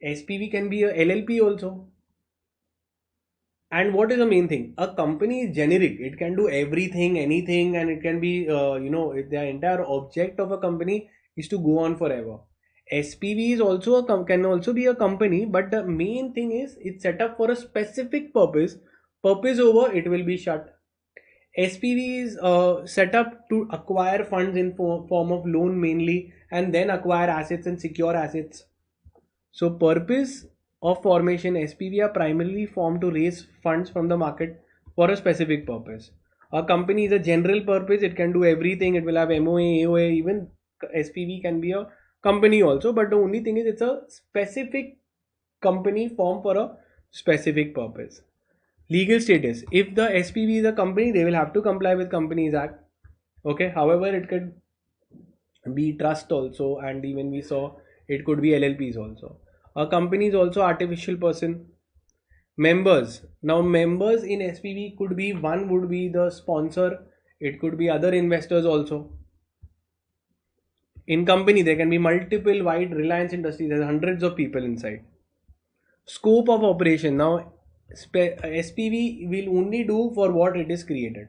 SPV can be a LLP also. And what is the main thing? A company is generic. It can do everything, anything, and it can be, the entire object of a company is to go on forever. SPV is also can also be a company, but the main thing is it's set up for a specific purpose. Purpose over, it will be shut. SPV is set up to acquire funds in form of loan mainly, and then acquire assets and secure assets. So purpose of formation, SPV are primarily formed to raise funds from the market for a specific purpose. A company is a general purpose. It can do everything. It will have MOA, AOA. Even SPV can be a company also, but the only thing is it's a specific company formed for a specific purpose. Legal status. If the SPV is a company, they will have to comply with Companies Act. Okay. However, it could be trust also, and even we saw it could be LLPs also. A company is also artificial person. Members. Now, members in SPV could be one would be the sponsor. It could be other investors also. In company, there can be multiple wide Reliance Industries. There's hundreds of people inside. Scope of operation. Now, SPV will only do for what it is created.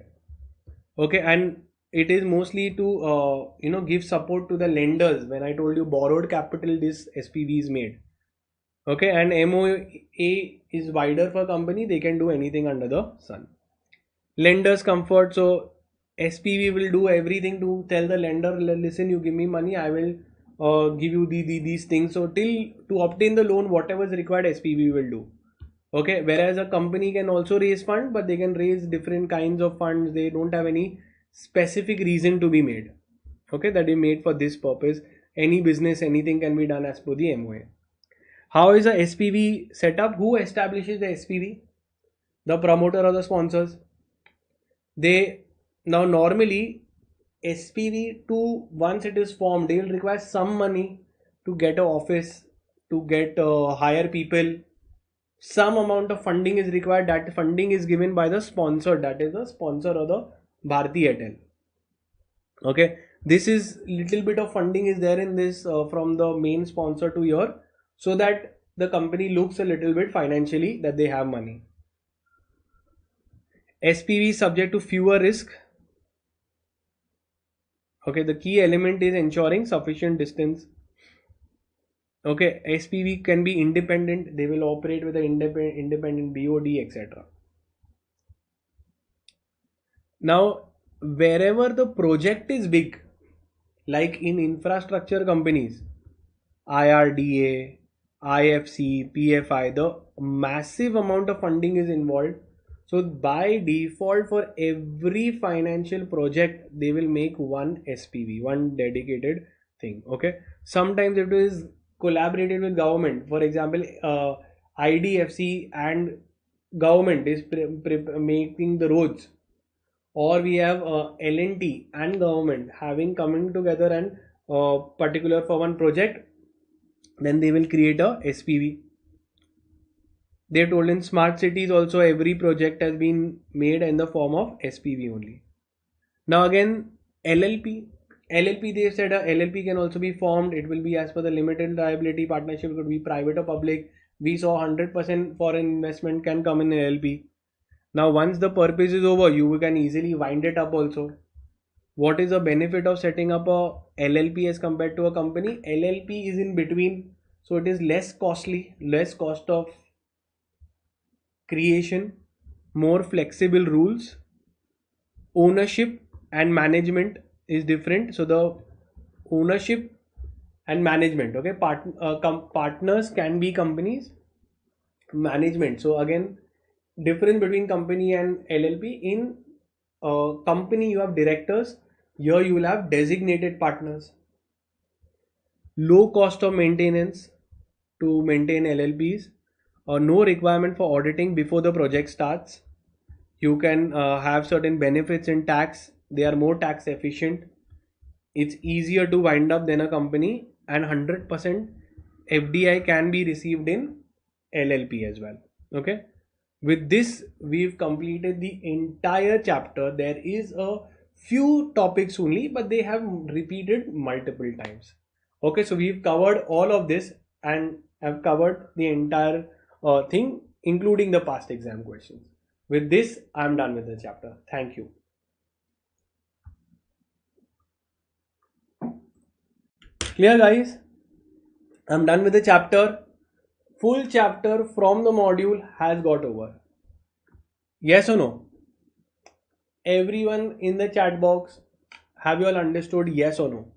Okay, and it is mostly to give support to the lenders. When I told you borrowed capital, this SPV is made. Okay, and MOA is wider for company. They can do anything under the sun. Lenders comfort. So SPV will do everything to tell the lender, listen, you give me money, I will give you these things. So till to obtain the loan, whatever is required, SPV will do. Okay, whereas a company can also raise fund, but they can raise different kinds of funds. They don't have any specific reason to be made. Okay, that is made for this purpose. Any business, anything can be done as per the MOA. How is a SPV set up? Who establishes the SPV? The promoter or the sponsors. They now normally SPV to once it is formed, they will require some money to get an office, to get hire people. Some amount of funding is required. That funding is given by the sponsor, that is the sponsor or the Bharti Airtel. Okay, this is little bit of funding is there in this from the main sponsor to your, so that the company looks a little bit financially that they have money. SPV is subject to fewer risk. Okay, the key element is ensuring sufficient distance. Okay, SPV can be independent. They will operate with an independent BOD, etc. Now, wherever the project is big, like in infrastructure companies, IRDA, IFC, PFI, the massive amount of funding is involved. So by default, for every financial project, they will make one SPV, one dedicated thing. Okay. Sometimes it is collaborated with government. For example, IDFC and government is making the roads, or we have L&T and government having coming together and particular for one project, then they will create a SPV. They told in smart cities also every project has been made in the form of SPV only. Now again LLP they said a LLP can also be formed. It will be as per the limited liability partnership. It could be private or public. We saw 100% foreign investment can come in LLP. Now once the purpose is over, you can easily wind it up also. What is the benefit of setting up a LLP as compared to a company? LLP is in between, so it is less costly, less cost of creation, more flexible rules. Ownership and management is different. So the ownership and management, okay, partners can be companies. Management, so again, difference between company and LLP. In company you have directors, here you will have designated partners. Low cost of maintenance to maintain LLPs, or no requirement for auditing before the project starts. You can have certain benefits in tax. They are more tax efficient. It's easier to wind up than a company, and 100% FDI can be received in LLP as well. Okay. With this, we've completed the entire chapter. There is a few topics only, but they have repeated multiple times. Okay, so we've covered all of this and have covered the entire thing, including the past exam questions. With this, I'm done with the chapter. Thank you. Clear, guys? I'm done with the chapter. Full chapter from the module has got over. Yes or no? Everyone in the chat box, have you all understood? Yes or no?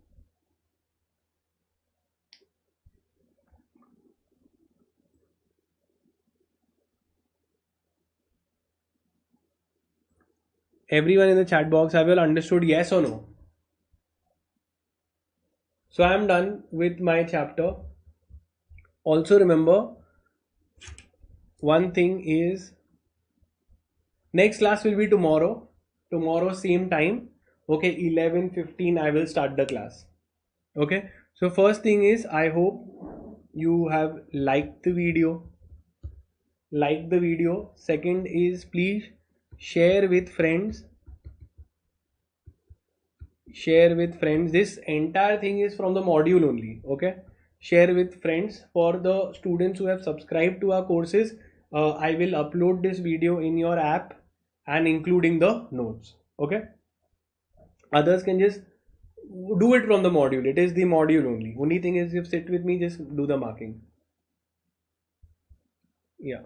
Everyone in the chat box, have you all understood? Yes or no? So I am done with my chapter. Also remember, one thing is, next class will be tomorrow. Tomorrow same time. Okay, 11:15 I will start the class. Okay, so first thing is, I hope you have liked the video. Like the video. Second is, please share with friends. Share with friends. This entire thing is from the module only. Okay, share with friends. For the students who have subscribed to our courses, I will upload this video in your app and including the notes. Okay, others can just do it from the module. It is the module only thing is, if sit with me, just do the marking. Yeah,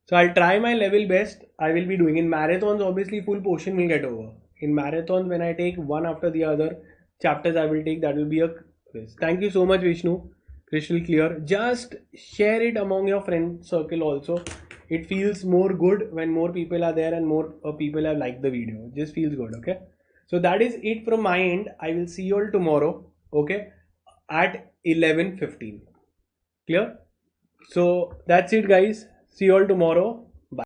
so I'll try my level best. I will be doing in marathons, obviously full portion will get over. In marathons, when I take one after the other chapters, I will take, that will be a quiz. Thank you so much, Vishnu. Crystal clear. Just share it among your friend circle also. It feels more good when more people are there and more people have liked the video. It just feels good. Okay, so that is it from my end. I will see you all tomorrow. Okay, at 11:15. Clear? So that's it, guys. See you all tomorrow.